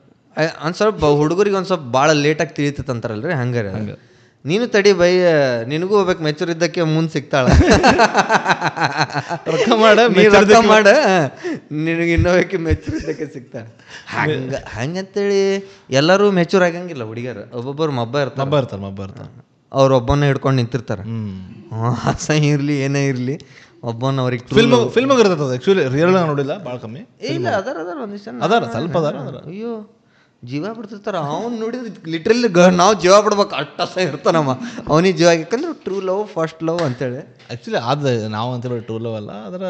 S1: ಒಂದು ಸ್ವಲ್ಪ ಹುಡುಗರಿಗೆ ಒಂದು ಸ್ವಲ್ಪ ಭಾಳ ಲೇಟಾಗಿ ತಿಳಿತೈತೆ ಅಂತಾರಲ್ರಿ ಹಂಗಾರೆ ಹಂಗೆ ನೀನು ತಡಿ ಬೈ ನಿನಗೂ ಹೋಗ್ಬೇಕು ಮೆಚೂರ್ ಇದ್ದಕ್ಕೆ ಮುಂದೆ ಸಿಗ್ತಾಳ ರೊಕ್ಕ ಮಾಡ ನಿನಗೆ ಇನ್ನೋಕ್ಕೆ ಮೆಚೂರ್ ಇದ್ದಕ್ಕೆ ಸಿಗ್ತಾಳೆ. ಹಂಗಂತೇಳಿ ಎಲ್ಲರೂ ಮೆಚೂರ್ ಆಗಂಗಿಲ್ಲ ಹುಡುಗಿಯರು. ಒಬ್ಬೊಬ್ಬರು ಮಬ್ಬ ಇರ್ತಾರೆ ಅವ್ರೊಬ್ಬನ ಹಿಡ್ಕೊಂಡು ನಿಂತಿರ್ತಾರೆ. ಅಸಹ್ಯ ಇರಲಿ ಏನೇ ಇರಲಿ ಒಬ್ಬನ ಅವ್ರಿಗೆ ಫಿಲ್ಮ್ ಇರ್ತದೆ. ಆ್ಯಕ್ಚುಲಿ ರಿಯಲ್ ನೋಡಿಲ್ಲ ಭಾಳ ಕಮ್ಮಿ ಇಲ್ಲ ಅದಾರ ಒಂದಿಷ್ಟ ಅದಾರ ಸ್ವಲ್ಪ ಅದಾರ. ಅಯ್ಯೋ ಜೀವ ಬಿಡ್ತಿರ್ತಾರ ಅವ್ನು ನೋಡಿದ್ರೆ ಲಿಟ್ರಲಿ ನಾವು ಜೀವ ಬಿಡ್ಬೇಕು ಅಷ್ಟು ಅಸಹ್ಯ ಇರ್ತಾನಮ್ಮ ಅವನಿಗೆ ಜೀವ. ಯಾಕಂದ್ರೆ ಟ್ರೂ ಲವ್ ಫಸ್ಟ್ ಲವ್ ಅಂತೇಳಿ ಆ್ಯಕ್ಚುಲಿ ಅದು ನಾವು ಅಂತೇಳಿ ಟ್ರೂ ಲವ್ ಅಲ್ಲ. ಅದರ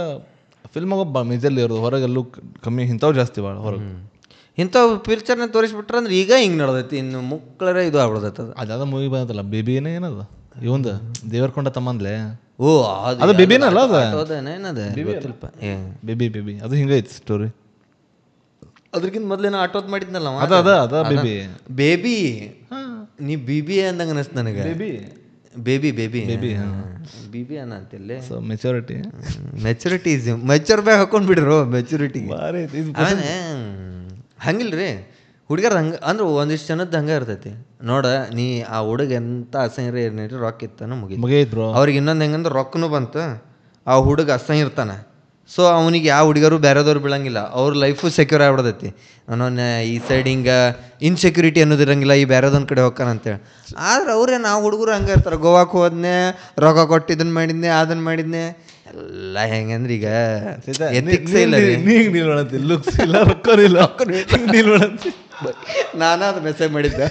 S1: ಫಿಲ್ಮಾಗ ಮೇಜರ್ಲಿ ಇರೋದು ಹೊರಗೆಲ್ಲೂ ಕಮ್ಮಿ ಇಂಥವು ಜಾಸ್ತಿ ಭಾಳ ಹೊರಗೆ ಇಂಥವು ಪಿಕ್ಚರ್ನ ತೋರಿಸ್ಬಿಟ್ರೆ ಅಂದ್ರೆ ಈಗ ಹಿಂಗೆ ನಡೆದೈತಿ. ಇನ್ನು ಮುಕ್ಕಳರ ಇದು ಆಗ್ಬಿಡ್ದೈತೆ. ಅದು ಅದಾದ ಮೂವಿ ಬಂದಲ್ಲ ಬೇಬಿನೇ ಏನದು ಇವಂದು ದೇವರಕೊಂಡ ತಮ್ಮಂದ್ಲೆ. ಓ ಅದು ಬೇಬಿನಲ್ಲ ಅದು ಏನದ ಗೊತ್ತಿಲ್ಪ ಬೇಬಿ ಅದು ಹಿಂಗೈತಿ ಸ್ಟೋರಿ. ಅದ್ರಕ್ಕಿಂತ ಮೊದ್ಲೇನೋ ಆಟೋದ್ ಮಾಡಿದ್ನಲ್ಲ ಅದ ಬೇಬಿ ನೀ ಬಿಬಿ ಅಂದಂಗ ಅನಿಸ್ತು ನನಗೆ. ಬೇಬಿ ಅನ್ನ ಅಂತಿಲ್ಲ. ಸೊ ಮೆಚುರಿಟಿ ಮೆಚೂರ್ ಬ್ಯಾಗ್ ಹಾಕೊಂಡ್ ಬಿಡ್ರು ಮೆಚುರಿಟಿ ಹಂಗಿಲ್ರಿ ಹುಡುಗರ ಹಂಗೆ ಅಂದ್ರೆ ಒಂದಿಷ್ಟು ಜನದ್ದು ಹಂಗೆ ಇರ್ತೈತಿ ನೋಡ. ನೀ ಆ ಹುಡುಗ ಎಂತ ಅಸಹ್ಯ ಏನಿರಿ ರೊಕ್ಕ ಇತ್ತಾನ ಮುಗಿದ್ರು. ಅವ್ರಿಗೆ ಇನ್ನೊಂದು ಹೆಂಗಂದ್ರೆ ರೊಕ್ಕನೂ ಬಂತು ಆ ಹುಡುಗ ಅಸಹ್ಯ ಇರ್ತಾನೆ. ಸೊ ಅವನಿಗೆ ಯಾವ ಹುಡುಗರು ಬೇರೆದವ್ರು ಬೀಳಂಗಿಲ್ಲ. ಅವ್ರ ಲೈಫು ಸೆಕ್ಯೂರ್ ಆಗ್ಬಿಡ್ತೈತಿ. ಅವನೊಂದು ಈ ಸೈಡ್ ಹಿಂಗೆ ಇನ್ಸೆಕ್ಯೂರಿಟಿ ಅನ್ನೋದಿರಂಗಿಲ್ಲ ಈ ಬೇರೆದೊಂದು ಕಡೆ ಹೋಗ್ತಾನ ಅಂತೇಳಿ. ಆದ್ರೆ ಅವ್ರೇ ನಾವು ಹುಡುಗರು ಹಂಗೆ ಇರ್ತಾರೆ. ಗೋವಾಕ್ಕೆ ಹೋದ್ನೆ ರೊಕ್ಕ ಕೊಟ್ಟು ಇದನ್ನು ಮಾಡಿದ್ನೆ ಅದನ್ನು ಮಾಡಿದ್ನೆ ಎಲ್ಲ ಹೆಂಗಂದ್ರೆ ಈಗ ಎಥಿಕ್ಸ್ ಇಲ್ಲ. ನಾನು ಅದು ಮೆಸೇಜ್ ಮಾಡಿದ್ದೆ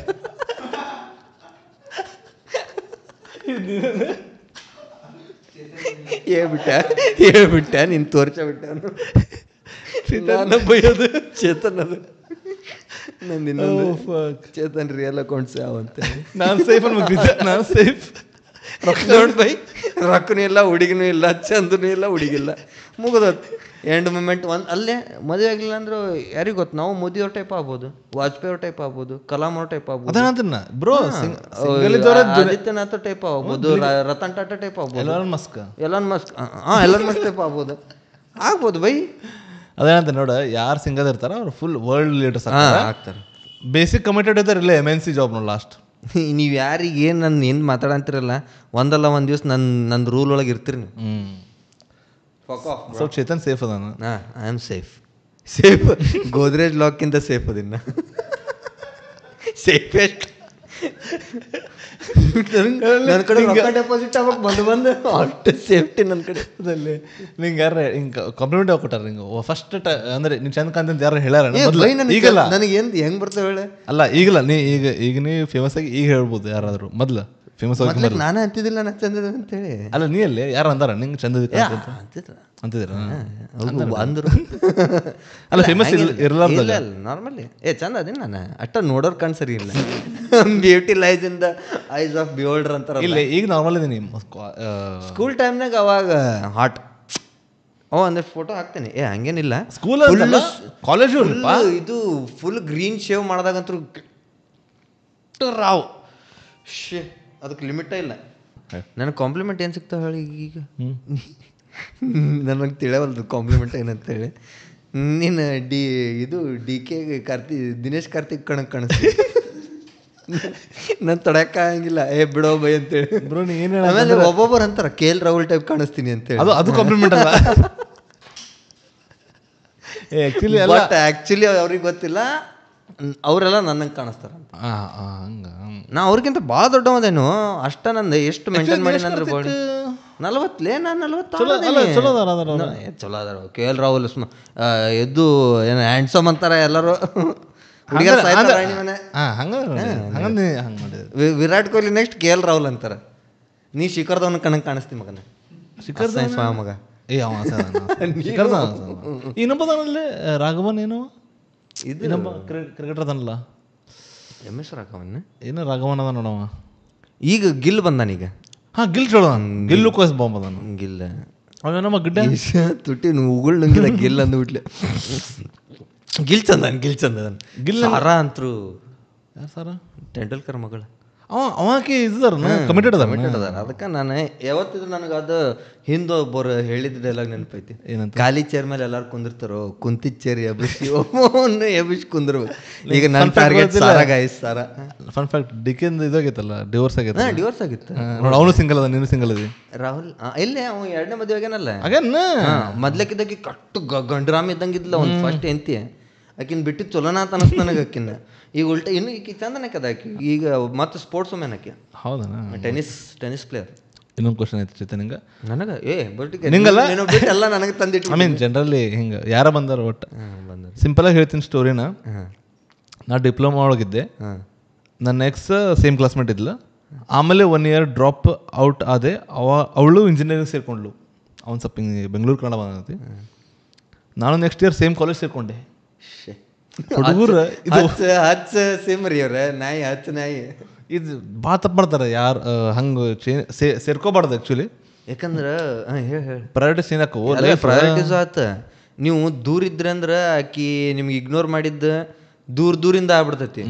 S1: ಹೇಳ್ಬಿಟ್ಟ ನೀನು ತೋರ್ಸಬಿಟ್ಟ ನಾನು ಬೈಯೋದು ಚೇತನ್ ಅದು ನಂದು ಇನ್ನೊಂದು ಚೇತನ್ ರಿಯಲ್ ಅಕೌಂಟ್ಸ್ ಯಾವಂತೆ ನಾನು ಸೇಫ್ ಅನ್ಬಿಟ್ಟಿದ್ದೆ. ನಾನು ಸೇಫ್
S2: ನೋಡಿ ಬೈ, ರೊಕ್ಕನೂ ಇಲ್ಲ, ಹುಡುಗಿನೂ ಇಲ್ಲ, ಚಂದನೂ ಇಲ್ಲ, ಹುಡುಗಿಲ್ಲ, ಮುಗಿದೋತ್. ಎಂಡ್ ಮೂಮೆಂಟ್ ಅಲ್ಲೇ ಮದುವೆ ಆಗಿಲ್ಲ ಅಂದ್ರೆ ಯಾರಿಗೆ ಗೊತ್ತು, ನಾವು ಮೋದಿ ಅವ್ರ ಟೈಪ್ ಆಗ್ಬೋದು, ವಾಜಪೇಯಿ ಅವ್ರ ಟೈಪ್ ಆಗ್ಬೋದು, ಕಲಾಂ ಅವ್ರ ಟೈಪ್ ಆಗ್ಬೋದು, ಆದಿತ್ಯನಾಥ್ ಟೈಪ್ ಆಗ್ಬೋದು, ರತನ್ ಟಾಟಾ ಟೈಪ್ ಆಗ್ಬೋದು, ಎಲಾನ್ ಮಸ್ಕ್ ಟೈಪ್ ಆಗ್ಬೋದು ಬೈ.
S1: ಅದೇನಂತ ನೋಡ, ಯಾರು ಸಿಂಗಲ್ ಇರ್ತಾರ ಅವ್ರು ಫುಲ್ ವರ್ಲ್ಡ್ ಲೀಡರ್ಸ್ ಆಗ್ತಾರೆ. ಬೇಸಿಕ್ ಕಮಿಟೆಡ್ ಇರ್ತಾರೆ, ಇಲ್ಲ MNC ಜಾಬ್ ನೋಡಿ ಲಾಸ್ಟ್.
S2: ನೀವು ಯಾರಿಗೆ ಏನು ಮಾತಾಡಂತಿರಲ್ಲ, ಒಂದಲ್ಲ ಒಂದು ದಿವ್ಸ ನನ್ನ ರೂಲ್ ಒಳಗೆ ಇರ್ತೀರಿ ನೀವು.
S1: ಸೊ ಚೇತನ್ ಸೇಫ್ ಅದಾನ.
S2: ಐ ಆಮ್ ಸೇಫ್ ಗೋದ್ರೇಜ್ ಲಾಕ್ಕಿಂತ ಸೇಫ್ ಅದಿನ್ನ ಸೇಫೆಸ್ಟ್. ನನ್ನ ಕಡೆ ಡೆಪಾಸಿಟ್ ಆಗಕ್ಕೆ ಬಂದು ಅಷ್ಟು ಸೇಫ್ಟಿ ನನ್ನ ಕಡೆ.
S1: ನಿಂಗೆ ಯಾರು ಹಿಂಗೆ ಕಾಂಪ್ಲಿಮೆಂಟ್ ಕೊಟ್ಟಾರ ನಿಂಗೆ ಫಸ್ಟ್ ಅಂದ್ರೆ ನೀವು ಚಂದ ಕಾಂತ ಯಾರು ಹೇಳ್ಯಾರ?
S2: ಈಗಲ್ಲ ನನಗೆ ಹೆಂಗ್ ಬರ್ತಾವೆ ಹೇಳ.
S1: ಅಲ್ಲ ಈಗಲ್ಲ, ಈಗ ನೀ ಫೇಮಸ್ ಆಗಿ ಈಗ ಹೇಳ್ಬೋದು ಯಾರಾದ್ರು. ಮೊದ್ಲು ಫೇಮಸ್ ಆಗಿ
S2: ನಾನೇ ಅಂತಿದ್ದಿಲ್ಲ ನಾ ಚಂದದ ಅಂತೇಳಿ.
S1: ಅಲ್ಲ ನೀ ಅಲ್ಲಿ ಯಾರು ಅಂದಾರ ನಿಂಗೆ ಚಂದದ ಅಂತಿದ್ರ
S2: ಅಂದ್ರು.
S1: ಅಲ್ಲ ಫೇಮಸ್ ಇರಲಾರ್ದ
S2: ನಾರ್ಮಲಿ ಚಂದ ಅದೇನು, ನಾನು ಅಷ್ಟ ನೋಡೋರ್ ಕಣ್ ಸರಿ ಇಲ್ಲ. Beauty lies in the eyes of beholder ಅಂತಾರ.
S1: ಇಲ್ಲ ಈಗ ನಾರ್ಮಲ್ ಇದೀನಿ.
S2: ಸ್ಕೂಲ್ ಟೈಮ್ನಾಗ ಅವಾಗ ಹಾಟ್ ಅಂದ್ರೆ ಫೋಟೋ ಹಾಕ್ತೇನೆ. ಹಂಗೇನಿಲ್ಲ,
S1: ಸ್ಕೂಲ್ ಕಾಲೇಜು
S2: ಇದು ಫುಲ್ ಗ್ರೀನ್ ಶೇವ್ ಮಾಡಿದಾಗಂತೂ ರಾವ್ ಶೇ, ಅದಕ್ಕೆ ಲಿಮಿಟೇ ಇಲ್ಲ. ನನಗೆ ಕಾಂಪ್ಲಿಮೆಂಟ್ ಏನು ಸಿಗ್ತಾವೆ ಹೇಳಿ ಈಗ? ನನಗೆ ತಿಳಿಯವಲ್ದು ಕಾಂಪ್ಲಿಮೆಂಟ್ ಏನಂತೇಳಿ. ನೀನು DK ದಿನೇಶ್ ಕಾರ್ತಿಕ್ ಕಾಣಿಸ್ತೀನಿ. ನಾನು ತಡಕ್ಕಾಗಿಲ್ಲ, ಬಿಡೋ ಬೈ ಅಂತೇಳಿ. ಆಮೇಲೆ ಒಬ್ಬೊಬ್ಬರು ಅಂತಾರ KL ರಾಹುಲ್ ಟೈಪ್ ಕಾಣಿಸ್ತೀನಿ ಅಂತೇಳಿ.
S1: ಅದು ಕಾಂಪ್ಲಿಮೆಂಟ್ ಅಲ್ಲ
S2: ಆ್ಯಕ್ಚುಲಿ ಅವ್ರಿಗೆ ಗೊತ್ತಿಲ್ಲ, ಅವರೆಲ್ಲ ನನಗೆ ಕಾಣಿಸ್ತಾರ. ನಾ ಅವ್ರಿಗಿಂತ ಭಾಳ ದೊಡ್ಡವದೇನು, ಅಷ್ಟ ನಂದು ಎಷ್ಟು ಮೇಂಟೈನ್ ಮಾಡಿ ಅಂದ್ರೆ ಬಾಡಿ 40. ನಾನು 40 ಚಲೋ ಅದಾರ. KL ರಾಹುಲ್ ಎದ್ದು ಏನು ಹ್ಯಾಂಡ್ಸಮ್ ಅಂತಾರ ಎಲ್ಲರೂ. ವಿರಾಟ್ ಕೊಹ್ಲಿ ನೆಕ್ಸ್ಟ್ KL ರಾಹುಲ್ ಅಂತಾರ. ನೀ ಶಿಖರ್ದವನ ಕಣಂಗೆ ಕಾಣಿಸ್ತಿ ಮಗನ. ಶಿಖರ್ ಮಗ
S1: ಇನ್ನೊಬ್ಬದನಲ್ಲೇ ರಾಘವನ್ ಏನು ಇದು ನಮ್ಮ ಕ್ರಿಕೆಟರ್ ಅದನ್ನಲ್ಲ,
S2: MS ರಾಘವನ್
S1: ಏನೋ ರಾಘವನ್ ಅದ ನೋಡವ.
S2: ಈಗ ಗಿಲ್ ಬಂದಾನೀಗ.
S1: ಗಿಲ್ ಚಲೋ, ಗಿಲ್ಲು ಕೋಸ್ ಬಾಂಬ್ ಅದಾನ.
S2: ಗಿಲ್
S1: ನಮ್ಮ ಗಿಡ್ಡ
S2: ತುಟ್ಟಿ ಉಗುಳ್ ನಂಗಿಲ್ಲ ಗಿಲ್ ಅಂದ್ಬಿಟ್ಲೆ. ಗಿಲ್ ಚಂದನ್ ಗಿಲ್ ಸಾರಾ ಅಂತರು.
S1: ಯಾರು ಸಾರಾ?
S2: ಟೆಂಡೂಲ್ಕರ್ ಮಗಳು.
S1: ಅವಕ್ಕೆ ಇದಾರ ಕಮಿಟೆಡ್
S2: ಅದಾರ. ಅದಕ್ಕೆ ನಾನು ಯಾವತ್ತಿದ್ರು ನನಗೆ ಅದು ಹಿಂದೊಬ್ಬರು ಹೇಳಿದ ಡೈಲಾಗ್ ನೆನಪೈತಿ. ಏನಂತ? ಖಾಲಿ ಚೇರ್ ಮೇಲೆ ಎಲ್ಲಾರು ಕುಂದಿರ್ತಾರೋ, ಕುಂತಿದ್ ಚೇರ್ ಎಬ್ಬಿಸಿ ಕುಂದಿರ್ಬೇಕು. ಈಗ ನನ್ನ target Sara guys, Sara.
S1: Fun fact, DK ಇದಾಗೈತಲ್ಲ, ಡಿವೋರ್ಸ್ ಆಗೈತೆ.
S2: ಡಿವೋರ್ಸ್ ಆಗಿತ್ತು.
S1: ಅವನು ಸಿಂಗಲ್ ಅದ, ನೀನು ಸಿಂಗಲ್ ಅದಿ.
S2: ರಾಹುಲ್ ಇಲ್ಲೇ ಅವ 2ನೇ ಮದುವೆ ಆಗ್ಯಾನಲ್ಲ. ಮೊದ್ಲಕ್ಕಿದ್ದಕ್ಕೆ ಕಟ್ಟು ಗಂಡ್ರಾಮ್ ಇದ್ದಂಗಿದ್ಲ. ಒಂದು ಫಸ್ಟ್ ಎಂತಿ ಆಕಿನ ಬಿಟ್ಟಿದ್ದು ಚಲೋನ ಅಂತ ಅನಿಸ್ತು ನನಗೆ. ಆಕಿನ ಈಗ ಉಲ್ಟಾ ಇನ್ನು ಈಕಿ ಚಂದನಕ್ಕೆ ಅದ. ಆಕಿ ಈಗ ಮತ್ತೆ ಸ್ಪೋರ್ಟ್ಸ್ ವುಮೆನ್ ಆಕಿ.
S1: ಹೌದಾ?
S2: Tennis player.
S1: ಇನ್ನೊಂದು ಕ್ವಶನ್ ಐತೆ ಚೇತನ್ ನಿಂಗೆ.
S2: ನನಗೆ ನಿಂಗಲ್ಲ ಎಲ್ಲ ನನಗೆ ತಂದಿಟ್ಟು.
S1: ಐ ಮೀನ್ ಜನರಲಿ ಹಿಂಗೆ ಯಾರ ಬಂದಾರ ಒಟ್ಟು ಸಿಂಪಲ್ ಆಗಿ ಹೇಳ್ತೀನಿ ಸ್ಟೋರಿನ. ನಾ ಡಿಪ್ಲೊಮಾ ಒಳಗಿದ್ದೆ. ನನ್ನ ನೆಕ್ಸ್ಟ್ ಸೇಮ್ ಕ್ಲಾಸ್ಮೇಟ್ ಇದ್ಲು. ಆಮೇಲೆ 1 year ಡ್ರಾಪ್ ಔಟ್ ಆದೆ. ಅವಳು ಇಂಜಿನಿಯರಿಂಗ್ ಸೇರ್ಕೊಂಡ್ಲು. ಅವ್ನು ಸ್ವಲ್ಪ ಹಿಂಗೆ ಬೆಂಗಳೂರು ಕನ್ನಡ ಬಂದೈತಿ. ನಾನು ನೆಕ್ಸ್ಟ್ ಇಯರ್ ಸೇಮ್ ಕಾಲೇಜ್ ಸೇರ್ಕೊಂಡೆ. ಹುಡುಗರು ಇದು
S2: ಸೇಮ್ರಿ ಅವ್ರ ನಾಯಿ ನಾಯಿ
S1: ಇದು ಭಾಳ ತಪ್ಪು ಮಾಡ್ತಾರೆ. ಯಾರು ಹಂಗೆ ಸೇರ್ಕೋಬಾರ್ದು ಆ್ಯಕ್ಚುಲಿ.
S2: ಯಾಕಂದ್ರೆ
S1: ಪ್ರಯಾರಿಟೀಸ್ ಏನಕ್ಕೂ
S2: ಪ್ರಯಾರಿಟೀಸ್ ಆತ. ನೀವು ದೂರ ಇದ್ರೆ ಅಂದ್ರೆ ಆಕಿ ನಿಮ್ಗೆ ಇಗ್ನೋರ್ ಮಾಡಿದ್ದು ದೂರಿಂದ ಆಗ್ಬಿಡ್ತೈತಿ.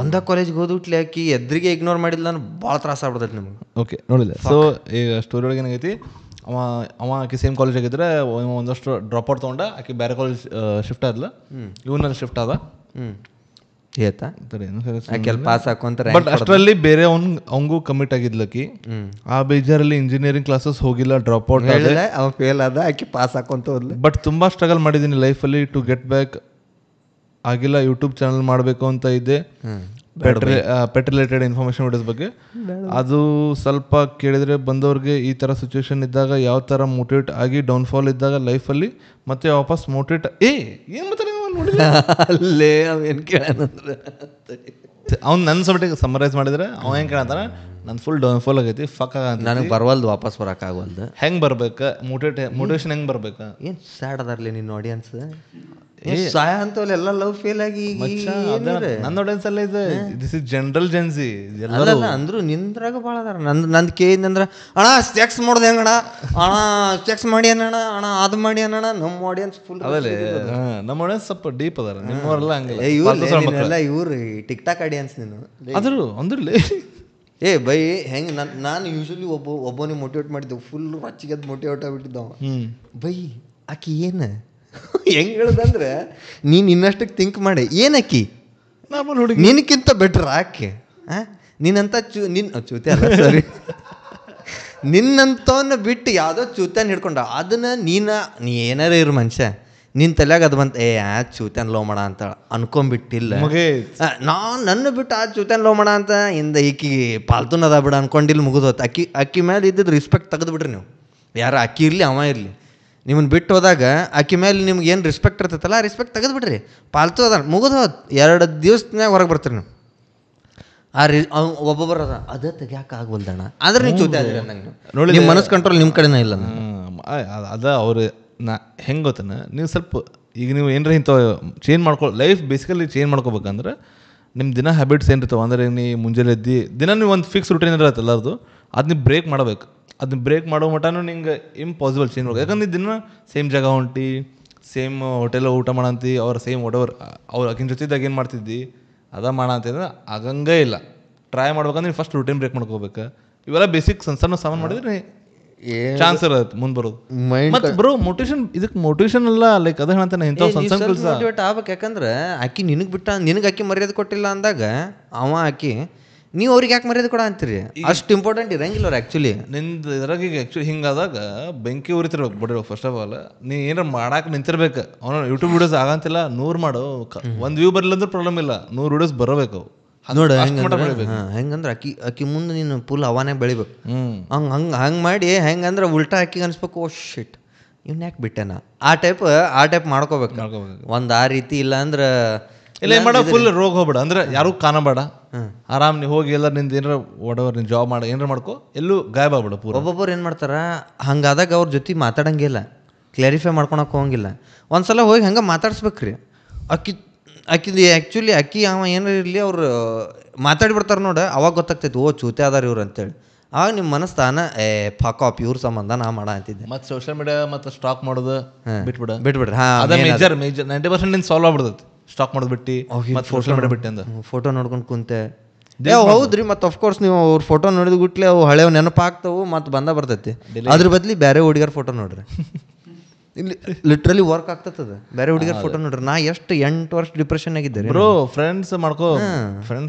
S2: ಒಂದ ಕಾಲೇಜ್ಗೆ ಹೋದ್ಬಿಟ್ಲಿ ಆಕಿ ಎದ್ರಿಗೆ ಇಗ್ನೋರ್ ಮಾಡಿಲ್ಲ ಅಂದ್ರೆ ಭಾಳ ತ್ರಾಸ ಆಗ್ಬಿಡ್ತೈತಿ ನಿಮ್ಗೆ.
S1: ಓಕೆ ನೋಡಿಲ್ಲ. ಸೊ ಈಗ ಸ್ಟೋರಿ ಒಳಗೆ ಏನಾಗೈತಿ, ಅವ ಆಕಿ ಸೇಮ್ ಕಾಲೇಜ್ ಆಗಿದ್ರೆ ಒಂದಷ್ಟು ಡ್ರಾಪ್ ಔಟ್ ತೊಗೊಂಡ. ಆಕಿ ಬೇರೆ ಕಾಲೇಜ್ ಶಿಫ್ಟ್ ಆದ್ಲ, ಇವನಲ್ಲಿ ಶಿಫ್ಟ್ ಆದ.
S2: ಪಾಸ್ ಹಾಕೊಂತಾರೆ.
S1: ಬಟ್ ಅಷ್ಟರಲ್ಲಿ ಬೇರೆ ಅವಂಗೂ ಕಮಿಟ್ ಆಗಿದ್ಲಕಿ. ಆ ಬೇಜಾರಲ್ಲಿ ಇಂಜಿನಿಯರಿಂಗ್ ಕ್ಲಾಸಸ್ ಹೋಗಿಲ್ಲ, ಡ್ರಾಪ್ ಔಟ್ ಆದ.
S2: ಅವ ಫೇಲ್ ಆದ, ಆಕಿ ಪಾಸ್ ಹಾಕೊಂತ ಹೋದ್ಲು.
S1: ಬಟ್ ತುಂಬಾ ಸ್ಟ್ರಗಲ್ ಮಾಡಿದ್ದೀನಿ ಲೈಫಲ್ಲಿ ಟು ಗೆಟ್ ಬ್ಯಾಕ್. ಆಗಿಲ್ಲ, ಯೂಟ್ಯೂಬ್ ಚಾನಲ್ ಮಾಡಬೇಕು ಅಂತ ಇದ್ದೆ, ಪೆಟ್ ರಿಲೇಟೆಡ್ ಇನ್ಫಾರ್ಮೇಶನ್ ವಿಡಿಯೋಸ್ ಬಗ್ಗೆ. ಅದು ಸ್ವಲ್ಪ ಕೇಳಿದ್ರೆ ಬಂದವ್ರಿಗೆ ಈ ಥರ ಸಿಚುವೇಶನ್ ಇದ್ದಾಗ ಯಾವ ಥರ ಮೋಟಿವೇಟ್ ಆಗಿ ಡೌನ್ಫಾಲ್ ಇದ್ದಾಗ ಲೈಫಲ್ಲಿ ಮತ್ತೆ ವಾಪಸ್ ಮೋಟಿವೇಟ್ ಏನು ಮಾತಾಡ
S2: ಅಲ್ಲೇ ಅವೇನು ಕೇಳಂದ್ರೆ
S1: ಅವ್ನು ನನ್ನ ಸೊಟ್ಟಿಗೆ ಸಮರೈಸ್ ಮಾಡಿದ್ರೆ ಅವ ಹೆಂಗೆ ಕೇಳಂತಾನೆ, ನನ್ನ ಫುಲ್ ಡೌನ್ಫಾಲ್ ಆಗೈತಿ, ಫಕ್ ಆಗಂತ,
S2: ನನಗೆ ಬರವಲ್ದು, ವಾಪಸ್ ಬರೋಕ್ಕಾಗವಲ್ದು.
S1: ಹೆಂಗೆ ಬರ್ಬೇಕು, ಮೋಟಿವೇಶನ್ ಹೆಂಗೆ ಬರ್ಬೇಕು?
S2: ಏನು ಸ್ಯಾಡ್ ಅದಾರಲಿ ನಿನ್ನ ಆಡಿಯನ್ಸ್. ಸಾಯ ಅಂತವಲ್ಲ ಎಲ್ಲ ಲವ್ ಫೇಲ್ ಆಗಿ
S1: ನನ್ನ ಆಡಿಯನ್ಸ್ ಅಲ್ಲ ಇದು ದಿಸ್ ಇಸ್ ಜನರಲ್ ಜೆನ್ಸಿ.
S2: ಅಲ್ಲ ಅಂದ್ರು ನಿಂದ್ರಾಗ ಭಾಳ ಅದಾರ. ನಂದು ಕೇಳಿದಂದ್ರೆ ಅಣ್ಣ ಸೆಕ್ಸ್ ಮಾಡೋದು ಹೆಂಗಣ, ಅಣ್ಣ ಸೆಕ್ಸ್ ಮಾಡಿ ಅಣ್ಣ, ಅಣ್ಣ ಅದು ಮಾಡಿ ಅಣ್ಣ. ನಮ್ಮ ಆಡಿಯನ್ಸ್ ಫುಲ್
S1: ಅದಲ್ಲೇ ನಮ್ಮ ಆಡಿಯನ್ಸ್ ಸ್ವಲ್ಪ ಡೀಪ್ ಅದಾರ, ನಿಮ್ಮವರೆಲ್ಲ ಹಂಗಿಲ್ಲ.
S2: ಇವ್ರು ಟಿಕ್ ಟಾಕ್ ಆಡಿಯನ್ಸ್ ನೀನು
S1: ಅದ್ರು ಅಂದ್ರಲ್ಲಿ
S2: ಬೈ ಹೆಂಗೆ ನಾನು ಯೂಶಲಿ ಒಬ್ಬನಿಗೆ ಮೋಟಿವೇಟ್ ಮಾಡಿದ್ದೆ, ಫುಲ್ ರಚ್ಚಿಗೆದ್ದು ಮೋಟಿವೇಟ್ ಆಗಿಬಿಟ್ಟಿದ್ದವ. ಬೈ ಆಕಿ ಏನು ಹೆಂಗೆ ಹೇಳುದಂದ್ರೆ ನೀನು ಇನ್ನಷ್ಟಕ್ಕೆ ಥಿಂಕ್ ಮಾಡಿ, ಏನಕ್ಕಿ ನಿನಕ್ಕಿಂತ ಬೆಟ್ರ್ ಆಕೆ ನೀನಂತ ಚೂತೆ ಅಲ್ಲ ಸರಿ ನಿನ್ನಂತವನ್ನ ಬಿಟ್ಟು ಯಾವುದೋ ಚೂತನ್ ಹಿಡ್ಕೊಂಡ ಅದನ್ನ ನೀ ಏನಾರ ಇರು ಮನುಷ್ಯ, ನಿನ್ನ ತಲೆಯಾಗ ಅದು ಬಂತ ಚೂತನ್ ಲವ್ ಮಾಡ ಅಂತ ಅನ್ಕೊಂಬಿಟ್ಟಿಲ್ಲ. ನನ್ನ ಬಿಟ್ಟು ಆ ಚೂತನ್ ಲವ್ ಮಾಡ ಅಂತ ಈಕಿಗೆ ಪಾಲ್ತುನದ ಬಿಡ ಅನ್ಕೊಂಡಿಲ್ಲ, ಮುಗಿದೋತ್. ಅಕ್ಕಿ ಮೇಲೆ ಇದ್ದಿದ್ದು ರೆಸ್ಪೆಕ್ಟ್ ತೆಗೆದು ಬಿಡ್ರಿ ನೀವು. ಯಾರು ಅಕ್ಕಿ ಇರಲಿ ಅವ ಇರಲಿ, ನಿಮ್ಮನ್ನ ಬಿಟ್ಟು ಹೋದಾಗ ಅಕ್ಕಿ ಮೇಲೆ ನಿಮ್ಗೆ ಏನು ರೆಸ್ಪೆಕ್ಟ್ ಇರ್ತೈತಲ್ಲ ಆ ರೆಸ್ಪೆಕ್ಟ್ ತೆಗೆದು ಬಿಡ್ರಿ. ಪಾಲ್ತು ಅದ ಮುಗಿದು ಹೋದ್ 2 ದಿವಸನ್ಯಾಗ ಹೊರಗೆ ಬರ್ತೀರಿ ನೀವು. ಒಬ್ಬೊಬ್ಬರು ಅದ ತೆಗ್ಯಾಕೆ ಆಗ್ಬಲ್ದಣ್ಣ, ಆದ್ರೆ ನೀವು ಚೂತೆ ಅದಿರ ನಂಗೆ ನೋಡಿ. ನಿಮ್ಮ ಮನಸ್ಸು ಕಂಟ್ರೋಲ್ ನಿಮ್ಮ ಕಡೆನೇ ಇಲ್ಲ.
S1: ಅದ ಅವ್ರು ಹೆಂಗೆ ಗೊತ್ತನ, ನೀವು ಸ್ವಲ್ಪ ಈಗ ನೀವು ಏನರ ಇಂಥ ಚೇಂಜ್ ಲೈಫ್ ಬೇಸಿಕಲಿ ಚೇಂಜ್ ಮಾಡ್ಕೋಬೇಕಂದ್ರೆ ನಿಮ್ಮ ದಿನ ಹ್ಯಾಬಿಟ್ಸ್ ಏನಿರ್ತಾವೆ ಅಂದರೆ ನೀವು ಮುಂಜಾನೆ ಎದ್ದು ದಿನ ನೀವು ಒಂದು ಫಿಕ್ಸ್ ರೂಟೀನ್ ಇರತ್ತೆ ಎಲ್ಲರದು, ಅದು ನೀವು ಬ್ರೇಕ್ ಮಾಡಬೇಕು. ಅದನ್ನ ಬ್ರೇಕ್ ಮಾಡೋ ಮಟನೂ ನಿಂಗೆ ಇಂಪಾಸಿಬಲ್ ಚೇಂಜ್ ಮಾಡ್ಬೇಕು. ಯಾಕಂದ್ರೆ ದಿನ ಸೇಮ್ ಜಾಗ ಹೊಂಟಿ, ಸೇಮ್ ಹೋಟೆಲ್ ಊಟ ಮಾಡಂತಿ, ಅವ್ರ ಸೇಮ್ ವಾಟೆವರ್ ಅವ್ರು ಆಕಿನ ಜೊತೆದಾಗ ಏನು ಮಾಡ್ತಿದ್ದಿ ಅದ ಮಾಡ ಅಂತಂದ್ರೆ ಆಗಂಗೇ ಇಲ್ಲ. ಟ್ರೈ ಮಾಡ್ಬೇಕಂದ್ರೆ ಫಸ್ಟ್ ರೂಟೀನ್ ಬ್ರೇಕ್ ಮಾಡ್ಕೋಬೇಕು. ಇವೆಲ್ಲ ಬೇಸಿಕ್ ಸಣ್ಣ ಸಾಮಾನು ಮಾಡಿದ್ರೆ ಚಾನ್ಸ್ ಇರತ್ತೆ ಮುಂದೆ ಬರೋದು. ಮತ್ತೆ ಬ್ರೋ ಮೋಟಿವೇಶನ್, ಇದಕ್ಕೆ ಮೋಟಿವೇಶನ್ ಅಲ್ಲ, ಲೈಕ್ ಅದ ಹೇಳ್ತಾನೆ ಇಂಥವು ಸಣ್ಣ ಕೆಲಸ
S2: ಮೋಟಿವೇಟ್ ಆಗ್ಬೇಕು. ಯಾಕಂದ್ರೆ ಆಕಿ ನಿನಗೆ ಬಿಟ್ಟ, ನಿನಗೆ ಆಕಿ ಮರ್ಯಾದೆ ಕೊಟ್ಟಿಲ್ಲ ಅಂದಾಗ ಅವ ಆಕಿ ನೀವು ಅವ್ರಿಗೆ ಯಾಕೆ ಮರ್ಯಾದೆ ಕೊಡ ಅಂತೀರಿ? ಅಷ್ಟು ಇಂಪಾರ್ಟೆಂಟ್ ಇರಂಗಿಲ್ಲ ಅವ್ರು ಆ್ಯಕ್ಚುಲಿ.
S1: ನಿಂದು ಇದ್ರಾಗ ಈಗ ಆ್ಯಕ್ಚುಲಿ ಹಿಂಗಾದಾಗ ಬೆಂಕಿ ಉರಿತಿರ್ಬೇಕು ಬಿಡಿರೋ. ಫಸ್ಟ್ ಆಫ್ ಆಲ್ ನೀ ಏನಾರ ಮಾಡಕ್ಕೆ ನಿಂತಿರ್ಬೇಕು. ಅವನು ಯೂಟ್ಯೂಬ್ ವೀಡಿಯೋಸ್ ಆಗಂತಿಲ್ಲ, 100 ಮಾಡು, 1 ವ್ಯೂ ಬರಲಿಲ್ಲ ಅಂದ್ರೆ ಪ್ರಾಬ್ಲಮ್ ಇಲ್ಲ, 100 ವೀಡಿಯೋಸ್ ಬರಬೇಕು.
S2: ನೋಡ ಹೆಂಗಂದ್ರೆ ಅಕ್ಕಿ ಮುಂದೆ ನೀನು ಫುಲ್ ಹವಾನೇ ಬೆಳಿಬೇಕು. ಹಂಗೆ ಮಾಡಿ ಹೆಂಗಂದ್ರೆ ಉಲ್ಟಾ ಅಕ್ಕಿಗೆ ಅನ್ಸ್ಬೇಕು, ಓ ಶಿಟ್ ಇವ್ನ ಯಾಕೆ ಬಿಟ್ಟೆನ, ಆ ಟೈಪ್ ಮಾಡ್ಕೋಬೇಕು. ಒಂದು ಆ ರೀತಿ ಇಲ್ಲ ಅಂದ್ರೆ
S1: ಇಲ್ಲ ಏನು ಮಾಡೋ ಫುಲ್ ರೋಗ ಹೋಗ್ಬೇಡ, ಅಂದ್ರೆ ಯಾರು ಕಾಣಬೇಡ, ಆರಾಮ್ ನೀವು ಹೋಗಿ ಎಲ್ಲ ನಿಂದು ಏನಾರ ಒಡವರ್ ನಿನ್ನ ಜಾಬ್ ಮಾಡ ಏನಾರ ಮಾಡ್ಕೋ, ಎಲ್ಲೂ ಗಾಯಬ ಆಗ್ಬೇಡ ಪೂರ.
S2: ಒಬ್ಬೊಬ್ಬರು ಏನು ಮಾಡ್ತಾರ ಹಂಗಾದಾಗ ಅವ್ರ ಜೊತೆ ಮಾತಾಡಂಗಿಲ್ಲ, ಕ್ಲಾರಿಫೈ ಮಾಡ್ಕೊಳಕ್ಕೆ ಹೋಗಂಗಿಲ್ಲ. ಒಂದ್ಸಲ ಹೋಗಿ ಹಂಗೆ ಮಾತಾಡ್ಸ್ಬೇಕ್ರಿ. ಅಕ್ಕಿದು ಆ್ಯಕ್ಚುಲಿ ಅಕ್ಕಿ ಅವ ಏನಾರ ಇರಲಿ ಅವ್ರು ಮಾತಾಡಿಬಿಡ್ತಾರೆ ನೋಡ, ಅವಾಗ ಗೊತ್ತಾಗ್ತೈತಿ ಓ ಚೂತೆ ಅದಾರ ಇವ್ರು ಅಂತೇಳಿ. ಆಗ ನಿಮ್ಮ ಮನಸ್ತಾನ ಫಾಕಾಪ್ ಇವ್ರ ಸಂಬಂಧ ನಾ ಮಾಡ ಅಂತಿದ್ದೆ.
S1: ಮತ್ತು ಸೋಷಿಯಲ್ ಮೀಡಿಯಾ ಮತ್ತು ಸ್ಟಾಕ್ ಮಾಡೋದು
S2: ಬಿಟ್ಬಿಡ್ರಿ.
S1: ಅದ ಮೇಜರ್ 90% ನಿನ್ ಸಾಲ್ವ್ ಆಗ್ಬಿಡ್ತೈತಿ. ಸ್ಟಾಕ್ ಮಾಡೋದು ಬಿಟ್ಟು ಮತ್ತು ಸೋಷಿಯಲ್ ಮೀಡಿಯಾ ಬಿಟ್ಟು ಅಂದ
S2: ಫೋಟೋ ನೋಡ್ಕೊಂಡು ಕುಂತೆ ಹೌದ್ರಿ. ಮತ್ತು ಅಫ್ಕೋರ್ಸ್ ನೀವು ಅವ್ರ ಫೋಟೋ ನೋಡಿದ ಗುಟ್ಲೆ ಅವು ಹಳೆವು ನೆನಪಾಗ್ತಾವು ಮತ್ತು ಬರ್ತೈತಿ. ಅದ್ರ ಬದ್ಲಿ ಬೇರೆ ಹುಡುಗರ ಫೋಟೋ ನೋಡ್ರಿ, ಇಲ್ಲಿ ಲಿಟ್ರಲಿ ವರ್ಕ್ ಆಗ್ತದ. ಬೇರೆ ಹುಡುಗರ ಫೋಟೋ ನೋಡ್ರಿ. ನಾ ಎಷ್ಟು 8 ವರ್ಷ ಡಿಪ್ರೆಷನ್ ಆಗಿದ್ದೆ
S1: ಬ್ರೋ. ಫ್ರೆಂಡ್ಸ್ ಮಾಡ್ಕೋ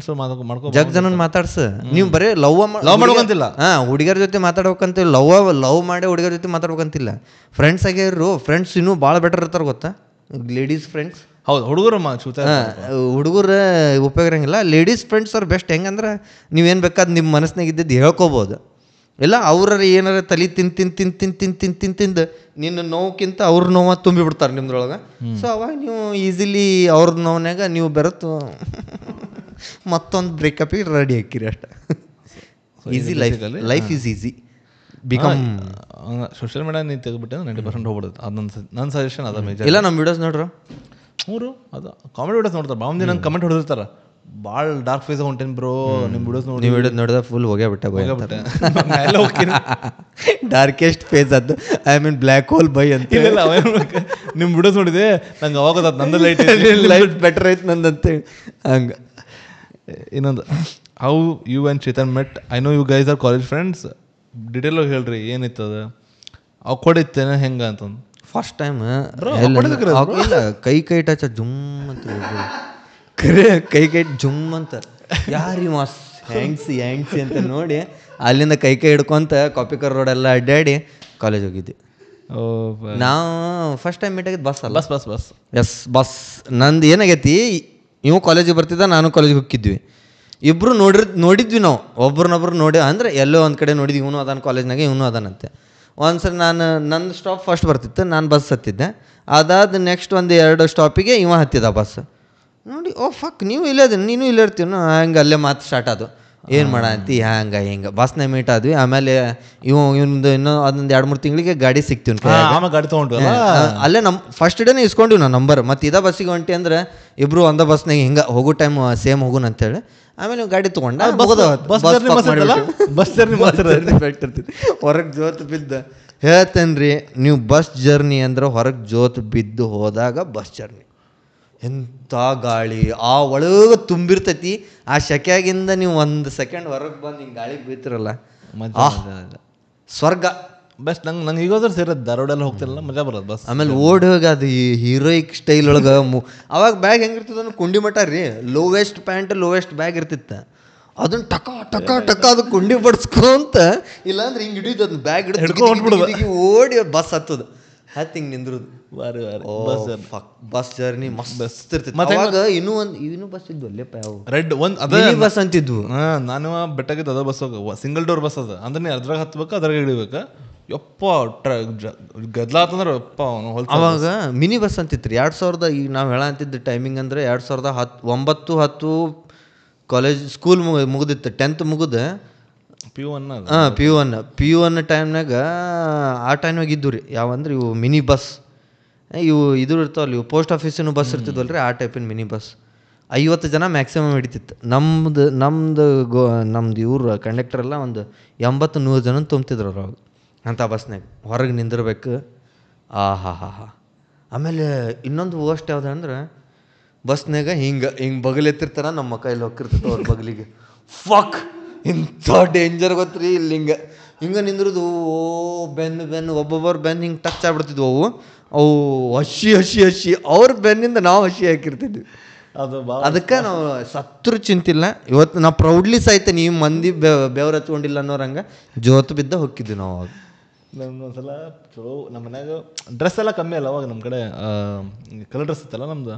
S2: ಜಗ್ ಜನನ್ ಮಾತಾಡ್ಸ. ನೀವು ಬರೀ ಲವ್
S1: ಮಾಡ್ಬೇಕಂತಿಲ್ಲ,
S2: ಹುಡುಗರ ಜೊತೆ ಮಾತಾಡ್ಬೇಕಂತಿಲ್ಲ, ಲವ್ ಮಾಡಿ ಹುಡುಗರ ಜೊತೆ ಮಾತಾಡ್ಬೇಕಂತಿಲ್ಲ. ಫ್ರೆಂಡ್ಸ್ ಆಗಿರು. ಫ್ರೆಂಡ್ಸ್ ಇನ್ನೂ ಭಾಳ ಬೆಟರ್ ಇರ್ತಾರ ಗೊತ್ತಾ, ಲೇಡೀಸ್ ಫ್ರೆಂಡ್ಸ್.
S1: ಹೌದು, ಹುಡುಗರು
S2: ಹುಡುಗರ ಉಪಯೋಗ ಇರಂಗಿಲ್ಲ. ಲೇಡೀಸ್ ಫ್ರೆಂಡ್ಸ್ ಅವ್ರು ಬೆಸ್ಟ್. ಹೆಂಗಂದ್ರೆ ನೀವೇನು ಬೇಕಾದ್ ನಿಮ್ಮ ಮನಸ್ನಾಗ ಇದ್ದಿದ್ದು ಹೇಳ್ಕೋಬೋದು. ಇಲ್ಲ ಅವ್ರ ಏನಾರ ತಲೆ ತಿಂದು ನಿನ್ನ ನೋವುಕ್ಕಿಂತ ಅವ್ರ ನೋವು ತುಂಬಿ ಬಿಡ್ತಾರೆ ನಿಮ್ದ್ರೊಳಗೆ. ಸೊ ಅವಾಗ ನೀವು ಈಸಿಲಿ ಅವ್ರ ನೋವ್ನಾಗ ನೀವು ಬೆರೆತು ಮತ್ತೊಂದು ಬ್ರೇಕಪ್ಪಿಗೆ ರೆಡಿ ಹಾಕಿರಿ ಅಷ್ಟ. Easy life is easy become.
S1: Social media ನೀವು ತೆಗೆದ್ಬಿಟ್ಟೆ 90% ಹೋಗ್ಬಿಡುತ್ತೆ. ಅದು ನನ್ನ ಸಜೆಷನ್ ಅದ ಮೇಜರ್.
S2: ಇಲ್ಲ ನಮ್ಮ ವಿಡಿಯೋಸ್ ನೋಡ್ರು
S1: ಅದು ಕಾಮಿಡಿ ವಿಡಿಯೋಸ್ ನೋಡ್ತಾರೆ. ಭಾಳ ಮಂದಿ ನಂಗೆ ಕಮೆಂಟ್ ಹೊಡೆದಿರ್ತಾರೆ, ಭಾಳ ಡಾರ್ಕ್ ಫೇಸ್ ಹೊಂಟೇನು ಬ್ರೋ ನಿಮ್ಮ ವಿಡಿಯೋಸ್ ನೋಡಿ.
S2: ನೀವು ವಿಡಿಯೋಸ್ ನೋಡಿದ ಫುಲ್ ಹೋಗ್ಯಾಬಿಟ್ಟೆ ಡಾರ್ಕೆಸ್ಟ್ ಫೇಸ್ ಅದು. I mean black hole bye ಅಂತ.
S1: ಇಲ್ಲ ನಿಮ್ಮ ವಿಡಿಯೋಸ್ ನೋಡಿದೆ ನಂಗೆ ಅವಾಗ ನಂದು
S2: ಲೈಟ್ ಬೆಟರ್ ಐತೆ ನಂದಂತೇಳಿ ಹಂಗೆ.
S1: ಇನ್ನೊಂದು, how you and Chetan met. I know you guys are college friends. ಡಿಟೇಲಾಗಿ ಹೇಳ್ರಿ ಏನಿತ್ತದ, ಅಕ್ಕೊಡಿತ್ತೇನೆ ಹೆಂಗೆ ಅಂತಂದು.
S2: ಫಸ್ಟ್ ಟೈಮ್ ಇಲ್ಲ ಕೈ ಟಚ್ ಜುಮ್ ಅಂತ ಕೈ ಜುಮ್ ಅಂತ ಯಾರಿ ಮಾಸ್ ಹ್ಯಾಂಡ್ಸಿ ಅಂತ ನೋಡಿ ಅಲ್ಲಿಂದ ಕೈ ಹಿಡ್ಕೊಂತ ಕಾಪಿಕರ್ ರೋಡ್ ಎಲ್ಲ ಅಡ್ಡಾಡಿ ಕಾಲೇಜ್ ಹೋಗಿದ್ದೆ. ನಾವು ಫಸ್ಟ್ ಟೈಮ್ ಮೀಟ್ ಆಗಿದ್ದು ಬಸ್ ಅಲ್ಲ.
S1: Bus
S2: yes bus. ನಂದು ಏನಾಗೈತಿ, ಇವು ಕಾಲೇಜಿಗೆ ಬರ್ತಿದ್ದ, ನಾನು ಕಾಲೇಜಿಗೆ ಹೋಗಿದ್ವಿ. ಇಬ್ಬರು ನೋಡಿದ್ವಿ ನಾವು ಒಬ್ರನ್ನೊಬ್ರು ನೋಡಿ. ಅಂದರೆ ಎಲ್ಲೋ ಒಂದು ಕಡೆ ನೋಡಿದ್ವಿ, ಇವನು ಅದಾನ ಕಾಲೇಜ್ನಾಗ, ಇವನು ಅದಾನಂತೆ. ಒಂದ್ಸರಿ ನಂದು ಸ್ಟಾಪ್ ಫಸ್ಟ್ ಬರ್ತಿತ್ತು, ನಾನು ಬಸ್ ಹತ್ತಿದ್ದೆ. ಅದಾದ ನೆಕ್ಸ್ಟ್ 1-2 ಸ್ಟಾಪಿಗೆ ಇವ ಹತ್ತಿದ ಬಸ್ ನೋಡಿ. ಓ ಫಕ್ ನೀವು ಇಲ್ಲೇ ಅದ, ನೀನು ಇಲ್ಲೇ ಇರ್ತೀವಿ ಹಂಗೆ ಅಲ್ಲೇ ಮಾತು ಸ್ಟಾರ್ಟ್ ಆದವು. ಏನು ಮಾಡಂತಿ ಹಿಂಗೆ ಬಸ್ನಾಗ ಮೀಟ್ ಆದ್ವಿ. ಆಮೇಲೆ ಇವಂದು ಇನ್ನೂ ಅದೊಂದು 2-3 ತಿಂಗಳಿಗೆ ಗಾಡಿ ಸಿಕ್ತೀವಿ.
S1: ಆಮೇಲೆ ಗಾಡಿ ತೊಗೊಂಡು
S2: ಅಲ್ಲೇ ಫಸ್ಟ್ ಡೇನೇ ಇಸ್ಕೊಂಡಿವಿ ನಾವು ನಂಬರ್. ಮತ್ತು ಇದೇ ಬಸ್ಸಿಗೆ ಹೊಂಟಿ ಅಂದ್ರೆ ಇಬ್ರು ಒಂದ ಬಸ್ನಾಗ ಹಿಂಗೆ ಹೋಗೋ ಟೈಮ್ ಸೇಮ್ ಹೋಗುನ್ ಅಂತೇಳಿ ಆಮೇಲೆ ನೀವು ಗಾಡಿ ತೊಗೊಂಡ
S1: ಬಸ್ ಜರ್ನಿ
S2: ಹೊರಗೆ ಜೋತ್ ಬಿದ್ದ ಹೇಳ್ತೇನ್ರಿ. ನೀವು ಬಸ್ ಜರ್ನಿ ಅಂದ್ರೆ ಹೊರಗೆ ಜೋತ್ ಬಿದ್ದು ಹೋದಾಗ ಬಸ್ ಜರ್ನಿ ಎಂಥ ಗಾಳಿ ಆ ಒಳಗೆ ತುಂಬಿರ್ತೈತಿ. ಆ ಶೆಕೆಯಾಗಿಂದ ನೀವು 1 ಸೆಕೆಂಡ್ ಹೊರಗೆ ಬಂದು ಹಿಂಗೆ ಗಾಳಿಗೆ ಬೀಳ್ತಿರಲ್ಲ, ಸ್ವರ್ಗ.
S1: ಬೆಸ್ಟ್. ನಂಗೆ ಈಗೋದ್ರೆ ಸೇರೋದು ಧಾರವಾಡೆಲ್ಲ ಹೋಗ್ತಿರಲ್ಲ, ಮಜಾ ಬರೋದು ಬಸ್.
S2: ಆಮೇಲೆ ಓಡಿ ಹೋಗಿ ಅದು ಈ ಹೀರೋಯಿಕ್ ಸ್ಟೈಲ್ ಒಳಗೆ ಅವಾಗ ಬ್ಯಾಗ್ ಹೆಂಗಿರ್ತದ ಕುಂಡಿ ಮಠ ರೀ, ಲೋವೆಸ್ಟ್ ಪ್ಯಾಂಟ್ ಲೋವೆಸ್ಟ್ ಬ್ಯಾಗ್ ಇರ್ತಿತ್ತ. ಅದನ್ನ ಟಕ ಟಕ ಟಕ ಅದು ಕುಂಡಿ ಬಡ್ಸ್ಕೊಂತ ಇಲ್ಲಾಂದ್ರೆ ಹಿಂಗೆ ಹಿಡಿದು ಅದನ್ನ ಬ್ಯಾಗ್ ಹಿಡಿದು ಓಡಿ ಬಸ್ ಹತ್ತದ ಹತ್ತು ಹಿಂಗೆ ನಿಂದ್ರದು. ಬಸ್ ಜರ್ನಿ ಮಸ್ತ್ ಇರ್ತಿತ್ತು. ಅವಾಗ ಇನ್ನೂ ಬಸ್ ಇದ್ವು ಅಲ್ಲೇಪ್ಪ, ಯಾವ
S1: ರೆಡ್
S2: ಬಸ್ ಅಂತಿದ್ವು.
S1: ನಾನು ಬೆಟ್ಟಾಗಿದ್ದು ಅದ ಬಸ್ ಸಿಂಗಲ್ ಡೋರ್ ಬಸ್ ಅದ ಅಂದ್ರೆ ಅದ್ರಾಗ ಹತ್ಬೇಕು ಅದ್ರಾಗ ಹಿಡಿಬೇಕು. ಯಪ್ಪ ಗದ್ಲ ಆತಂದ್ರೆ ಯಪ್ಪ.
S2: ಅವಾಗ ಮಿನಿ ಬಸ್ ಅಂತಿತ್ರಿ 2000 ಈಗ ನಾವು ಹೇಳಂತಿದ್ದ ಟೈಮಿಂಗ್ ಅಂದ್ರೆ 2009, 10 ಕಾಲೇಜ್ ಸ್ಕೂಲ್ ಮುಗಿದಿತ್ತು. 10th ಮುಗಿದ PU1 ಟೈಮ್ನಾಗ ಆ ಟೈಮ್ನಾಗ ಇದ್ದು ರೀ. ಯಾವಂದ್ರೆ ಇವು ಮಿನಿ ಬಸ್, ಇವು ಇದು ಇರ್ತಾವಲ್ಲ, ಇವು ಪೋಸ್ಟ್ ಆಫೀಸಿನ ಬಸ್ ಇರ್ತಿದ್ವಲ್ರಿ, ಆ ಟೈಪಿನ ಮಿನಿ ಬಸ್. 50 ಜನ ಮ್ಯಾಕ್ಸಿಮಮ್ ಹಿಡಿತಿತ್ತು. ನಮ್ದು ಇವ್ರು ಕಂಡಕ್ಟರ್ ಎಲ್ಲ ಒಂದು 80-100 ಜನ ತುಂಬ್ತಿದ್ರು ಅವಾಗ ಅಂಥ ಬಸ್ನಾಗ. ಹೊರಗೆ ನಿಂದಿರ್ಬೇಕು. ಆಮೇಲೆ ಇನ್ನೊಂದು ವರ್ಸ್ಟ್ ಯಾವ್ದು ಅಂದ್ರೆ ಬಸ್ನಾಗ ಹಿಂಗೆ ಬಗಲೆತ್ತಿರ್ತಾರ, ನಮ್ಮ ಕೈಲಿ ಹೋಗಿರ್ತೈತೆ ಅವ್ರ ಬಗಲಿಗೆ. ಫಕ್ ಇಂಥ ಡೇಂಜರ್ ಗೊತ್ತ್ರಿ. ಇಲ್ಲಿ ಹಿಂಗೆ ನಿಂದ್ರದು ಬೆನ್ನು ಒಬ್ಬೊಬ್ಬರು ಬೆನ್ನು ಹಿಂಗೆ ಟಚ್ ಆಗ್ಬಿಡ್ತಿದ್ವು. ಅವು ಹಸಿ ಅವ್ರ ಬೆನ್ನಿಂದ ನಾವು ಹಸಿ ಹಾಕಿರ್ತಿದ್ವಿ. ಅದಕ್ಕೆ ನಾವು ಸತ್ರು ಚಿಂತಿಲ್ಲ. ಇವತ್ತು ನಾವು ಪ್ರೌಡ್ಲಿ ಸಾಯ್ತೆ ನೀವು ಮಂದಿ ಬೆವ್ರು ಹಚ್ಕೊಂಡಿಲ್ಲ ಅನ್ನೋರಂಗೆ ಜೋತು ಬಿದ್ದ ಹೋಗಿದ್ವಿ ನಾವು. ಅವಾಗ
S1: ನಮ್ದೊಂದ್ಸಲ ಚಲೋ ನಮ್ಮ ಮನ್ಯಾಗ ಡ್ರೆಸ್ ಎಲ್ಲ ಕಮ್ಮಿ ಅಲ್ಲ ಅವಾಗ. ನಮ್ಮ ಕಡೆ ಕಲರ್ ಡ್ರೆಸ್ ಇತ್ತಲ್ಲ ನಮ್ದು,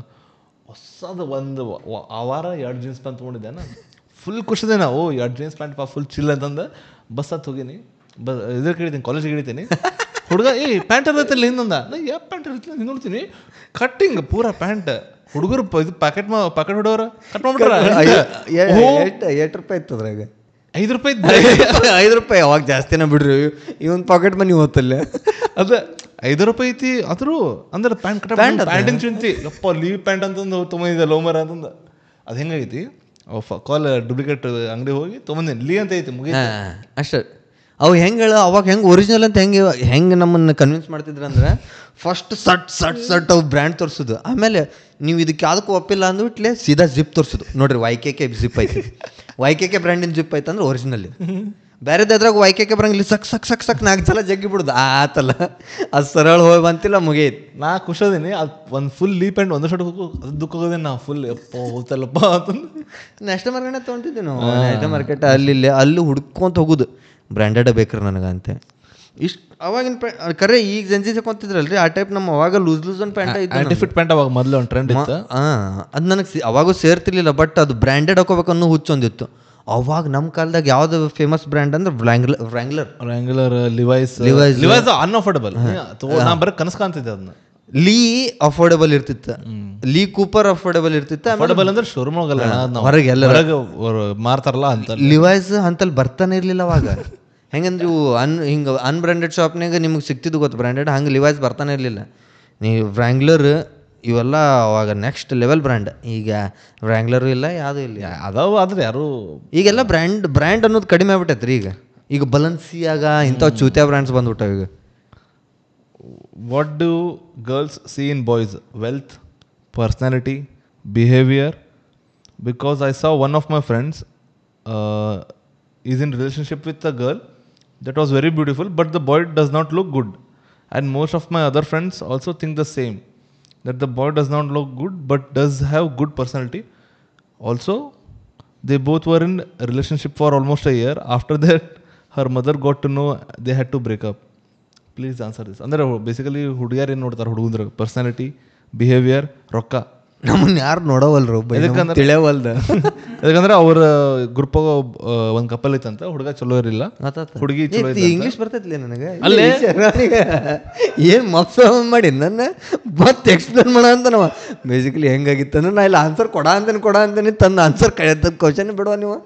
S1: ಹೊಸದು ಒಂದು ಆ ವಾರ 2 ಜೀನ್ಸ್ ಪ್ಯಾಂಟ್ ತೊಗೊಂಡಿದ್ದೆ. ನಾನು ಫುಲ್ ಖುಷಿದೆ. ನಾವು 2 ಜೀನ್ಸ್ ಪ್ಯಾಂಟ್ ಫುಲ್ ಚಿಲ್ ಅಂತಂದು ಬಸ್ ಹತ್ತು ಹೋಗಿನಿ. ಇದ್ರಿಗೆ ಹಿಡಿತೀನಿ, ಕಾಲೇಜಿಗೆ ಹಿಡಿತೀನಿ. ಹುಡುಗ ಪ್ಯಾಂಟ್ ಇರತ್ತಲ್ಲ ಹಿಂದಂದ, ನಾ ಯಾವ ಪ್ಯಾಂಟ್ ಇರ್ತಿಲ್ಲ ಹಿಂಗೆ ನೋಡ್ತೀನಿ, ಕಟ್ಟಿಂಗ್ ಪೂರಾ ಪ್ಯಾಂಟ್. ಹುಡುಗರು ಇದು ಪ್ಯಾಕೆಟ್ ಹೊಡೋರು ಕಟ್ ಮಾಡ್ಬಿಟ್ರ.
S2: ಎಷ್ಟು ರೂಪಾಯಿ ಇತ್ತು ಅದ್ರಾಗ?
S1: 5 ರೂಪಾಯಿ.
S2: 5 ರೂಪಾಯಿ ಅವಾಗ ಜಾಸ್ತಿನ ಬಿಡ್ರಿ. ಇವೊಂದು ಪಾಕೆಟ್ ಮನಿ ಹೋತಲ್ಲ
S1: ಅದ 5 ರೂಪಾಯಿ ಐತಿ. ಆದ್ರೂ ಅಂದ್ರೆ ಪ್ಯಾಂಟ್ ಪ್ಯಾಂಟಿನ ಚಿಂತಿ. ಯಪ್ಪ ಲೀವ್ ಪ್ಯಾಂಟ್ ಅಂತಂದು ತೊಗೊಂಡಿದ್ದೆ ಲೋಮರ್ ಅಂತಂದು. ಅದು ಹೆಂಗೈತಿ ಡೂಪ್ಲಿಕೇಟ್ ಅಂಗಡಿ ಹೋಗಿ ತೊಗೊಂಡಿನಿ. ಲೀ ಅಂತ ಐತಿ ಮುಗಿ
S2: ಅಷ್ಟೇ. ಅವು ಹೆಂಗೆ ಅವಾಗ ಹೆಂಗೆ ಒರಿಜಿನಲ್ ಅಂತ ಹೆಂಗೆ ನಮ್ಮನ್ನು ಕನ್ವಿನ್ಸ್ ಮಾಡ್ತಿದ್ರು ಅಂದ್ರೆ ಫಸ್ಟ್ ಸಟ್ ಅವು ಬ್ರ್ಯಾಂಡ್ ತೋರಿಸೋದು. ಆಮೇಲೆ ನೀವು ಇದಕ್ಕೆ ಯಾವುದಕ್ಕೂ ಒಪ್ಪಿಲ್ಲ ಅಂದ್ಬಿಟ್ಲೆ ಸೀದಾ ಜಿಪ್ ತೋರಿಸೋದು. ನೋಡ್ರಿ YKK ಜಿಪ್ ಐತಿ, YKK ಬ್ರ್ಯಾಂಡಿನ ಜಿಪ್ ಐತೆ ಅಂದ್ರೆ ಒರಿಜಿನಲ್. ಬೇರೆದಾದ್ರಾಗ YKK ಬರಂಗಿಲ್ಲ, ಸಕ್ 4 ಸಲ ಜಗ್ಗಿ ಬಿಡುದು ಆತಲ್ಲ. ಅದು ಸರಳ ಹೋಗಿ ಬಂತಿಲ್ಲ, ಮುಗಿಯೈತಿ.
S1: ನಾ ಖುಷದೀನಿ. ಅದು ಒಂದು ಫುಲ್ ಲೀ ಪ್ಯಾಂಟ್ ಒಂದು ಶರ್ಟ್ ದುಃಖ ಹೋಗೋದೇನು. ನಾ ಫುಲ್ ಯಪ್ಪ ಹೋಗ್ತಲ್ಲಪ್ಪ ಅಂತಂದು
S2: ನ್ಯಾಷನಲ್ ಮಾರ್ಕೆಟ್ ತೊಗೊಂತಿದ್ವಿ ನಾವು. ನ್ಯಾಷನಲ್ ಮಾರ್ಕೆಟ್ ಅಲ್ಲಿ ಹುಡ್ಕೊಂತ ಹೋಗುದು ಬ್ರ್ಯಾಂಡೆಡ್ ಬೇಕ್ರಿ ನನಗಂತೆ. ಇಷ್ಟು ಅವಾಗಿನ ಕರೆ ಈಗ ಜಂಜಿ ತಗೊಂತಿದ್ರಲ್ರಿ ಆ ಟೈಪ್. ನಮ್ಮ ಅವಾಗ ಲೂಸ್ ಒಂದು ಪ್ಯಾಂಟ್ ಐತಿ,
S1: ಫಿಟ್ ಪ್ಯಾಂಟ್. ಅವಾಗ ಮೊದಲು ಒಂದು ಟ್ರೆಂಡ್ ಇತ್ತು.
S2: ಅದು ನನಗೆ ಅವಾಗೂ ಸೇರ್ತಿರ್ಲಿಲ್ಲ. ಬಟ್ ಅದು ಬ್ರ್ಯಾಂಡೆಡ್ ಹಾಕೋಬೇಕನ್ನೋ ಹುಚ್ಚೊಂದಿತ್ತು ಅವಾಗ. ನಮ್ಮ ಕಾಲದಾಗ ಯಾವ್ದು ಫೇಮಸ್ ಬ್ರ್ಯಾಂಡ್ ಅಂದ್ರೆ ವ್ರ್ಯಾಂಗ್ಲರ್, ಲಿವೈಸ್
S1: ಅನ್ಅಫೋರ್ಡಬಲ್. ನಾ ಬರೀ ಕನಸು ಕಾಣ್ತಿದ್ದೆ ಅದನ್ನ.
S2: ಲೀ ಅಫೋರ್ಡಬಲ್ ಇರ್ತಿತ್ತು, ಲೀ ಕೂಪರ್ ಅಫೋರ್ಡಬಲ್ ಇರ್ತಿತ್ತು.
S1: ಅಫೋರ್ಡಬಲ್ ಅಂದ್ರೆ ಶೋರೂಮ್
S2: ಹೊರಗೆ ಎಲ್ಲ
S1: ಮಾರ್ತಾರಲ್ಲ ಅಂತ.
S2: ಲಿವೈಸ್ ಅಂತಲ್ಲಿ ಬರ್ತಾನೆ ಇರ್ಲಿಲ್ಲ ಅವಾಗ. ಹೆಂಗಂದ್ರೆ ಇವು ಹಿಂಗೆ ಅನ್ಬ್ರ್ಯಾಂಡೆಡ್ ಶಾಪ್ನಾಗ ನಿಮ್ಗೆ ಸಿಕ್ತಿದ್ದು ಗೊತ್ತು ಬ್ರ್ಯಾಂಡೆಡ್, ಹಂಗೆ ಲಿವೈಸ್ ಬರ್ತಾನೆ ಇರಲಿಲ್ಲ. ನೀವು ವ್ರ್ಯಾಂಗ್ಲರ್ ಇವೆಲ್ಲ ಅವಾಗ ನೆಕ್ಸ್ಟ್ ಲೆವೆಲ್ ಬ್ರ್ಯಾಂಡ್. ಈಗ ವ್ರ್ಯಾಂಗ್ಲರು ಇಲ್ಲ, ಯಾವುದೂ ಇಲ್ಲ.
S1: ಅದಾವ ಆದ್ರೆ ಯಾರು
S2: ಈಗೆಲ್ಲ ಬ್ರ್ಯಾಂಡ್ ಅನ್ನೋದು ಕಡಿಮೆ ಆಗ್ಬಿಟ್ಟೈತ್ರಿ. ಈಗ ಬಲನ್ಸಿಯಾಗ ಇಂಥವು ಚೂತ್ಯಾ ಬ್ರ್ಯಾಂಡ್ಸ್ ಬಂದ್ಬಿಟ್ಟಾವ ಈಗ.
S1: What do girls see in boys? Wealth, personality, behavior? Because I saw one of my friends is in relationship with a girl that was very beautiful, but the boy does not look good. And most of my other friends also think the same, that the boy does not look good but does have good personality. Also, they both were in a relationship for almost a year. After that, her mother got to know they had to break up. Please answer this. ಅಂದರೆ basically ಹುಡುಗಿಯರು ಏನು ನೋಡ್ತಾರೆ ಹುಡುಗಂದ್ರ personality, behaviour, ರೊಕ್ಕ.
S2: ನಮ್ಮನ್ನ ಯಾರು ನೋಡೋವಲ್ರು, ತಿಳಿಯವಲ್ದ.
S1: ಯಾಕಂದ್ರೆ ಅವ್ರ ಗ್ರೂಪಾಗ ಒಂದು ಕಪಲ್ ಐತಂತ, ಹುಡುಗ ಚಲೋ ಇರಲಿಲ್ಲ, ಹುಡುಗಿ ಚಲೋ.
S2: ಇಂಗ್ಲೀಷ್ ಬರ್ತೈತಿಲ್ಲ ನನಗೆ. ಅಲ್ಲೇ ಏನು ಮಪ್ಸ ಮಾಡಿ ನನ್ನ ಮತ್ತೆ ಎಕ್ಸ್ಪ್ಲೇನ್ ಮಾಡ ಅಂತ ನಾವು. ಬೇಸಿಕಲಿ ಹೆಂಗಾಗಿತ್ತಂದ್ರೆ ನಾ ಇಲ್ಲಿ ಆನ್ಸರ್ ಕೊಡ ಅಂತಾನೆ ತನ್ನ ಆನ್ಸರ್ ಕ್ವಶನ್ ಬಿಡುವ ನೀವು.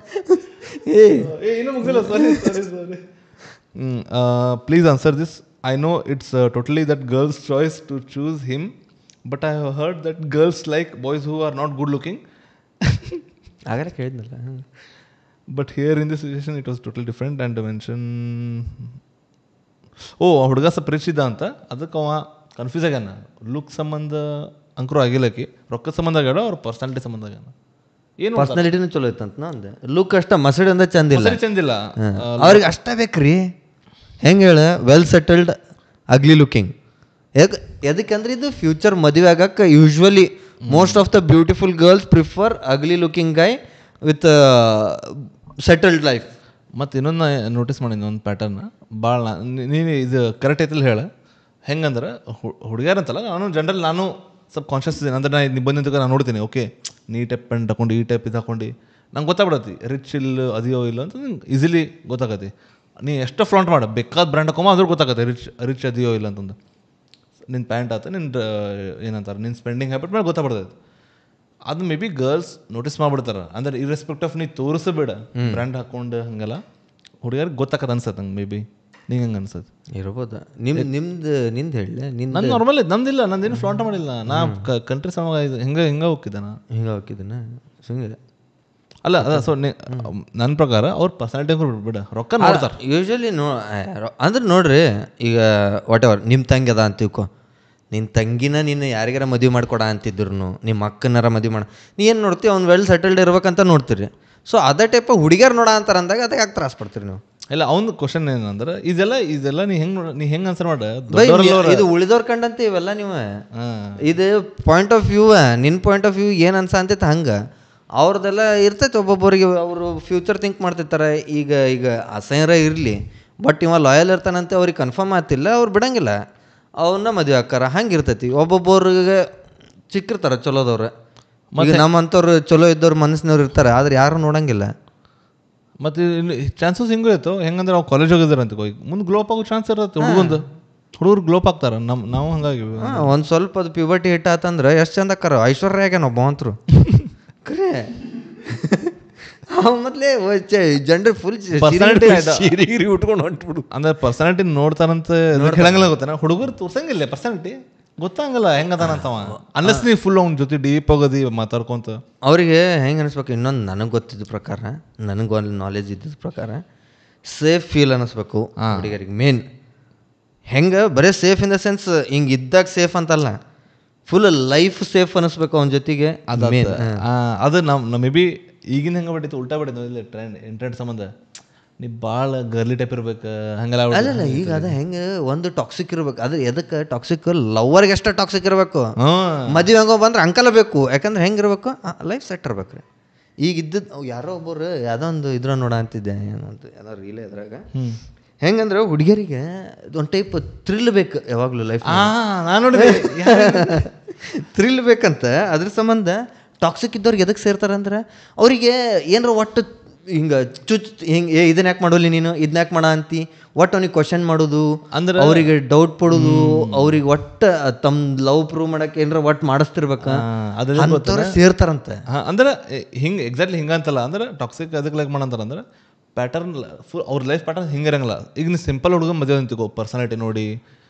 S1: ಇನ್ನೂ ಮುಗಿಸಿಲ್ಲ, ಸಾರಿ. Please answer this. I know it's totally that girl's choice to choose him, but I have heard that girls like boys who are not good looking.
S2: ಆಗಲೇ ಕೇಳಿದ್ನಲ್ಲ.
S1: But here in this situation it was totally different. And to mention, ಹುಡುಗ ಸ್ವಲ್ಪ rich ಇದ್ದ ಅಂತ, ಅದಕ್ಕೆ ಅವ confuse ಆಗ್ಯಾನ. Look ಸಂಬಂಧ ಅಂಕರು ಆಗಿಲ್ಲಕಿ, ರೊಕ್ಕ ಸಂಬಂಧ ಆಗ್ಯಾಡ, ಅವ್ರ ಪರ್ಸನಾಲಿಟಿ ಸಂಬಂಧ ಆಗ್ಯಾನ. ಏನು
S2: ಪರ್ಸನಾಲಿಟಿನೂ ಚಲೋ ಇತ್ತಂತ ಅಂದೆ. ಲುಕ್ ಅಷ್ಟ ಮಸಡಿ ಅಂದ ಚಂದಿಲ್ಲ,
S1: ಚಂದಿಲ್ಲ.
S2: ಅವ್ರಿಗೆ ಅಷ್ಟ ಬೇಕ್ರಿ. ಹೆಂಗೆ ಹೇಳ, ವೆಲ್ ಸೆಟಲ್ಡ್ ಅಗ್ಲಿ ಲುಕಿಂಗ್. ಎದಕ್ಕಂದ್ರೆ ಇದು ಫ್ಯೂಚರ್ ಮದುವೆ ಆಗಕ್ಕೆ usually most of the beautiful girls prefer ugly looking Guy with settled life.
S1: ಮತ್ತು ಇನ್ನೊಂದು ನೋಟಿಸ್ ಮಾಡಿದ್ದೆ ಒಂದು ಪ್ಯಾಟರ್ನ್ ಭಾಳ. ನೀನು ಇದು ಕರೆಕ್ಟ್ ಐತಲ್ಲ ಹೇಳ. ಹೆಂಗಂದ್ರೆ ಹುಡುಗ್ಯಾರಂತಲ್ಲ, ನಾನು ಸ್ವಲ್ಪ ಕಾನ್ಷಿಯಸ್ ಇದ್ದೀನಿ. ಅಂದ್ರೆ ನಾನು ಬಂದಿದ್ದಾಗ ನಾನು ನೋಡ್ತೀನಿ, ಓಕೆ ನೀ ಟೈಪ್ ಪ್ಯಾಂಟ್ ಹಾಕೊಂಡು ಈ ಟೈಪ್ ಇದು ಹಾಕೊಂಡು ನಂಗೆ ಗೊತ್ತಾಗ್ಬಿಡತ್ತಿ ರಿಚ್ ಇಲ್ಲ ಅದಿಯೋ ಇಲ್ಲ ಅಂತ ನಂಗೆ ಈಸಿಲಿ ಗೊತ್ತಾಗತ್ತೆ. ನೀ ಎಷ್ಟು ಫ್ಲಾಂಟ್ ಮಾಡ ಬೇಕಾದ ಬ್ರ್ಯಾಂಡ್ ಹಾಕೊಂಬ ಅದ್ರ ಗೊತ್ತಾಗತ್ತೆ ರಿಚ್ ಅದಿಯೋ ಇಲ್ಲ ಅಂತಂದು. ನಿನ್ನ ಪ್ಯಾಂಟ್ ಆತ, ನಿನ್ನ ಏನಂತಾರೆ ನಿನ್ನ ಸ್ಪೆಂಡಿಂಗ್ ಹ್ಯಾಬಿಟ್ ಮೇಲೆ ಗೊತ್ತಾಗ್ಬಿಡ್ತೈತೆ. ಅದು ಮೇ ಬಿ ಗರ್ಲ್ಸ್ ನೋಟಿಸ್ ಮಾಡ್ಬಿಡ್ತಾರೆ. ಅಂದ್ರೆ ಇರ್ರೆಸ್ಪೆಕ್ಟ್ ಆಫ್ ನೀ ತೋರಿಸಬೇಡ ಬ್ರ್ಯಾಂಡ್ ಹಾಕೊಂಡು ಹಂಗೆಲ್ಲ ಹುಡುಗರಿಗೆ ಗೊತ್ತಾಗತ್ತೆ ಅನ್ಸತ್ತೆ ನಂಗೆ. ಮೇ ಬಿ ನಿಂಗೆ ಹಂಗೆ ಅನ್ಸತ್ತೆ
S2: ಇರ್ಬೋದು. ನಿಂದು ಹೇಳಿ.
S1: ನನ್ನ ನಾರ್ಮಲ್ ನಮ್ದಿಲ್ಲ, ನಂದೇನು ಫ್ಲಾಂಟ್ ಮಾಡಿಲ್ಲ. ನಾ ಕಂಟ್ರಿ ಸಮ ಹಿಂಗೆ ಹೋಗಿದ್ದೆ.
S2: ಹಿಂಗೆ ಹೋಗಿದ್ದಾನ ಸುಮ್ಮನೆ
S1: ಅಲ್ಲ ಅದ. ಸೊ ನನ್ನ ಪ್ರಕಾರ ಅವ್ರ ಪರ್ಸನಾಲಿಟಿ ಬಿಡ, ರೊಕ್ಕ ನೋಡ್ತಾರೆ
S2: ಯೂಶ್ವಲಿ. ಅಂದ್ರೆ ನೋಡ್ರಿ, ಈಗ ವಾಟ್ ಎವರ್ ನಿಮ್ಮ ತಂಗಿ ಅದ ಅಂತಿವ್ಕೊ, ನಿನ್ನ ತಂಗಿನ ನೀನು ಯಾರಿಗಾರ ಮದುವೆ ಮಾಡ್ಕೊಡ ಅಂತಿದ್ರು, ನಿಮ್ಮ ಅಕ್ಕನಾರ ಮದುವೆ ಮಾಡ, ನೀ ಏನು ನೋಡ್ತೀವಿ ಅವ್ನು ವೆಲ್ ಸೆಟಲ್ಡ್ ಇರ್ಬೇಕಂತ ನೋಡ್ತೀರಿ. ಸೊ ಅದೇ ಟೈಪ್ ಹುಡುಗಿಯರು ನೋಡ ಅಂತಾರೆ ಅಂದಾಗ ಅದಕ್ಕೆ ಯಾಕೆ ತ್ರಾಸ ಪಡ್ತೀರಿ ನೀವು?
S1: ಇಲ್ಲ, ಅವ್ನ ಕ್ವಶನ್ ಏನಂದ್ರೆ ಇದೆಲ್ಲ ನೀ ಹೆಂಗೆ ಆನ್ಸರ್ ಮಾಡ.
S2: ಇದು ಉಳಿದವ್ರ ಕಂಡಂತೆ ಇವೆಲ್ಲ ನೀವು ಇದು ಪಾಯಿಂಟ್ ಆಫ್ ವ್ಯೂ, ನಿನ್ನ ಪಾಯಿಂಟ್ ಆಫ್ ವ್ಯೂ ಏನು ಅನ್ಸ ಅಂತೈತೆ ಹಂಗೆ. ಅವ್ರದ್ದೆಲ್ಲ ಇರ್ತೈತೆ, ಒಬ್ಬೊಬ್ಬರಿಗೆ ಅವರು ಫ್ಯೂಚರ್ ಥಿಂಕ್ ಮಾಡ್ತಿರ್ತಾರೆ. ಈಗ ಅಸಹ್ಯರ ಇರಲಿ, ಬಟ್ ಇವ ಲಾಯಲ್ ಇರ್ತಾನಂತೆ ಅವ್ರಿಗೆ ಕನ್ಫರ್ಮ್ ಆಗ್ತಿಲ್ಲ, ಅವ್ರು ಬಿಡಂಗಿಲ್ಲ, ಅವನ್ನ ಮದುವೆ ಹಾಕಾರ. ಹಂಗೆ ಇರ್ತೈತಿ. ಒಬ್ಬೊಬ್ಬರಿಗೆ ಚಿಕ್ಕಿರ್ತಾರೆ ಚಲೋದವ್ರು, ಈಗ ನಮ್ಮಂಥವ್ರು ಚಲೋ ಇದ್ದವ್ರು ಮನಸ್ಸಿನವ್ರು ಇರ್ತಾರೆ, ಆದ್ರೆ ಯಾರು ನೋಡಂಗಿಲ್ಲ.
S1: ಮತ್ತು ಚಾನ್ಸಸ್ ಹಿಂಗೂ ಇತ್ತು. ಹೆಂಗಂದ್ರೆ ನಾವು ಕಾಲೇಜ್ ಹೋಗಿದ್ದಾರೆ ಅಂತ ಮುಂದೆ ಗ್ಲೋಪ್ ಆಗೋ ಚಾನ್ಸ್ ಇರುತ್ತೆ. ಹುಡುಗರು ಗ್ಲೋಪ್ ಆಗ್ತಾರೆ. ನಾವು ಹಂಗಾಗಿ
S2: ಒಂದು ಸ್ವಲ್ಪ ಅದು ಪ್ಯೂಬರ್ಟಿ ಹಿಟ್ ಆತಂದ್ರೆ ಎಷ್ಟು ಚಂದ ಅಕ್ಕಾರ. ಐಶ್ವರ್ಯಾಗ ನಾವು ಬಾವಂತರು ಖರೇ ಮೊದಲೇ ಜನರು ಫುಲ್ ಪರ್ಸನಾಲಿಟಿ ಉಟ್ಕೊಂಡು ಹೊಂಟ್ಬಿಡು.
S1: ಅಂದ್ರೆ ಪರ್ಸನಾಲಿಟಿ ನೋಡ್ತಾರಂತ ಹೇಳಂಗಿಲ್ಲ. ಗೊತ್ತಾನ ಹುಡುಗರು ತೋರ್ಸಂಗಿಲ್ಲ ಪರ್ಸನಾಲಿಟಿ, ಗೊತ್ತಾಗಲ್ಲ ಹೆಂಗದಾನಂತವ. ಅನ್ಲೆಸ್ ನೀ ಫುಲ್ ಅವ್ನ ಜೊತೆ ಡೀಪ್ ಹೋಗೋದಿ ಮಾತಾಡ್ಕೊಂತ.
S2: ಅವ್ರಿಗೆ ಹೆಂಗೆ ಅನಿಸ್ಬೇಕು, ಇನ್ನೊಂದು ನನಗೆ ಗೊತ್ತಿದ್ದ ಪ್ರಕಾರ, ನನಗೆ ಒಂದು ನಾಲೆಜ್ ಇದ್ದಿದ್ದ ಪ್ರಕಾರ, ಸೇಫ್ ಫೀಲ್ ಅನ್ನಿಸ್ಬೇಕು ಹುಡುಗರಿಗೆ. ಮೇನ್ ಹೆಂಗೆ ಬರೀ ಸೇಫ್ ಇನ್ ದ ಸೆನ್ಸ್ ಹಿಂಗೆ ಇದ್ದಾಗ ಸೇಫ್ ಅಂತಲ್ಲ, ಫುಲ್ ಲೈಫ್ ಸೇಫ್ ಅನ್ನಿಸ್ಬೇಕು ಅವನ ಜೊತೆಗೆ.
S1: ಅದು ನಮ್ಮ ಮೇ ಬಿ ಈಗಿನ ಹೆಂಗೆ ಬಿಟ್ಟಿತ್ತು, ಉಲ್ಟಾ ಬಿಟ್ಟಿದ್ದು. ಇಲ್ಲ ಟ್ರೆಂಡ್ ಸಂಬಂಧ ನೀ ಭಾಳ ಗರ್ಲಿ ಟೈಪ್ ಇರ್ಬೇಕು ಹಂಗೆಲ್ಲ.
S2: ಅಲ್ಲ ಈಗ ಅದ ಹೆಂಗೆ ಒಂದು ಟಾಕ್ಸಿಕ್ ಇರ್ಬೇಕು. ಅದು ಎದಕ್ಕೆ ಟಾಕ್ಸಿಕ್? ಲವ್ವರ್ಗೆ ಎಷ್ಟು ಟಾಕ್ಸಿಕ್ ಇರಬೇಕು. ಮದುವೆ ಹಂಗೋ ಬಂದ್ರೆ ಅಂಕಲ ಬೇಕು. ಯಾಕಂದ್ರೆ ಹೆಂಗಿರ್ಬೇಕು, ಲೈಫ್ ಸೆಟ್ ಇರ್ಬೇಕ್ರಿ. ಈಗ ಇದ್ದದ್ದು ಯಾರೋ ಒಬ್ಬರು ಯಾವುದೋ ಒಂದು ಇದ್ರ ನೋಡ ಅಂತಿದ್ದೆ, ಏನಂತ ಯಾವುದೋ ರೀಲೇ ಇದ್ರಾಗ. ಹೆಂಗಂದ್ರೆ ಹುಡುಗಿಯರಿಗೆ ಒಂದು ಟೈಪ್ ಥ್ರಿಲ್ ಬೇಕು ಯಾವಾಗಲೂ ಲೈಫ್.
S1: ನಾನು ನೋಡಿದೆ
S2: ಥ್ರಿಲ್ ಬೇಕಂತ. ಅದ್ರ ಸಂಬಂಧ ಟಾಕ್ಸಿಕ್ ಇದ್ದವ್ರಿಗೆ ಎದಕ್ಕೆ ಸೇರ್ತಾರಂದ್ರೆ ಅವರಿಗೆ ಏನಾರ ಒಟ್ಟು ಹಿಂಗೆ ಹಿಂಗೆ ಇದನ್ನ ಯಾಕೆ ಮಾಡೋಲಿ ನೀನು, ಇದನ್ನ ಯಾಕೆ ಮಾಡ ಅಂತಿ, ಒಟ್ಟು ಅವ್ನಿಗೆ ಕ್ವಶನ್ ಮಾಡೋದು, ಅಂದ್ರೆ ಅವರಿಗೆ ಡೌಟ್ ಪಡೋದು, ಅವ್ರಿಗೆ ಒಟ್ಟು ತಮ್ಮ ಲವ್ ಪ್ರೂವ್ ಮಾಡಕ್ಕೆ ಏನಾರ ಒಟ್ಟು ಮಾಡಿಸ್ತಿರ್ಬೇಕ, ಅದನ್ನ ಸೇರ್ತಾರಂತೆ.
S1: ಅಂದ್ರೆ ಹಿಂಗೆ ಎಕ್ಸಾಕ್ಟ್ಲಿ ಹಿಂಗಂತಲ್ಲ. ಅಂದ್ರೆ ಟಾಕ್ಸಿಕ್ ಅದಕ್ಕೆ ಲೈಕ್ ಮಾಡಂತಾರ ಅಂದ್ರೆ ಪ್ಯಾಟರ್ನ್ ಫುಲ್ ಅವ್ರ ಲೈಫ್ ಪ್ಯಾಟರ್ನ್ ಹಿಂಗಿರಂಗಿಲ್ಲ. ಈಗ ನೀವು ಸಿಂಪಲ್ ಹುಡುಗ ಮದುವೆ ಅಂತಿಗೋ, ಪರ್ಸನಾಲಿಟಿ ನೋಡಿ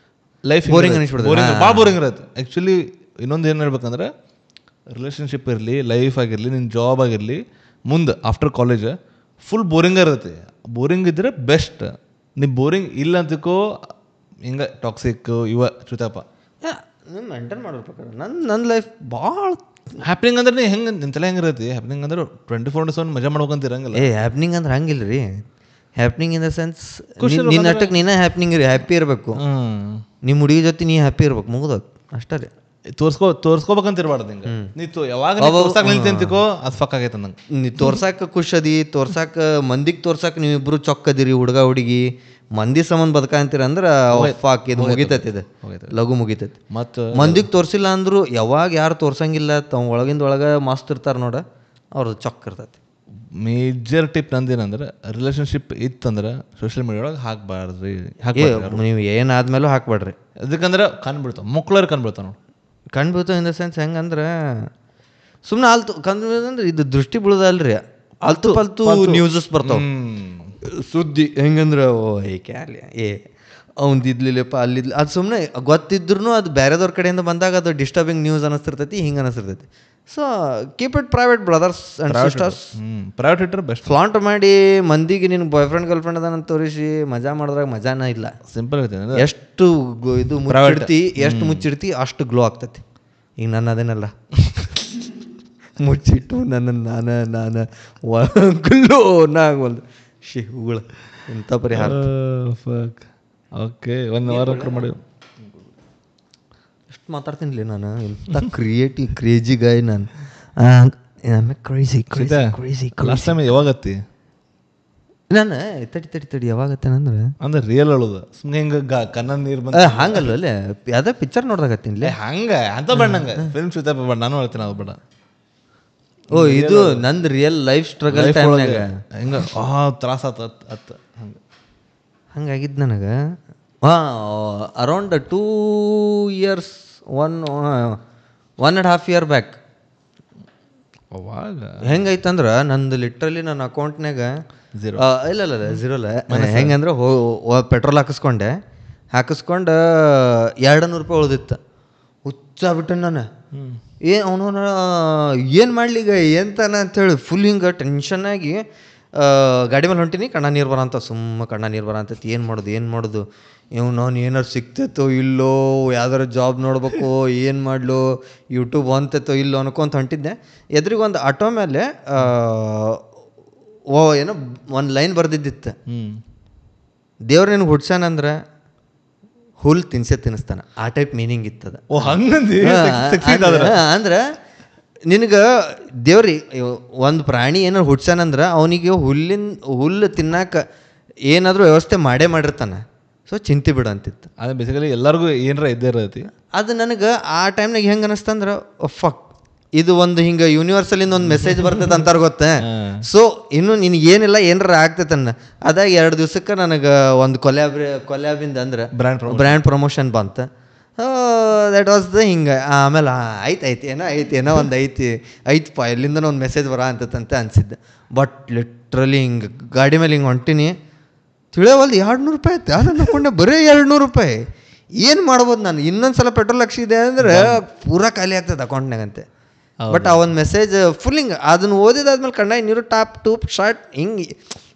S1: ಲೈಫ್
S2: ಬೋರಿಂಗ್ ಅನಿಸ್ಬಿಡ್ತದೆ,
S1: ಭಾಳ ಬೋರಿಂಗ್ ಇರುತ್ತೆ. ಆ್ಯಕ್ಚುಲಿ ಇನ್ನೊಂದು ಏನು ಹೇಳ್ಬೇಕಂದ್ರೆ, ರಿಲೇಷನ್ಶಿಪ್ ಇರಲಿ, ಲೈಫ್ ಆಗಿರಲಿ, ನಿನ್ನ ಜಾಬ್ ಆಗಿರಲಿ, ಮುಂದೆ ಆಫ್ಟರ್ ಕಾಲೇಜ್ ಫುಲ್ ಬೋರಿಂಗ್ ಇರುತ್ತೆ. ಬೋರಿಂಗ್ ಇದ್ದರೆ ಬೆಸ್ಟ್. ನೀವು ಬೋರಿಂಗ್ ಇಲ್ಲ ಅಂತಿಕೋ ಹಿಂಗೆ ಟಾಕ್ಸಿಕ್ ಇವ ಚುತಪ್ಪ
S2: ಮೇಂಟೈನ್ ಮಾಡೋ ಪ್ರಕಾರ ನನ್ನ ಲೈಫ್ ಭಾಳ
S1: ಹ್ಯಾಪ್ನಿಂಗ್ ಅಂದ್ರೆ ನೀ ಹೆಂಗೆ ನಿಂತಲ್ಲ ಹೆಂಗಿರತ್ತೆ. ಹ್ಯಾಪ್ನಿಂಗ್ ಅಂದ್ರೆ 24/7 ಮಜಾ ಮಾಡ್ಬೇಕಂತ ಇರಂಗಿಲ್ಲ.
S2: ಹ್ಯಾಪ್ನಿಂಗ್ ಅಂದ್ರೆ ಹಂಗಿಲ್ಲ ರೀ. ಹ್ಯಾಪ್ನಿಂಗ್ ಇನ್ ದ ಸೆನ್ಸ್ ನಿನ್ನ ನಟಕ್ಕೆ ನೀನೇ ಹ್ಯಾಪಿ ಇರಬೇಕು. ನಿಮ್ಮ ಹುಡುಗಿ ಜೊತೆ ನೀ ಹ್ಯಾಪಿ ಇರ್ಬೇಕು, ಮುಗಿದೋದು ಅಷ್ಟೇ ರೀ.
S1: ತೋರ್ಸ್ಕೋಬೇಕಂತ ಇರಬಾರ್ದು ಹಿಂಗೆ. ನೀ ಯಾವಾಗ ನಿಂತಿಕೋ ಅದು ಫಕ್ ಆಗೈತೆ ನಂಗೆ.
S2: ನೀ ತೋರ್ಸಾಕ ಖುಷ್ ಅದಿ, ತೋರ್ಸಾಕ ಮಂದಿಗೆ ತೋರ್ಸಾಕ ನೀವಿಬ್ರು ಚೊಕ್ಕದಿರಿ, ಹುಡುಗ ಹುಡುಗಿ ಮಂದಿ ಸಂಬಂಧ ಬದುಕ ಅಂತೀರ ಅಂದ್ರೆ ಫಾಕ್ ಇದು ಮುಗಿತೈತಿ, ಇದು ಲಘು ಮುಗಿತೈತಿ. ಮತ್ತು ಮಂದಿಗೆ ತೋರ್ಸಿಲ್ಲ ಅಂದ್ರು ಯಾವಾಗ ಯಾರು ತೋರ್ಸಂಗಿಲ್ಲ, ತಮ್ಮ ಒಳಗಿಂದ ಒಳಗೆ ಮಸ್ತ್ ಇರ್ತಾರೆ ನೋಡ, ಅವ್ರದ್ದು ಚೊಕ್ಕ ಇರ್ತೈತಿ.
S1: ಮೇಜರ್ ಟಿಪ್ ನಂದೇನಂದ್ರೆ, ರಿಲೇಷನ್ಶಿಪ್ ಇತ್ತಂದ್ರೆ ಸೋಷಿಯಲ್ ಮೀಡಿಯಾ ಒಳಗೆ ಹಾಕ್ಬಾರ್ದ್ರಿ.
S2: ನೀವು ಏನಾದ್ಮೇಲೂ ಹಾಕ್ಬೇಡ್ರಿ.
S1: ಅದಕ್ಕಂದ್ರೆ ಕಣ್ಬಿಡ್ತಾವ, ಮಕ್ಳವ್ರು ಕಣ್ಬಿಡ್ತಾವ ನೋಡಿ.
S2: ಕಣ್ಬಿಡ್ತಾವ ಇನ್ ದ ಸೆನ್ಸ್ ಹೆಂಗಂದ್ರೆ ಸುಮ್ಮನೆ ಆಲ್ತು ಕಣ್ಬಿಡ್ತಂದ್ರೆ ಇದು ದೃಷ್ಟಿ ಬೀಳೋದಲ್ರಿ, ಅಲ್ತು ಪಲ್ತು ನ್ಯೂಸಸ್ ಬರ್ತಾವ ಸುದ್ದಿ ಹೆಂಗಂದ್ರೆ ಓ ಕ್ಯಾಲಿ ಅವಂದಿದ್ಲಿಲ್ಲಪ್ಪ ಅಲ್ಲಿದ್ಲಿ ಅದು ಸುಮ್ಮನೆ ಗೊತ್ತಿದ್ರು ಅದು ಬೇರೆದವ್ರ ಕಡೆಯಿಂದ ಬಂದಾಗ ಅದು ಡಿಸ್ಟರ್ಬಿಂಗ್ ನ್ಯೂಸ್ ಅನ್ನಿಸ್ತಿರ್ತೈತಿ ಹಿಂಗೆ ಅನ್ನಿಸ್ತಿರ್ತೈತಿ. So keep it private brothers and sisters.
S1: Private ಇಟ್ಟರೆ ಬೆಸ್ಟ್.
S2: ಫ್ಲಾಂಟ್ ಮಾಡಿ ಮಂದಿಗೆ ನಿನ್ನ ಬಾಯ್ ಫ್ರೆಂಡ್ ಗರ್ಲ್ ಫ್ರೆಂಡ್ ಅದಾನ ತೋರಿಸಿ ಮಜಾ ಮಾಡಿದ್ರಾಗ ಮಜಾನ ಇಲ್ಲ.
S1: ಸಿಂಪಲ್ ಐತೆ.
S2: ಎಷ್ಟು ಇದು ಮುಚ್ಚಿಡ್ತಿ ಎಷ್ಟು ಮುಚ್ಚಿಡ್ತಿ ಅಷ್ಟು ಗ್ಲೋ ಆಗ್ತೈತಿ. ಈಗ ನಾನು ಅದೇನಲ್ಲ ಮುಚ್ಚಿಟ್ಟು ನಾನು ಗ್ಲೋ ನಾಗವಲ್ದು ಹೂಗಳು ಇಂಥ ಪರಿಹಾರ.
S1: ಓಕೆ 1 hour ಮಾಡಿ
S2: ಎಷ್ಟು ಮಾತಾಡ್ತೀನಿ ನಾನು ಇಂಥ ಕ್ರೇಜಿ ಗಾಯ್ ನಾನು.
S1: ಲಾಸ್ಟ್ ಟೈಮ್ ಯಾವಾಗತ್ತಿ
S2: ನಾನು ತಡಿ ಯಾವಾಗತ್ತೇನಂದ್ರೆ
S1: ಅಂದ್ರೆ ರಿಯಲ್ ಹೇಳೋದು ಸುಮ್ಮನೆ ಹಿಂಗೆ ಕಣ್ಣ ನೀರು ಬಂದ
S2: ಹಂಗಲ್ಲ ಅಲ್ಲೇ ಅದೇ ಪಿಕ್ಚರ್ ನೋಡ್ದಾಗತ್ತೀನಿ
S1: ಹಂಗೆ ಅಂತ ಬಣ್ಣಂಗೆ ಫಿಲ್ಮ್ ಸುತ್ತ ಬಣ್ಣ ನಾನು ಹೇಳ್ತೀನಿ ಅದು ಬಣ್ಣ.
S2: ಓ ಇದು ನಂದು ರಿಯಲ್ ಲೈಫ್ ಸ್ಟ್ರಗಲ್ ಟೈಮ್ನಾಗ
S1: ಹಿಂಗೆ ತ್ರಾಸ ಹತ್ತು
S2: ಹಂಗಾಗಿದ್ದು ನನಗೆ ಅರೌಂಡ್ 2 years 1.5 year ಬ್ಯಾಕ್.
S1: ಅವಾಗ
S2: ಹೆಂಗೈತಂದ್ರೆ ನಂದು ಲಿಟ್ರಲಿ ನನ್ನ ಅಕೌಂಟ್ನಾಗ ಇಲ್ಲ ಝೀರೋಲ್ಲ. ಹೆಂಗಂದ್ರೆ ಪೆಟ್ರೋಲ್ ಹಾಕಿಸ್ಕೊಂಡು 200 ರೂಪಾಯಿ ಉಳ್ದಿತ್ತು. ಹುಚ್ಚಾಗ್ಬಿಟ್ಟೆ ನಾನು. ಅವನು ಏನು ಮಾಡ್ಲಿ ಈಗ ಎಂತಾನ ಅಂಥೇಳಿ ಫುಲ್ ಹಿಂಗೆ ಟೆನ್ಷನ್ನಾಗಿ ಗಾಡಿ ಮೇಲೆ ಹೊಂಟೀನಿ. ಕಣ್ಣ ನೀರು ಬರೋಂಥ ಸುಮ್ಮ ಕಣ್ಣ ನೀರು ಬರೋಂಥದ್ದು. ಏನು ಮಾಡೋದು ನಾನು ಏನಾರು ಸಿಗ್ತೈತೋ ಇಲ್ಲೋ, ಯಾವ್ದಾರು ಜಾಬ್ ನೋಡ್ಬೇಕು, ಏನು ಮಾಡ್ಲು, ಯೂಟ್ಯೂಬ್ ಅಂತೈತೋ ಇಲ್ಲೋ ಅನ್ಕೊಂತ ಹೊಂಟಿದ್ದೆ. ಎದುರಿಗೆ ಒಂದು ಆಟೋ ಮೇಲೆ ಏನೋ ಒಂದು ಲೈನ್ ಬರ್ದಿದ್ದಿತ್ತು, ದೇವ್ರು ನಿನಗೆ ಹುಡ್ಸಾನಂದ್ರೆ ಹುಲ್ ತಿನ್ನಿಸ್ತಾನೆ. ಆ ಟೈಪ್ ಮೀನಿಂಗ್ ಇತ್ತದ. ಅಂದ್ರೆ ನಿನಗೆ ದೇವ್ರಿ ಒಂದು ಪ್ರಾಣಿ ಏನಾರು ಹುಡ್ಸಾನಂದ್ರೆ ಅವನಿಗೆ ಹುಲ್ಲು ತಿನ್ನಾಕ ಏನಾದರೂ ವ್ಯವಸ್ಥೆ ಮಾಡಿರ್ತಾನೆ. ಸೊ ಚಿಂತೆ ಬಿಡು ಅಂತಿತ್ತು.
S1: ಅದು ಬೇಸಿಕಲಿ ಎಲ್ಲರಿಗೂ ಏನಾರ ಇದ್ದೇ ಇರೈತಿ.
S2: ಅದು ನನಗೆ ಆ ಟೈಮ್ನಾಗ ಹೆಂಗೆ ಅನ್ನಿಸ್ತಂದ್ರೆ ಫಕ್ ಇದು ಒಂದು ಹಿಂಗೆ ಯೂನಿವರ್ಸಲಿಂದ ಒಂದು ಮೆಸೇಜ್ ಬರ್ತೈತೆ ಅಂತಾರೆ ಗೊತ್ತೇ. ಸೊ ಇನ್ನು ನಿನಗೆ ಏನಿಲ್ಲ ಏನಾರ ಆಗ್ತೈತನ್ನ. ಅದಾಗ 2 ದಿವ್ಸಕ್ಕೆ ನನಗೆ ಒಂದು ಕೊಲ್ಯಾಬಿಂದ ಅಂದ್ರೆ ಬ್ರ್ಯಾಂಡ್ ಪ್ರಮೋಷನ್ ಬಂತು. ದ್ಯಾಟ್ ವಾಸ್ ದ ಹಿಂಗೆ. ಆಮೇಲೆ ಐತಿ ಒಂದು ಐತಪ್ಪ ಎಲ್ಲಿಂದ ಒಂದು ಮೆಸೇಜ್ ಅಂತಂತ ಅನಿಸಿದ್ದೆ. ಬಟ್ ಲಿಟ್ರಲಿ ಹಿಂಗೆ ಗಾಡಿ ಮೇಲೆ ಹಿಂಗೆ ಹೊಂಟೀನಿ, ತಿಳಿಯವಲ್ದು 200 ರೂಪಾಯಿ ಆಯ್ತು. ಯಾರು ಅನ್ಕೊಂಡೆ ಬರೀ 200 ರೂಪಾಯಿ ಏನು ಮಾಡ್ಬೋದು ನಾನು. ಇನ್ನೊಂದ್ಸಲ ಪೆಟ್ರೋಲ್ ಹಾಕ್ಸಿದೆ ಅಂದ್ರೆ ಪೂರಾ ಖಾಲಿ ಆಗ್ತದೆ ಅಕೌಂಟ್ನಾಗಂತೆ. ಬಟ್ ಆ ಒಂದು ಮೆಸೇಜ್ ಫುಲ್ ಹಿಂಗೆ ಅದನ್ನು ಓದಿದಾದ್ಮೇಲೆ ಕಣ್ಣ ನೀರು ಟೂಪ್ ಶಾರ್ಟ್ ಹಿಂಗೆ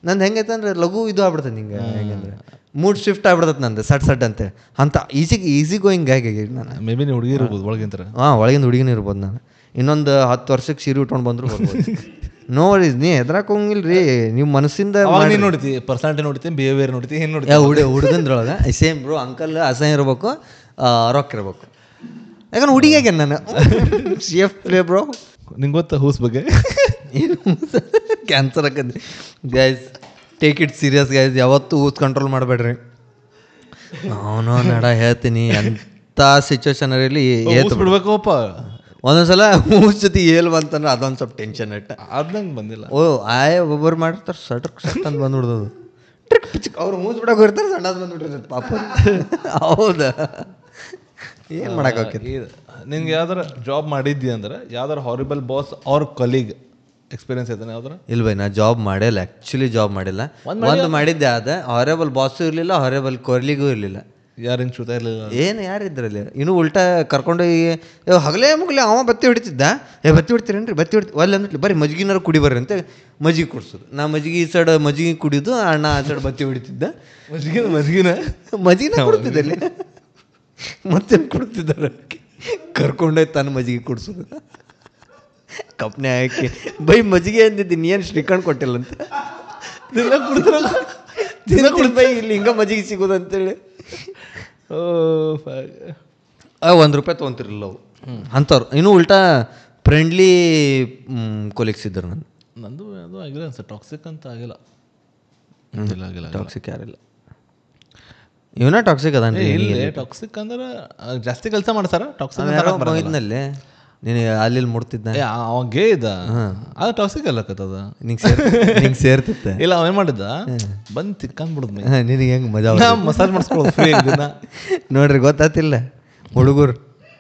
S2: ನಂದು ಹೆಂಗೈತೆ ಅಂದ್ರೆ ಲಘು ಇದು ಆಗ್ಬಿಡ್ತದೆ. ಹಿಂಗೆ ಹೆಂಗಂದ್ರೆ ಮೂಡ್ ಶಿಫ್ಟ್ ಆಗ್ಬಿಡ್ತದೆ ನಂದು ಸಡ್ ಅಂತೇಳಿ. ಅಂತ ಈಸಿ ಗೋಯಿಂಗ್ ಆಗಿ ನಾನು.
S1: ಮೇ ಬಿ ನೀವು ಹುಡುಗಿ ಇರ್ಬೋದು ಒಳಗಿಂತ.
S2: ಒಳಗಿಂದ ಹುಡುಗಿನ ಇರ್ಬೋದು ನಾನು. ಇನ್ನೊಂದು 10 ವರ್ಷಕ್ಕೆ ಸೀರೆ ಉಟ್ಕೊಂಡು ಬಂದ್ರು ಬರ್ಬೋದು. ನೋ ವರೀಸ್, ನೀ ಹೆದ್ರಾಕ್ ಹೋಗಿಲ್ರಿ. ನೀವು ಮನಸ್ಸಿಂದ
S1: ನೋಡ್ತಿ, ಪರ್ಸನಾಲಿಟಿ ನೋಡ್ತಿ, ಬಿಹೇವಿಯರ್ ನೋಡ್ತಿ, ಏನು ನೋಡ್ತಿ.
S2: ಹುಡುಗಂದ್ರೊಳಗೆ ಸೇಮ್ ಬ್ರೋ, ಅಂಕಲ್ ಅಸಹ್ಯ ಇರ್ಬೇಕು, ರೊಕ್ಕ ಇರ್ಬೇಕು. ಯಾಕಂದ್ರೆ ಹುಡುಗಿಯಾಗೆ ನಾನು ಸೇಫ್ ಪ್ಲೇ ಬ್ರೋ.
S1: ನಿಂಗೆ ಗೊತ್ತಾ ಹೂಸ್ ಬಗ್ಗೆ?
S2: ಕ್ಯಾನ್ಸರ್ ಹಾಕಂದ್ರಿ guys. Take it serious guys. ಯಾವತ್ತೂ ಹೂಸ್ ಕಂಟ್ರೋಲ್ ಮಾಡಬೇಡ್ರಿ. ಅವನು ನಡ ಹೇಳ್ತೀನಿ, ಎಂಥ ಸಿಚುವೇಶನ್ ಇರಲಿ ಏತ್
S1: ಬಿಡ್ಬೇಕಪ್ಪ.
S2: ಒಂದೊಂದ್ಸಲ ಹೂಸ್ ಜೊತೆ ಏಲ್ ಬಂತಂದ್ರೆ ಅದೊಂದು ಸ್ವಲ್ಪ ಟೆನ್ಷನ್ ಇಟ್ಟ.
S1: ಅದಂಗೆ ಬಂದಿಲ್ಲ.
S2: ಒಬ್ಬರು ಮಾಡಿರ್ತಾರೆ ಸಟ್ ಅಂತ ಬಂದ್ಬಿಡ್ದದು. ಅವ್ರು ಮೂಸ್ ಬಿಡೋಕೆ ಹೋಗಿರ್ತಾರೆ, ಸಣ್ಣದು ಬಂದ್ಬಿಟ್ಟಿರ್ತೈತೆ ಪಾಪ. ಹೌದಾ, ಏನು ಮಾಡೋಕೆ.
S1: ನಿನ್ಗೆ ಯಾವ್ದಾರ ಜಾಬ್ ಮಾಡಿದ್ದಿ ಅಂದ್ರೆ ಯಾವ್ದಾರ ಹಾರಿಬಲ್ ಬಾಸ್ ಅವ್ರ ಕಲೀಗ್ ಎಕ್ಸ್ಪೀರಿಯನ್ಸ್ ಐತಾನೆ ಯಾವ್ದಾರ?
S2: ಇಲ್ಲ ಬೈ, ನಾ ಜಾಬ್ ಮಾಡಿಲ್ಲ. ಆ್ಯಕ್ಚುಲಿ ಜಾಬ್ ಮಾಡಿಲ್ಲ. ಒಂದು ಮಾಡಿದ್ದೆ, ಅದ ಹಾರೇಬಲ್ ಬಾಸು ಇರಲಿಲ್ಲ, ಹಾರೇಬಲ್ ಕೊರ್ಲಿಗೂ ಇರಲಿಲ್ಲ.
S1: ಯಾರು ಹಿಂಗೆ ಶೂತ ಇರಲಿಲ್ಲ
S2: ಏನು ಯಾರಿದ್ರಲ್ಲಿ. ಇನ್ನೂ ಉಲ್ಟಾ ಕರ್ಕೊಂಡೋಗಿ ಹಗಲೇ ಮುಗಲೇ ಅವ ಬತ್ತಿ ಹೊಡಿತಿದ್ದ. ಬತ್ತಿ ಹೊಡಿತೀರೇನ್ರಿ, ಬತ್ತಿ ಹೊಡಿತೀವಿ ಒಲ್ಲ ಅಂದ್ಬಿಟ್ಟು ಬರೀ ಮಜ್ಗಿನಾರು ಕುಡಿ ಬರ್ರಿ ಅಂತ ಮಜ್ಜಿಗೆ ಕುಡಿಸೋದು. ನಾ ಮಜ್ಜಿಗೆ ಈ ಸೈಡ್ ಮಜ್ಜಿಗೆ ಕುಡಿಯೋದು, ಅಣ್ಣ ಆ ಸೈಡ್ ಬತ್ತಿ ಹೊಡಿತಿದ್ದ. ಮಜ್ಜಿನ ಕೊಡ್ತಿದ್ದಲ್ಲಿ ಮತ್ತೇನು ಕೊಡ್ತಿದ್ದಾರೆ. ಕರ್ಕೊಂಡೋಗಿ ತಾನು ಮಜ್ಜಿಗೆ ಕುಡಿಸೋದು, ಕಪ್ನೆ ಹಾಕಿ ಬೈ ಮಜ್ಜಿಗೆ ಅಂದಿದ್ದೀನಿ, ಏನು ಶ್ರೀಕಂಡ್ ಕೊಟ್ಟಿಲ್ಲ ಅಂತ. ದಿನ ಬೈ ಇಲ್ಲಿ ಹಿಂಗೆ ಮಜ್ಜಿಗೆ ಸಿಗೋದು ಅಂತೇಳಿ. $1 ತೊಗೊಂತಿರಲಿಲ್ಲ ಅವು ಅಂಥವ್ರು. ಇನ್ನೂ ಉಲ್ಟಾ ಫ್ರೆಂಡ್ಲಿ ಕೊಲೀಗ್ಸ್ ಇದ್ದರು.
S1: ನಂದು ಅದು ಆಗಿಲ್ಲ ಸರ್. ಟಾಕ್ಸಿಕ್ ಅಂತ ಆಗಿಲ್ಲ.
S2: ಟಾಕ್ಸಿಕ್ ಯಾರಿಲ್ಲ. ಇವನ ಟಾಕ್ಸಿಕ್ ಅದ
S1: ಟಾಕ್ಸಿಕ್ ಅಂದ್ರೆ ಜಾಸ್ತಿ ಕೆಲಸ ಮಾಡ್ತಾರ. ಟಾಕ್ಸಿಕ್
S2: ಇದ್ನಲ್ಲೇ ನೀನು ಅಲ್ಲಿ ಮುಡ್ತಿದ್ದ
S1: ಅವಾಗೇ ಇದ್ದ, ಅದು ಟಾಕ್ಸಿಕ್ ಅಲ್ಲಕತ್ತದ.
S2: ನಿಂಗೆ ಸೇರ್ತಿತ್ತ.
S1: ಇಲ್ಲ ಅವೇನ್ ಮಾಡಿದ್ದ, ಬಂದು ತಿಕ್ಕೊಂಡ್ಬಿಡುದ್
S2: ನಿನಗೆ ಹೆಂಗೆ ಮಜಾ
S1: ಮಸಾಜ್ ಮಾಡಿಸ್ಕೊಳ್ಳೋದು ಫ್ರೀ ದಿನ.
S2: ನೋಡ್ರಿ ಗೊತ್ತಾತಿಲ್ಲ ಹುಡುಗರು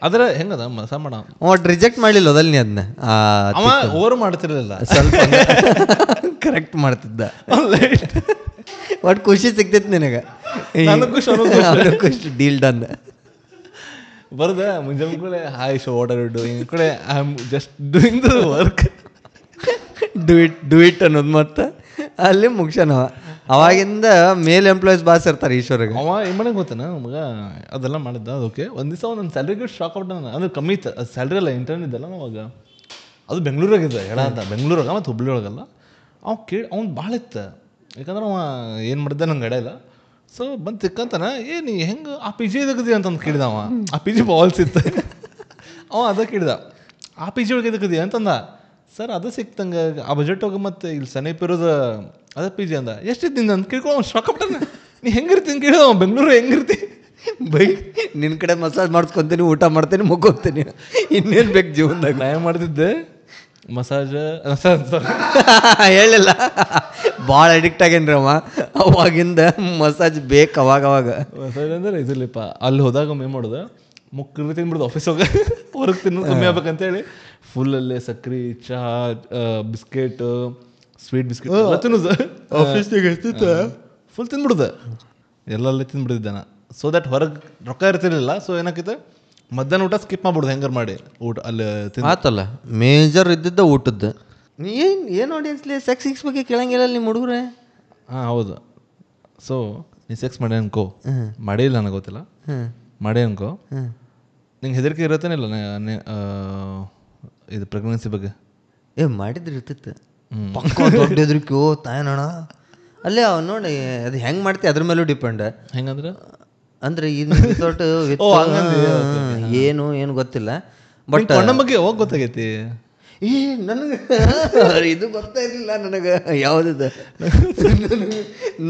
S1: ಆದ್ರೆ ಹೆಂಗದ ಮಸ ಮಾಡ
S2: ಒಟ್ಟು ರಿಜೆಕ್ಟ್ ಮಾಡಲಿಲ್ಲ ಅದಲ್ ನೀ ಅದನ್ನ
S1: ಅವ ಓವರ್ ಮಾಡ್ತಿರ್ಲಿಲ್ಲ,
S2: ಸ್ವಲ್ಪ ಕರೆಕ್ಟ್ ಮಾಡ್ತಿದ್ದ. ಒಟ್ಟು ಖುಷಿ ಸಿಗ್ತೈತಿ ನಿನಗೆ, ಖುಷಿ ಡೀಲ್ ಡನ್.
S1: ಬರದ ಮುಂಜಾನೆ ಕೂಡ hi so what are you doing ಕಡೆ I am just doing the work,
S2: do it ಅನ್ನೋದು. ಮತ್ತೆ ಅಲ್ಲಿ ಮುಗ್ಸನವ. ಅವಾಗಿಂದ ಮೇಲ್ ಎಂಪ್ಲಾಯೀಸ್ ಬಾಸ್ ಇರ್ತಾರೆ ಈಶ್ವರ್ಗೆ.
S1: ಅವ ಏನು ಮಾಡಕ್ಕೆ ಗೊತ್ತೇನ ಮಗ, ಅದೆಲ್ಲ ಮಾಡಿದ್ದ. ಅದಕ್ಕೆ ಒಂದು ದಿವಸ ನನ್ನ ಸ್ಯಾಲ್ರಿಗೆ ಶಾಕ್ ಔಟ್ ಅಂದ್ರೆ ಕಮ್ಮಿ ಇತ್ತು ಅದು ಸ್ಯಾಲ್ರಿ ಅಲ್ಲ, ಇಂಟರ್ನ್ ಇದ್ದಲ್ಲ ಅವಾಗ. ಅದು ಬೆಂಗಳೂರಾಗಿದ್ದ ಎಡ ಅಂತ, ಬೆಂಗಳೂರಾಗ ಮತ್ತು ಹುಬ್ಳಿ ಒಳಗಲ್ಲ. ಅವ್ನು ಭಾಳ ಇತ್ತು, ಯಾಕಂದ್ರೆ ಅವ ಏನು ಮಾಡಿದ್ದೆ ನಂಗೆ ಎಡ ಇಲ್ಲ. ಸೊ ಬಂದು ತಿಕ್ಕಂತಾನ, ನೀ ಹೆಂಗೆ ಆ ಪಿ ಜಿ ಎದಕ್ಕದಿ ಅಂತಂದು ಕೇಳಿದ ಅವ. ಆ ಪಿ ಜಿ ಬಾಲ್ಸ್ ಇತ್ತು, ಅವ ಅದ ಕೇಳಿದ, ಆ ಪಿ ಜಿ ಒಳಗೆ ಎದಕ್ಕದಿ ಅಂತಂದ. ಸರ್ ಅದು ಸಿಕ್ತಂಗೆ ಆ ಬಜೆಟ್ ಹೋಗಿ ಮತ್ತು ಇಲ್ಲಿ ಸನೇಪ್ ಇರೋದು ಅದ ಪಿ ಜಿ ಅಂದ. ಎಷ್ಟಿದ್ದೀನಿ ಅಂತ ಕೇಳ್ಕೊಂಡು ಅವ್ನು ಶಾಕ್ ಆಗ್ಬಿಟ್ಟಾನೆ. ನೀ ಹೆಂಗಿರ್ತೀನಿ ಕೇಳಿದ ಅವ, ಬೆಂಗಳೂರು ಹೆಂಗಿರ್ತಿ
S2: ಬೈ, ನಿನ್ನ ಕಡೆ ಮಸಾಜ್ ಮಾಡಿಸ್ಕೊತೀನಿ, ಊಟ ಮಾಡ್ತೀನಿ, ಮುಗ್ಕೋತೀನಿ, ಇನ್ನೇನು ಬೇಕು ಜೀವನದಾಗ.
S1: ನಾ ಏನು ಮಾಡ್ತಿದ್ದೆ, ಮಸಾಜ್
S2: ಹೇಳಿಲ್ಲ, ಭಾಳ ಅಡಿಕ್ಟ್ ಆಗೇನ್ರಿ ಅವ. ಅವಾಗಿಂದ ಮಸಾಜ್ ಬೇಕು ಅವಾಗ.
S1: ಮಸಾಜ್ ಅಂದ್ರೆ ಇದಿಲ್ಲಪ್ಪ, ಅಲ್ಲಿ ಹೋದಾಗ ಏನು ಮಾಡೋದು, ಮುಕ್ಕರು ತಿನ್ಬಿಡ್ದು ಆಫೀಸ್ ಹೋಗ, ಹೊರಗೆ ತಿನ್ನೋದು ಕಮ್ಮಿ ಆಗ್ಬೇಕಂತೇಳಿ ಫುಲ್ಲಲ್ಲೇ ಸಕ್ರೆ, ಚಹಾ, ಬಿಸ್ಕೆಟ್, ಸ್ವೀಟ್ ಬಿಸ್ಕೆಟ್ ಎಲ್ಲ ತಿನ್ನೋದು. ಆಫೀಸ್ನಾಗ ಎಷ್ಟಿತ್ತು ಫುಲ್ ತಿನ್ಬಿಡ್ದೆ, ಎಲ್ಲಲ್ಲೇ ತಿಂದ್ಬಿಡ್ತಿದ್ದೆ ನಾ. ಸೊ ದಟ್ ಹೊರಗೆ ರೊಕ್ಕ ಇರ್ತಿರ್ಲಿಲ್ಲ. ಸೊ ಏನಾಕಿತ್ತು, ಮಧ್ಯಾಹ್ನ ಊಟ ಸ್ಕಿಪ್ ಮಾಡ್ಬಿಡ್ದು ಹೆಂಗಾರು ಮಾಡಿ ಊಟ ಅಲ್ಲಿ
S2: ಆತಲ್ಲ. ಮೇಜರ್ ಇದ್ದಿದ್ದ ಊಟದ್ದು. ಏನು ಆಡಿಯನ್ಸ್ಲಿ ಸೆಕ್ಸ್ ಬಗ್ಗೆ ಕೇಳಂಗಿಲ್ಲ ನಿಮ್ಮ ಹುಡುಗರೆ.
S1: ಹಾಂ ಹೌದು. ಸೊ ನೀ ಸೆಕ್ಸ್ ಮಾಡಿ ಅನ್ಕೋ, ಮಾಡಿಲ್ಲ ನನಗೆ ಗೊತ್ತಿಲ್ಲ, ಮಾಡಿ ಅನ್ಕೋ, ನಿಂಗೆ ಹೆದರಿಕೆ ಇರತ್ತೇನಿಲ್ಲ ಇದು ಪ್ರೆಗ್ನೆನ್ಸಿ ಬಗ್ಗೆ?
S2: ಮಾಡಿದ್ರೆ ಇರ್ತಿತ್ತು ಪಕ್ಕ ದೊಡ್ಡ ಹೆದರಿಕೆ. ತಾಯನಣ ಅಲ್ಲೇ ಅವ್ ನೋಡಿ ಅದು ಹೆಂಗೆ ಮಾಡ್ತಿ ಅದ್ರ ಮೇಲೂ ಡಿಪೆಂಡ್.
S1: ಹೆಂಗಂದ್ರೆ
S2: ಅಂದ್ರೆ ಏನು ಗೊತ್ತಿಲ್ಲ, ಬಟ್
S1: ನಮ್ಮ ಬಗ್ಗೆ ಹೋಗಿ ಗೊತ್ತಾಗೈತಿ.
S2: ನನಗೆ ಇದು ಗೊತ್ತಾ ಇರಲಿಲ್ಲ ನನಗೆ. ಯಾವುದಿದೆ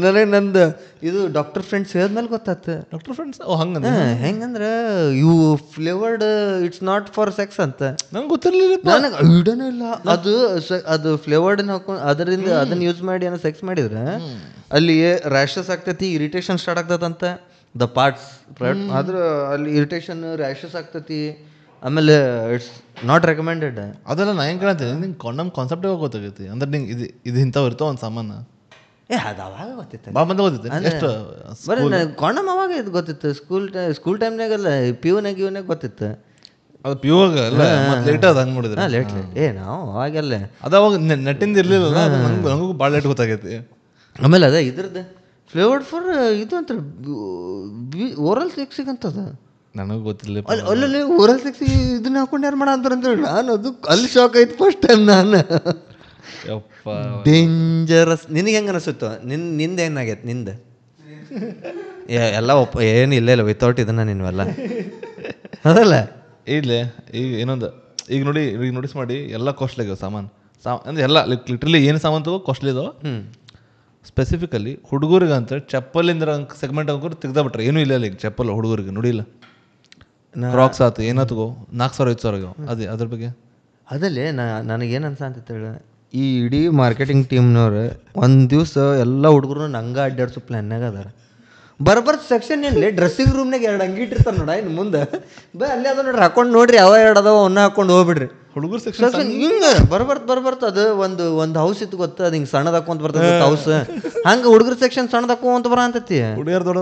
S2: ನನಗೆ ನಂದು ಇದು ಡಾಕ್ಟರ್ ಫ್ರೆಂಡ್ಸ್ ಹೇಳಿದ್ಮೇಲೆ ಗೊತ್ತಾಯ್ತು.
S1: ಡಾಕ್ಟರ್ ಫ್ರೆಂಡ್ಸ್ ಹಂಗಂದ್ರೆ
S2: ಹೆಂಗಂದ್ರೆ ಇವು flavoured it's not for sex ಅಂತ
S1: ನಂಗೆ ಗೊತ್ತಿರಲಿಲ್ಲ.
S2: ನನಗೆ ಐಡಿಯಾನೇ ಇಲ್ಲ. ಅದು ಫ್ಲೇವರ್ಡ್ ಹಾಕೊಂಡು ಅದರಿಂದ ಅದನ್ನ ಯೂಸ್ ಮಾಡಿ ಏನೋ ಸೆಕ್ಸ್ ಮಾಡಿದ್ರೆ ಅಲ್ಲಿ ರ್ಯಾಷಸ್ ಆಗ್ತೈತಿ, ಇರಿಟೇಷನ್ ಸ್ಟಾರ್ಟ್ ಆಗ್ತದಂತ ದ ಪಾರ್ಟ್ಸ್. ಆದ್ರೆ ಅಲ್ಲಿ ಇರಿಟೇಷನ್ ರ್ಯಾಷಸ್ ಆಗ್ತೈತಿ. ಆಮೇಲೆ ಇಟ್ಸ್ ನಾಟ್ ರೆಕಮೆಂಡೆಡ್.
S1: ಅದೆಲ್ಲ ನಾ ಹೆಂಗೆ ಕೇಳ್ತೀನಿ, ನಿಂಗೆ ಕೊಂಡಮ್ ಕಾನ್ಸೆಪ್ಟೇ ಗೊತ್ತಾಗೈತಿ. ಅಂದ್ರೆ ನಿಂಗೆ ಇದು ಇಂಥವು ಇರ್ತಾವ ಒಂದು ಸಾಮಾನು.
S2: ಅದು ಅವಾಗ ಗೊತ್ತಿತ್ತು,
S1: ಬಾ ಬಂದ ಗೊತ್ತಿತ್ತು. ಎಷ್ಟು
S2: ಬರೀ ಕೊಂಡಮ್ ಅವಾಗ ಇದು ಗೊತ್ತಿತ್ತು. ಸ್ಕೂಲ್ ಟೈಮ್ನಾಗಲ್ಲ, ಪಿಯುನಾಗ ಗೊತ್ತಿತ್ತು.
S1: ಅದು ಪ್ಯೂರ್ ಅಲ್ಲ, ಲೇಟ್ ಅದು ಹಂಗೆ ಮಾಡಿದ್ರೆ
S2: ಲೇಟ್ ನಾವು ಅವಾಗೆಲ್ಲ
S1: ಅದು ಅವಾಗ ನೆಟ್ಟಿಂದ ಇರಲಿಲ್ಲ. ನನಗೂ ಭಾಳ ಲೇಟ್ ಗೊತ್ತಾಗೈತಿ.
S2: ಆಮೇಲೆ ಅದೇ ಇದ್ರದ್ದು ಫ್ಲೇವರ್ಡ್ ಫಾರ್ ಇದು ಅಂತ ಓರಲ್ ಸೆಕ್ಸಿಗೆ ಅಂತದ.
S1: ನನಗೂ ಗೊತ್ತಿಲ್ಲ.
S2: ಅಲ್ಲಲ್ಲಿ ಓರಲ್ ಸೆಕ್ಸಿ ಇದನ್ನ ಹಾಕೊಂಡು ಯಾರು ಮಾಡ ಅಂತಂದ್ರೆ ನಾನು ಅದು ಅಲ್ಲಿ ಶಾಕ್ ಆಯ್ತು ಫಸ್ಟ್ ಟೈಮ್. ನಾನು ಡೇಂಜರಸ್. ನಿನಗೆ ಹೆಂಗೆ ಅನಿಸುತ್ತೋ? ನಿಂದ ಏನಾಗೈತೆ? ನಿಂದ ಎಲ್ಲ ಏನು ಇಲ್ಲ ವಿತೌಟ್ ಇದನ್ನ ನಿನ್ವೆಲ್ಲ ಅದಲ್ಲ
S1: ಇಲ್ಲೇ. ಈಗ ಇನ್ನೊಂದು ಈಗ ನೋಟಿಸ್ ಮಾಡಿ, ಎಲ್ಲ ಕಾಸ್ಟ್ಲಿ ಆಗ್ಯಾವ ಸಾಮಾನು. ಅಂದ್ರೆ ಎಲ್ಲ ಲಿಟ್ರಲಿ ಏನು ಸಾಮಾನು ತಗೋ ಕಾಸ್ಟ್ಲಿ ಇದಾವ. ಸ್ಪೆಸಿಫಿಕಲಿ ಹುಡುಗರಿಗೆ ಅಂತ ಚಪ್ಪಲಿಂದ ಸೆಗ್ಮೆಂಟ್ ಅಂದ್ಕೊಂಡು ತೆಗ್ದಾಬಿಟ್ರೆ ಏನೂ ಇಲ್ಲ ಈಗ ಚಪ್ಪಲ್ ಹುಡುಗರಿಗೆ ನೋಡಿಲ್ಲ. ಕ್ರಾಕ್ಸ್ ಆಯ್ತು, ಏನಾಯ್ತು 4,000-5,000 ಆಗ್ಯಾವ. ಅದ್ರ ಬಗ್ಗೆ
S2: ಅದಲ್ಲೇ ನನಗೇನು ಅನ್ಸಂತ ಹೇಳ, ಈ ಇಡೀ ಮಾರ್ಕೆಟಿಂಗ್ ಟೀಮ್ನವ್ರು ಒಂದು ದಿವಸ ಎಲ್ಲ ಹುಡುಗರು ನಂಗೆ ಅಡ್ಡಾಡ್ಸೋ ಪ್ಲ್ಯಾನ್ನಾಗ ಅದಾರ. ಬರ್ಬರ್ ಸೆಕ್ಷನ್ ಏನ್ಲಿ ಡ್ರೆಸ್ಸಿಂಗ್ ರೂಮ್ನಾಗ 2 ಅಂಗಿ ಇಟ್ಟಿರ್ತಾರೆ ನೋಡ. ಇನ್ನು ಮುಂದೆ ಅಲ್ಲೇ ಅದ ನೋಡ್ರಿ, ಹಾಕೊಂಡು ನೋಡ್ರಿ ಯಾವ 2 ಅದಾವ ಅವನ್ನ ಹಾಕೊಂಡು ಹೋಗ್ಬಿಡ್ರಿ.
S1: ಹುಡುಗರು ಸೆಕ್ಷನ್
S2: ಹಿಂಗೆ ಬರ್ಬರ್ತ ಅದು ಒಂದು ಹೌಸ್ ಇತ್ತು ಗೊತ್ತ, ಅದು ಹಿಂಗೆ ಸಣ್ಣದ ಹಾಕೊಂತ ಬರ್ತದೆ ಹೌಸ್. ಹಂಗೆ ಹುಡುಗರ ಸೆಕ್ಷನ್ ಸಣ್ಣದ ಹಾಕೊಂತ ಬರ ಅಂತತಿ.
S1: ಹುಡುಗಿಯರ್ ದೊಡ್ಡ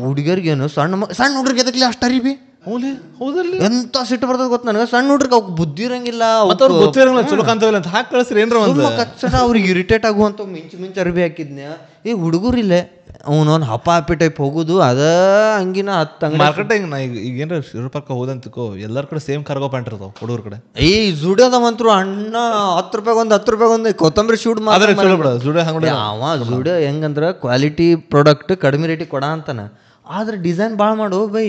S2: ಹುಡುಗಿಯರ್ಗೇನು ಸಣ್ಣ ಹುಡುಗರಿಗೆ ಎದಕ್ಲಿ ಅಷ್ಟು ಅರಿವಿ
S1: ಹೌದಲ್ಲಿ
S2: ಎಂತ ಸಿಟ್ಟು ಬರ್ತದ ಗೊತ್ತ ನನಗೆ. ಸಣ್ಣ ಹುಡ್ರಿಗೆ ಅವ್ಕೆ ಬುದ್ಧಿ ಇರಂಗಿಲ್ಲ,
S1: ಗೊತ್ತಿರಂಗಿಲ್ಲ, ಚಲೋ ಕಾಣ್ತಾವಿಲ್ಲ ಅಂತ ಹಾಕಿ ಕಳಿಸ್ರಿ ಏನ್ರ ಒಂದು
S2: ಕಚ್ಚಡ ಅವ್ರಿಗೆ ಇರಿಟೇಟ್ ಆಗುವಂತ ಮಿಂಚು ಅರ್ಬಿ ಹಾಕಿದ್ನ್ಯಾ. ಈ ಹುಡುಗರಿಲ್ಲ ಅವನೊಂದು ಹಪ್ಪ ಟೈಪ್ ಹೋಗುದು ಅದ ಹಂಗಿನ 10 ಅಂಗಡಿ
S1: ಮಾರ್ಕೆಟಿಂಗ್. ನಾ ಈಗ ಏನ್ರ ಶಿರಪಕ್ಕ ಹೋದಂತಿಕೋ ಎಲ್ಲರ ಕಡೆ ಸೇಮ್ ಕಾರ್ಗೋ ಪ್ಯಾಂಟ್ ಇರ್ತಾವ ಹುಡುಗರ ಕಡೆ.
S2: ಈ ಜುಡಿಯೋದ ಮಂತ್ರು ಅಣ್ಣ 10 ರೂಪಾಯಿಗೊಂದು ಕೊತ್ತಂಬರಿ ಶೂಟ್ ಜುಡಿಯೋ ಹೆಂಗಂದ್ರ ಕ್ವಾಲಿಟಿ ಪ್ರಾಡಕ್ಟ್ ಕಡಿಮೆ ರೇಟಿಗೆ ಕೊಡ ಅಂತಾನ, ಆದ್ರೆ ಡಿಸೈನ್ ಭಾಳ ಮಾಡೋ ಬೈ.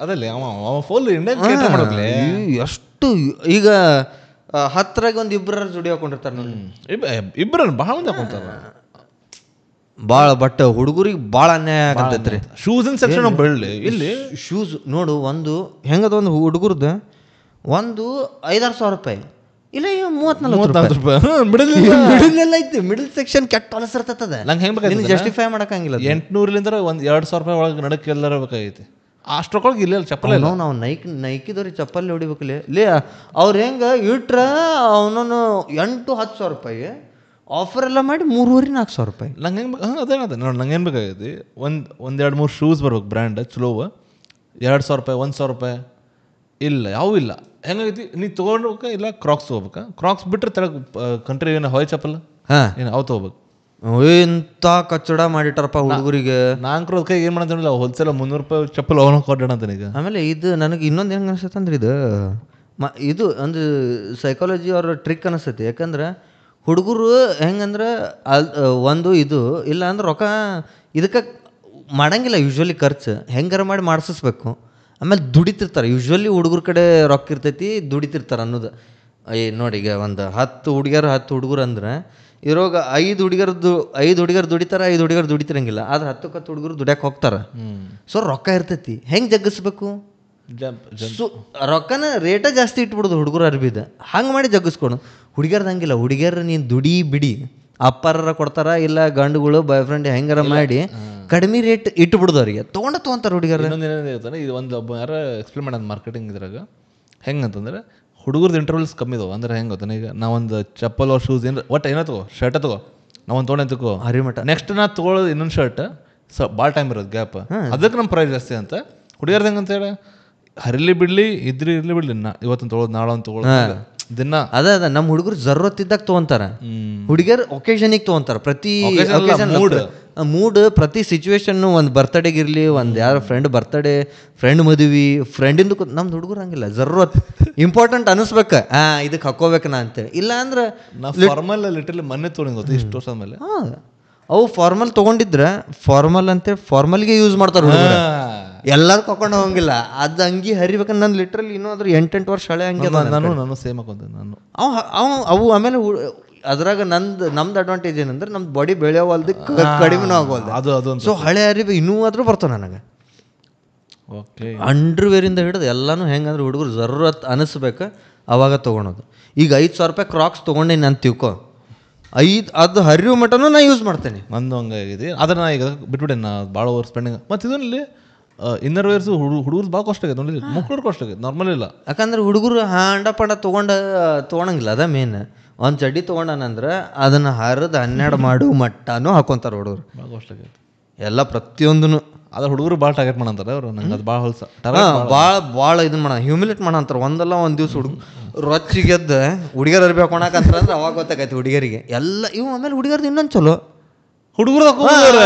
S1: ಅದಲ್ಲಿ ಅವ ಫುಲ್ ಇಂಡಿಯನ್ ಮಾಡೋಗ್ಲಿ.
S2: ಎಷ್ಟು ಈಗ 10ರಾಗ ಒಂದು 2 ಜುಡಿ ಹಾಕೊಂಡಿರ್ತಾರೆ ನೋಡಿ,
S1: ಇಬ್ಬರ ಭಾಳ ಮಂದಿ ಹಾಕೊಂತಾರ
S2: ಭಾಳ. ಬಟ್ ಹುಡುಗರಿಗೆ ಭಾಳ ಅನ್ಯಾಯ ಆಗತ್ತೈತ್ರಿ.
S1: ಶೂಸ್ ಇನ್ ಸೆಕ್ಷನ್ ಬೆಳ್ಳಿ ಇಲ್ಲಿ
S2: ಶೂಸ್ ನೋಡು, ಒಂದು ಹೆಂಗದ ಒಂದು ಹುಡುಗರ್ದು ಒಂದು 5,000-6,000 ರೂಪಾಯಿ, ಇಲ್ಲ 30-40 ರೂಪಾಯಿ ಮಿಡಲ್ ಐತಿ. ಮಿಡಲ್ ಸೆಕ್ಷನ್ ಕೆಟ್ಟ ಹೊಲಸಿರ್ತದ.
S1: ನಂಗೆ ಹೆಂಗೆ ಬೇಕಾಗಿ
S2: ಜಸ್ಟಿಫೈ ಮಾಡಕ್ಕಂಗಿಲ್ಲ.
S1: 800ಲಿಂದ ಒಂದು 2,000 ರೂಪಾಯಿ ಒಳಗೆ ನಡಕ್ಕೆ ಎಲ್ಲರ ಬೇಕಾಗೈತಿ. ಅಷ್ಟ್ರೊಳಗೆ ಇಲ್ಲ ಚಪ್ಪಲ್ ಇಲ್ಲ.
S2: ನಾವು ನೈಕಿದವ್ರಿಗೆ ಚಪ್ಪಲ್ಲಿ ಹೊಡಿಬೇಕಲ್ಲಿ ಲೇ ಅವ್ರು ಹೆಂಗೆ ಇಟ್ರ ಅವನನ್ನು 8-10 ಸಾವಿರ ರೂಪಾಯಿ ಆಫರ್ ಎಲ್ಲ ಮಾಡಿ 3,500-4,000 ರೂಪಾಯಿ.
S1: ನಂಗೆ ಹೆಂಗೆ ಅದೇ ನೋಡಿ ನಂಗೆ ಏನು ಬೇಕಾಗೈತಿ, ಒಂದು 2-3 ಶೂಸ್ ಬರ್ಬೇಕು ಬ್ರ್ಯಾಂಡ್ ಚಲೋವ, 2,000 ರೂಪಾಯಿ 1,000 ರೂಪಾಯಿ ಇಲ್ಲ ಯಾವೂ ಇಲ್ಲ. ಹೆಂಗೈತಿ ನೀ ತೊಗೊಂಡ್ಬೇಕಾ ಇಲ್ಲ ಕ್ರಾಕ್ಸ್ ತೊಗೋಬೇಕಾ? ಕ್ರಾಕ್ಸ್ ಬಿಟ್ಟರೆ ತೆಳಗೆ ಕಂಟ್ರಿ ಏನು ಹೊಯ್ ಚಪ್ಪಲ್ ಏನು ಅವು ತೊಗೋಬೇಕು.
S2: ಎಂಥ ಕಚ್ಚಡ ಮಾಡಿಟ್ಟಾರಪ್ಪ ಹುಡುಗರಿಗೆ.
S1: ನಾಲ್ಕು ಕೈ ಏನು ಮಾಡಂತಿಲ್ಲ, ಹೋಲ್ಸೇಲ್ 300 ರೂಪಾಯಿ ಚಪ್ಪಲ್ ಅವನು ಕೊಡ್ಡೋಣ ಈಗ.
S2: ಆಮೇಲೆ ಇದು ನನಗೆ ಇನ್ನೊಂದು ಹೆಂಗೆ ಅನಿಸ್ತೈತೆ ಅಂದ್ರೆ ಇದು ಒಂದು ಸೈಕಾಲಜಿ ಅವ್ರ ಟ್ರಿಕ್ ಅನಿಸ್ತೈತಿ. ಯಾಕಂದ್ರೆ ಹುಡುಗರು ಹೆಂಗಂದ್ರೆ ಒಂದು ಇದು ಇಲ್ಲ ಅಂದ್ರೆ ರೊಕ್ಕ ಇದಕ್ಕೆ ಮಾಡಂಗಿಲ್ಲ ಯೂಶ್ವಲಿ, ಖರ್ಚು ಹೆಂಗಾರ ಮಾಡಿ ಮಾಡಿಸ್ಬೇಕು. ಆಮೇಲೆ ದುಡಿತಿರ್ತಾರೆ ಯೂಶ್ವಲಿ, ಹುಡುಗರ ಕಡೆ ರೊಕ್ಕ ಇರ್ತೈತಿ ದುಡಿತಿರ್ತಾರೆ ಅನ್ನೋದು. ನೋಡಿ ಈಗ ಒಂದು 10 ಹುಡುಗಿಯರು 10 ಹುಡುಗರು ಅಂದ್ರೆ ಇರೋಗ 5 ಹುಡುಗರು ದುಡಿತಾರೆ, 5 ಹುಡುಗರು ದುಡಿತಿರಂಗಿಲ್ಲ. ಆದ್ರೆ 10 ಹುಡುಗರು ದುಡ್ಯಾಕೆ ಹೋಗ್ತಾರೆ. ಸೊ ರೊಕ್ಕ ಇರ್ತೈತಿ, ಹೆಂಗೆ ಜಗ್ಗಿಸ್ಬೇಕು? ರೊಕ್ಕನ ರೇಟ ಜಾಸ್ತಿ ಇಟ್ಬಿಡೋದು ಹುಡುಗರು ಅರ್ಬಿದ, ಹಂಗೆ ಮಾಡಿ ಜಗ್ಗಿಸ್ಕೊಡು. ಹುಡುಗಿಯರ್ದು ಹಂಗಿಲ್ಲ, ಹುಡುಗಿಯರು ನೀನು ದುಡಿ ಬಿಡಿ ಅಪ್ಪಾರ ಕೊಡ್ತಾರ, ಇಲ್ಲ ಗಂಡುಗಳು ಬಾಯ್ ಫ್ರೆಂಡ್ ಹೆಂಗಾರ ಮಾಡಿ ಕಡಿಮೆ ರೇಟ್ ಇಟ್ಬಿಡೋದು ಅವರಿಗೆ ತೊಗೊಂತಾರೆ ಹುಡುಗಿಯರು.
S1: ಇನ್ನೊಂದು ಇದು ಒಂದು ಒಬ್ಬ ಯಾರು ಎಕ್ಸ್ಪ್ಲೇನ್ ಮಾಡೋದು ಮಾರ್ಕೆಟಿಂಗ್ ಇದ್ರಾಗ ಹೆಂಗಂತಂದ್ರೆ ಹುಡುಗರ್ದು ಇಂಟರ್ವಲ್ಸ್ ಕಮ್ಮಿ ಇದಾವೆ. ಅಂದ್ರೆ ಹೆಂಗೆ ಗೊತ್ತಾನೆ, ಈಗ ನಾವೊಂದು ಚಪ್ಪಲ್ ಅವ್ರ ಶೂಸ್ ಏನು ಒಟ್ಟು ಏನೋ ತಗೋ, ಶರ್ಟ ತಗೋ, ನಾವೊಂದು ತೊಗೊಂಡೆ ತಗೋ
S2: ಹರಿಮಠ,
S1: ನೆಕ್ಸ್ಟ್ ನಾ ತೊಗೊಳ್ಳೋದು ಇನ್ನೊಂದು ಶರ್ಟ್ ಭಾಳ ಟೈಮ್ ಇರೋದು ಗ್ಯಾಪ್, ಅದಕ್ಕೆ ನಮ್ಮ ಪ್ರೈಸ್ ಜಾಸ್ತಿ ಅಂತ. ಹುಡುಗಿಯರ್ದು ಹೆಂಗಂತ ಹೇಳಿ ಹರಿಲಿ ಬಿಡ್ಲಿ ಇರ್ಲಿ ಬಿಡ್ಲಿ, ಇವತ್ತೊಂದು ತೊಗೊಳೋದು ನಾಳೆ ಒಂದು ತೊಗೊಳೋದು ದಿನ
S2: ಅದ ನಮ್ಮ ಹುಡುಗರು ಜರೂರತ್ತಿದ್ದಾಗ ತೊಗೊಂತಾರ, ಹುಡುಗಿಯರು ಒಕೇಶನಿಗೆ ತೊಗೊಂತಾರ. ಪ್ರತಿ ಮೂಡ್ ಪ್ರತಿ ಸಿಚುವೇಶನ್, ಒಂದು ಬರ್ತಡೇಗಿರ್ಲಿ, ಒಂದು ಯಾರ ಫ್ರೆಂಡ್ ಮದುವೆ ಫ್ರೆಂಡಿಂದು ನಮ್ದು ಹುಡುಗರು ಹಂಗಿಲ್ಲ, ಜರೂರತ್ ಇಂಪಾರ್ಟೆಂಟ್ ಅನಿಸ್ಬೇಕು, ಇದಕ್ಕೆ ಹಾಕೋಬೇಕನಾ ಅಂತೇಳಿ. ಇಲ್ಲ ಅಂದ್ರೆ
S1: ಫಾರ್ಮಲ್ ಲಿಟರ್ಲಿ ಮೊನ್ನೆ ತೊಗೊಂಡು ಗೊತ್ತಾ ಇಷ್ಟು ವರ್ಷ ಮೇಲೆ
S2: ಅವು ಫಾರ್ಮಲ್ ತೊಗೊಂಡಿದ್ರೆ ಫಾರ್ಮಲ್ ಅಂತೇಳಿ ಫಾರ್ಮಲ್ಗೆ ಯೂಸ್ ಮಾಡ್ತಾರೆ ಹುಡುಗರು, ಎಲ್ಲರೂ ಕಕೊಂಡು ಹೋಗಂಗಿಲ್ಲ. ಅದು ಅಂಗಿ ಹರಿಬೇಕಂದ್ರೆ ನಾನು ಲಿಟ್ರಲಿ ಇನ್ನೂ ಅದ್ರ 8 ವರ್ಷ ಹಳೆ ಹಂಗೆ
S1: ನಾನು ಸೇಮ್ ಹಾಕೊಂಡೆ ನಾನು.
S2: ಅವು ಆಮೇಲೆ ಅದ್ರಾಗ ನಮ್ದು ಅಡ್ವಾಂಟೇಜ್ ಏನಂದ್ರೆ ನಮ್ದು ಬಾಡಿ ಬೆಳೆಯೋವಲ್ದು ಕಡಿಮೆನೂ ಆಗೋಲ್ದು
S1: ಅದು.
S2: ಸೊ ಹಳೆ ಅರಿವು ಇನ್ನೂ ಆದ್ರೂ ಬರ್ತಾವ ನನಗೆ.
S1: ಓಕೆ,
S2: ಅಂಡರ್ವೇರಿಂದ ಹಿಡಿದು ಎಲ್ಲನೂ ಹೆಂಗಂದ್ರೆ ಹುಡುಗರು ಜರೂರತ್ ಅನಿಸ್ಬೇಕು ಅವಾಗ ತೊಗೊಳೋದು. ಈಗ 5,000 ರೂಪಾಯಿ ಕ್ರಾಕ್ಸ್ ತೊಗೊಂಡು ನಾನು ತಿಳ್ಕೊ, ಅದು ಹರಿವು ಮಟನೂ ನಾ ಯೂಸ್ ಮಾಡ್ತೇನೆ.
S1: ನಂದು ಹಂಗಾಗಿದೆ, ಅದನ್ನ ನಾ ಈಗ ಬಿಟ್ಬಿಟ್ಟೆ, ನಾ ಭಾಳ ಓವರ್ ಸ್ಪೆಂಡಿಂಗ್. ಮತ್ತು ಇದರಲ್ಲಿ ಇನ್ನರ್ ವೇರ್ಸು ಹುಡುಗರು ಭಾಳ ಕಾಸ್ಟ್ ಆಗೈತೆ ನೋಡಿ, ಮಕ್ಕಳು ಕಾಸ್ಟ್ ಆಗೈತೆ, ನಾರ್ಮಲ್ ಇಲ್ಲ.
S2: ಯಾಕಂದ್ರೆ ಹುಡುಗರು ಹಾಂಡ ಪಂಡ ತೊಗೊಳಂಗಿಲ್ಲ, ಅದ ಮೇನ್. ಒಂದು ಚಡ್ಡಿ ತೊಗೊಂಡನಂದ್ರೆ ಅದನ್ನು ಹರಿದು 12 ಮಾಡು ಮಟ್ಟನೂ ಹಾಕೊಂತಾರೆ ಹುಡುಗರು.
S1: ಭಾಳ ಕಾಸ್ಟ್ ಆಗೈತೆ
S2: ಎಲ್ಲ ಪ್ರತಿಯೊಂದೂ.
S1: ಅದ್ರ ಹುಡುಗರು ಭಾಳ ಟಾರ್ಗೆಟ್ ಮಾಡಂತಾರೆ ಅವರು, ನಂಗೆ ಅದು ಭಾಳ ಹೊಲ್ಸ
S2: ಭಾಳ ಇದನ್ನ ಮಾಡ ಹ್ಯೂಮಿಲೇಟ್ ಮಾಡಂತಾರೆ. ಒಂದಲ್ಲ ಒಂದು ದಿವ್ಸ ರೊಚ್ಚಿಗೆದ್ದು ಹುಡುಗಿಯರು ಅರ್ಬಿ ಹಾಕೊಳಕಂತಾರೆ ಅಂದ್ರೆ ಅವಾಗ ಗೊತ್ತಾಗೈತಿ ಹುಡುಗಿಯರಿಗೆ ಎಲ್ಲ ಇವು. ಆಮೇಲೆ ಹುಡುಗಿಯರ್ದು ಇನ್ನೊಂದು ಚಲೋ,
S1: ಹುಡುಗರು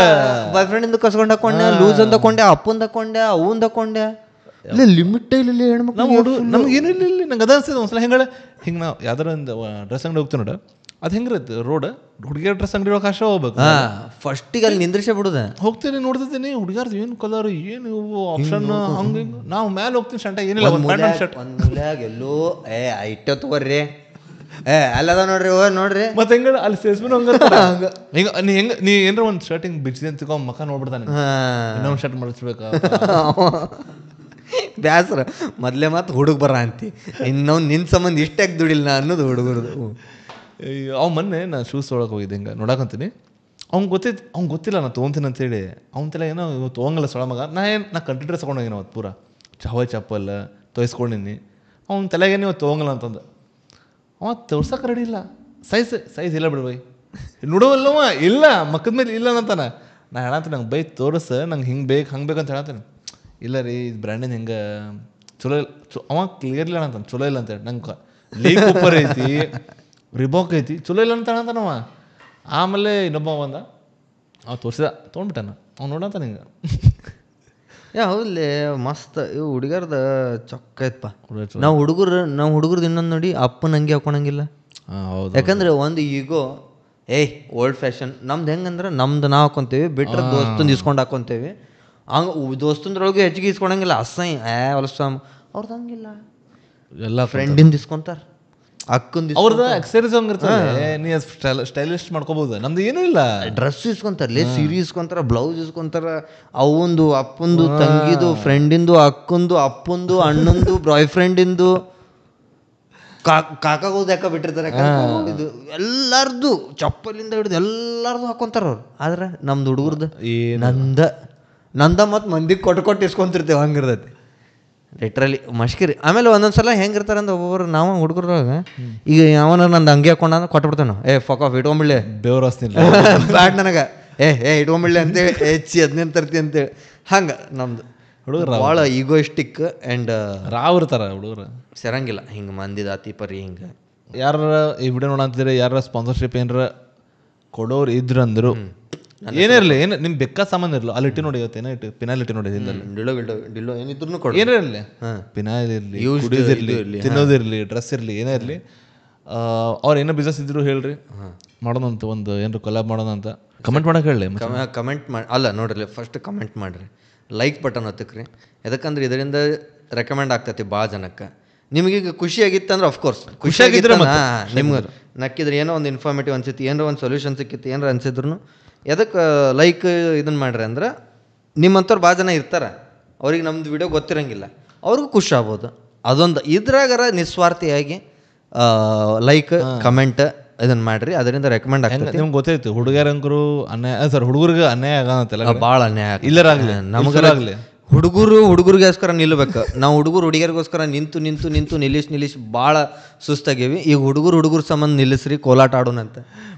S2: ಬಾಯ್ ಫ್ರೆಂಡಿಂದ ಕಸ್ಕೊಂಡು ಹಾಕೊಂಡೆ, ಲೂಸ್ ಅಂತ ಹಾಕೊಂಡೆ, ಅಪ್ಪಂದು ಹಾಕೊಂಡೆ, ಅವಂದು ಹಾಕೊಂಡೆ, ಇಲ್ಲ ಲಿಮಿಟ್ ಇಲ್ಲ ಹೆಣ್ಮಕ್ಳು.
S1: ನಮ್ಗೆ ಏನೂ ಇಲ್ಲ, ನಂಗೆ ಅದ ಅನ್ಸಿದೆ ಒಂದ್ಸಲ ಹೆಂಗೆ ಹಿಂಗೆ ನಾವು ಯಾವ್ದಾರ ಒಂದು ಡ್ರೆಸ್ ಅಂಗಡಿ ಹೋಗ್ತೀವಿ ನೋಡ, ಅದು ಹೆಂಗಿರುತ್ತೆ ರೋಡ್, ಹುಡುಗಿಯರ್ ಡ್ರೆಸ್ ಅಂಗಡಿ ಒಳಗೆ ಅಷ್ಟೇ ಹೋಗ್ಬೇಕು.
S2: ಫಸ್ಟಿಗೆ ಅಲ್ಲಿ ನಿಂದ್ರಿಸೇ ಬಿಡುದ,
S1: ಹೋಗ್ತೀನಿ ನೋಡ್ತಿದ್ದೀನಿ ಹುಡುಗಿಯರ್ದು ಏನು ಕಲರ್ ಏನು ಆಪ್ಷನ್ ಹಂಗೆ. ನಾವು ಮೇಲೆ ಹೋಗ್ತೀನಿ ಶಂಟ ಏನಿಲ್ಲ, ಒಂದು ಶರ್ಟ್
S2: ಎಲ್ಲೋ ಐಟೆ ತಗೋರಿ ಅಲ್ಲದ ನೋಡ್ರಿ ನೋಡ್ರಿ.
S1: ಮತ್ತೆ ಹೆಂಗ ಅಲ್ಲಿ ಸೇಲ್ಸ್ಮನ್ ಹಿಂಗ ನೀ ಏನಾರ ಒಂದು ಶರ್ಟ್ ಹಿಂಗೆ ಬಿಚ್ಚಿದೆ ಅಂತ ಮಕ್ಕ ನೋಡ್ಬಿಡ್ತಾನೆ, ಇನ್ನೊಂದು ಶರ್ಟ್ ಮಾಡಿಸ್ಬೇಕಾ
S2: ಬ್ಯಾಸ್ರ. ಮೊದಲೇ ಮಾತು ಹುಡುಗ ಬರ ಅಂತಿ, ಇನ್ನೊಂದು ನಿನ್ನ ಸಂಬಂಧ ಇಷ್ಟಾಗಿ ದುಡಿಲ್ಲ ಅನ್ನೋದು ಹುಡುಗರದು.
S1: ಅವ್ ಮೊನ್ನೆ ನಾ ಶೂಸ್ ತೊಗೊಳಕ್ಕೆ ಹೋಗಿದ್ದೆ, ಹಿಂಗೆ ನೋಡಕಂತೀನಿ. ಅವ್ನಿಗೆ ಗೊತ್ತಿಲ್ಲ ನಾ ತೊಗೊಂತೀನಿ ಅಂತೇಳಿ. ಅವ್ನ ತಲೆ ಏನೋ ಇವತ್ತು ತೊಗೊಂಗಲ್ಲ ಸೊಳ ಮಗ, ನಾ ಕಂಟ್ರಿ ಡ್ರೆಸ್ ತೊಗೊಂಡೋಗಿನ ಅವತ್ತು ಪೂರ ಚಾವ ಚಪ್ಪಲ್ ತೊಯ್ಸ್ಕೊಂಡಿನಿ. ಅವ್ನ ತಲೆಗೇನೆ ಇವತ್ತು ತೊಗೊಂಗಲ್ಲ ಅಂತಂದು ಅವ ತೋರ್ಸಕ್ಕೆ ರೆಡಿ ಇಲ್ಲ. ಸೈಜ್ ಇಲ್ಲ ಬಿಡು ಬೈ, ನೋಡುವಲ್ಲವ ಇಲ್ಲ ಮಕ್ಕದ ಮೇಲೆ ಇಲ್ಲ ಅಂತಾನೆ. ನಾ ಹೇಳತ್ತೀನಿ ನಂಗೆ ಬೈ ತೋರಿಸ, ನಂಗೆ ಹಿಂಗೆ ಬೇಕು ಹಂಗೆ ಬೇಕಂತ ಹೇಳತ್ತೀನಿ. ಇಲ್ಲ ರೀ ಇದು ಬ್ರ್ಯಾಂಡಿನ ಹೆಂಗೆ ಚಲೋ ಇಲ್ಲ, ಅವ ಕ್ಲಿಯರ್ಲಿ ಹೇಳಂತಾನೆ ಚಲೋ ಇಲ್ಲ ಅಂತೇಳಿ. ನಂಗೆ ಲೀಕ್ ಉಪ್ಪರ್ ಐತಿ, ರಿಬಾಕ್ ಐತಿ, ಚಲೋ ಇಲ್ಲ ಅಂತ ಹೇಳಂತಾನವ. ಆಮೇಲೆ ಇನ್ನೊಬ್ಬ ಬಂದ, ಅವ ತೋರಿಸಿದ ತೊಗೊಂಡ್ಬಿಟ್ಟಾನ. ಅವ್ನು ನೋಡಂತಾನೆ ಹಿಂಗೆ.
S2: ಹೌದ್ಲೇ ಮಸ್ತ್ ಇವು ಹುಡುಗರ್ದ ಚೊಕ್ಕ ಐತಪ್ಪ. ನಾವು ಹುಡುಗರ್ದು ಇನ್ನೊಂದು ನೋಡಿ, ಅಪ್ಪನ ಅಂಗಿ ಹಾಕೊಳಂಗಿಲ್ಲ. ಯಾಕಂದ್ರೆ ಒಂದು ಈಗೋ ಓಲ್ಡ್ ಫ್ಯಾಷನ್. ನಮ್ದು ಹೆಂಗಂದ್ರೆ ನಮ್ದು ನಾವು ಹಾಕೊಂತೇವಿ, ಬಿಟ್ರೆ ದೋಸ್ತಂದು ಇಸ್ಕೊಂಡು ಹಾಕೊಂತೇವಿ. ಹಂಗೆ ದೋಸ್ತಂದ್ರೊಳಗೆ ಹೆಚ್ಚಿಗೆ ಇಸ್ಕೊಳಂಗಿಲ್ಲ, ಅಸಹ್ಯ ಹೊಲಸ್ವಾಮ. ಅವ್ರದ್ದು ಹಂಗಿಲ್ಲ, ಎಲ್ಲ ಫ್ರೆಂಡಿಂದ ಇಸ್ಕೊಂತಾರೆ.
S1: ಅವ್ರದ್ದು ಎಕ್ಸಸೈಸ್ ಹಂಗಿರ್ತದೆ, ನೀ ಸ್ಟೈಲಿಶ್ ಮಾಡ್ಕೋಬಹುದು. ನಮ್ದು ಏನೂ ಇಲ್ಲ,
S2: ಡ್ರೆಸ್ ಇಸ್ಕೊಂತಾರಲ್ಲ, ಸೀರೆ ಇಸ್ಕೊಂತಾರ, ಬ್ಲೌಸ್ ಇಸ್ಕೊಂತಾರ, ಅವಂದು ಅಪ್ಪಂದು ತಂಗಿದು ಫ್ರೆಂಡಿಂದು ಅಕ್ಕಂದು ಅಪ್ಪಂದು ಅಣ್ಣಂದು ಬಾಯ್ ಫ್ರೆಂಡಿಂದು ಕಾಕಾಗೋದು ಯಾಕ ಬಿಟ್ಟಿರ್ತಾರೆ. ಇದು ಎಲ್ಲಾರ್ದು ಚಪ್ಪಲಿಂದ ಹಿಡಿದು ಎಲ್ಲಾರ್ದು ಹಾಕೊಂತಾರ ಅವ್ರು. ಆದ್ರೆ ನಮ್ದು ಹುಡುಗರ್ದು ನಂದ ನಂದ ಮತ್ತು ಮಂದಿಗೆ ಕೊಟ್ಟು ಇಸ್ಕೊಂತಿರ್ತೇವೆ ಹಂಗಿರ್ತೈತಿ ಲಿಟ್ರಲಿ ಮಷ್ಕಿರಿ. ಆಮೇಲೆ ಒಂದೊಂದು ಸಲ ಹೆಂಗಿರ್ತಾರೆ ಅಂದ್ರೆ ಒಬ್ಬೊಬ್ಬರು ನಾವು ಹುಡುಗರಾಗ ಈಗ ಯಾವನ ನಂದು ಅಂಗಿ ಹಾಕೊಂಡ ಕೊಟ್ಬಿಡ್ತಾನೆ, ಫಕ್ ಆಫ್ ಇಟ್ಕೊಂಬಿಡ್ಲಿ
S1: ಬೇವ್ರ ಹಸ್ತಿಲ್ಲ
S2: ಬ್ಯಾಡ್ ನನಗೆ ಇಟ್ಕೊಂಬಿಡ್ಲಿ ಅಂತೇಳಿ ಹೆಚ್ಚಿ ಅದನ್ನೇನು ತರ್ತಿ ಅಂತೇಳಿ. ಹಂಗೆ ನಮ್ದು
S1: ಹುಡುಗರು
S2: ಭಾಳ ಈಗೋಯಿಸ್ಟಿಕ್ ಆ್ಯಂಡ್
S1: ರಾವ್ ಇರ್ತಾರ ಹುಡುಗರು,
S2: ಸೆರಂಗಿಲ್ಲ ಹಿಂಗೆ ಮಂದಿದ ಅತಿ ಪರಿ ಹಿಂಗೆ.
S1: ಯಾರ ಈ ವಿಡಿಯೋ ನೋಡಂತಿದ್ರೆ ಯಾರ ಸ್ಪಾನ್ಸರ್ಶಿಪ್ ಏನಾರ ಕೊಡೋರು ಇದ್ರು ಅಂದರು ಏನೇ ಇರಲಿ, ಏನು ನಿಮ್ ಬೇಕಾದ ಸಾಮಾನು ಇರಲ್ಲ ಅಲ್ಲಿ ಇಟ್ಟು ನೋಡಿ, ಇವತ್ತು ಏನೋ ಇಟ್ಟು ಪಿನಾಲ್ ಇಟ್ಟು ನೋಡಿ
S2: ಡಿಲ್ಲೋ ಏನಿದ್ರು ಕೊಡು,
S1: ಏನೇ ಇರಲಿ, ಪಿನಾಲ್ ಇರಲಿ, ಕುಡಿಯೋದಿರಲಿ, ತಿನ್ನೋದಿರಲಿ, ಡ್ರೆಸ್ ಇರಲಿ, ಏನೇ ಇರಲಿ, ಅವ್ರು ಏನೋ ಬಿಸ್ನೆಸ್ ಇದ್ರು ಹೇಳ್ರಿ ಮಾಡೋದಂತ, ಒಂದು ಏನಾರು ಕೊಲಾಬ್ ಮಾಡೋದಂತ ಕಮೆಂಟ್ ಮಾಡಕ್ಕೆ ಹೇಳಿ.
S2: ಕಮೆಂಟ್ ಮಾಡಿ ಅಲ್ಲ ನೋಡ್ರಿ, ಫಸ್ಟ್ ಕಮೆಂಟ್ ಮಾಡಿರಿ, ಲೈಕ್ ಬಟನ್ ಹೊತ್ತಕ್ರಿ. ಯಾಕಂದ್ರೆ ಇದರಿಂದ ರೆಕಮೆಂಡ್ ಆಗ್ತೈತಿ ಭಾಳ ಜನಕ್ಕೆ. ನಿಮಗೀಗ ಖುಷಿ ಆಗಿತ್ತಂದ್ರೆ ಅಫ್ಕೋರ್ಸ್ ಖುಷಿಯಾಗಿದ್ರೆ ನಿಮ್ಗೆ ನಕ್ಕಿದ್ರೆ ಏನೋ ಒಂದು ಇನ್ಫಾರ್ಮೇಟಿವ್ ಅನ್ಸಿತ್ತು, ಏನೋ ಒಂದು ಸೊಲ್ಯೂಷನ್ ಸಿಕ್ಕಿತ್ತು, ಏನಾರ ಅನ್ಸಿದ್ರು ಎದಕ್ಕೆ ಲೈಕ್ ಇದನ್ನು ಮಾಡ್ರಿ ಅಂದ್ರೆ ನಿಮ್ಮಂಥವ್ರು ಭಾಳ ಜನ ಇರ್ತಾರೆ, ಅವ್ರಿಗೆ ನಮ್ದು ವಿಡಿಯೋ ಗೊತ್ತಿರಂಗಿಲ್ಲ, ಅವ್ರಿಗೂ ಖುಷಿ ಆಗ್ಬೋದು. ಅದೊಂದು ಇದ್ರಾಗಾರ ನಿಸ್ವಾರ್ಥಿಯಾಗಿ ಲೈಕ್ ಕಮೆಂಟ್ ಇದನ್ನು ಮಾಡ್ರಿ, ಅದರಿಂದ ರೆಕಮೆಂಡ್ ಆಗ್ತದೆ.
S1: ನಿಮ್ಗೆ ಗೊತ್ತಾಯ್ತು ಹುಡುಗರಂಕರು ಅನ್ಯಾಯ, ಸರ್ ಹುಡುಗರಿಗೆ ಅನ್ಯಾಯ ಆಗಂತೆಲ್ಲ
S2: ಭಾಳ ಅನ್ಯಾಯ
S1: ಇಲ್ಲರಾಗಲಿ ನಮಗರಾಗಲಿ.
S2: ಹುಡುಗರಿಗೋಸ್ಕರ ನಿಲ್ಲಬೇಕು ನಾವು, ಹುಡುಗಿಯರಿಗೋಸ್ಕರ ನಿಂತು ನಿಲ್ಲಿಸಿ ಭಾಳ ಸುಸ್ತಾಗೇವಿ. ಈಗ ಹುಡುಗರು ಸಂಬಂಧ ನಿಲ್ಲಿಸ್ರಿ, ಕೋಲಾಟ ಆಡೋಣಂತ.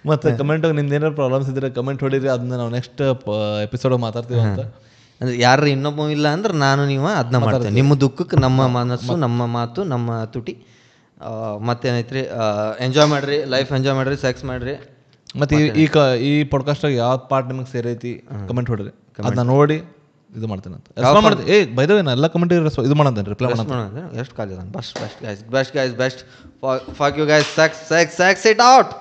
S1: ಮತ್ತೆ ಕಮೆಂಟ್ ನಿಮ್ದು ಏನಾರು ಪ್ರಾಬ್ಲಮ್ಸ್ ಇದ್ರೆ ಕಮೆಂಟ್ ಹೊಡೀರಿ, ಅದನ್ನ ನಾವು ನೆಕ್ಸ್ಟ್ ಎಪಿಸೋಡ್ ಮಾತಾಡ್ತೀವಿ ಅಂತ.
S2: ಅಂದ್ರೆ ಯಾರು ಇನ್ನೊಬ್ಬ ಇಲ್ಲ ಅಂದ್ರೆ ನಾನು ನೀವು ಅದನ್ನ ಮಾಡ್ತೇವೆ. ನಿಮ್ಮ ದುಃಖಕ್ಕೆ ನಮ್ಮ ಮನಸ್ಸು, ನಮ್ಮ ಮಾತು, ನಮ್ಮ ತುಟಿ. ಮತ್ತೇನೈತ್ರಿ, ಎಂಜಾಯ್ ಮಾಡ್ರಿ, ಲೈಫ್ ಎಂಜಾಯ್ ಮಾಡ್ರಿ, ಸೆಕ್ಸ್ ಮಾಡ್ರಿ.
S1: ಮತ್ತೆ ಈ ಪಾಡ್ಕಾಸ್ಟಾಗ ಯಾವ ಪಾರ್ಟ್ ನಿಮಗೆ ಸೇರೈತಿ ಕಮೆಂಟ್ ಹೊಡ್ರಿ, ಅದನ್ನ ನೋಡಿ ಇದು ಮಾಡ್ತೇನೆ ಅಂತ ರೆಸ್ಪಾಂಡ್ ಮಾಡ್ತೀನಿ. ಬೈದವೇ ನಾ ಎಲ್ಲ ಕಮೆಂಟ್ ಇದು ಮಾಡಂತೇನೆ, ರಿಪ್ಲೈ ಮಾಡೋಣ.
S2: ಎಷ್ಟು ಕಾಲಿದ best guys, fuck you guys, sex it out.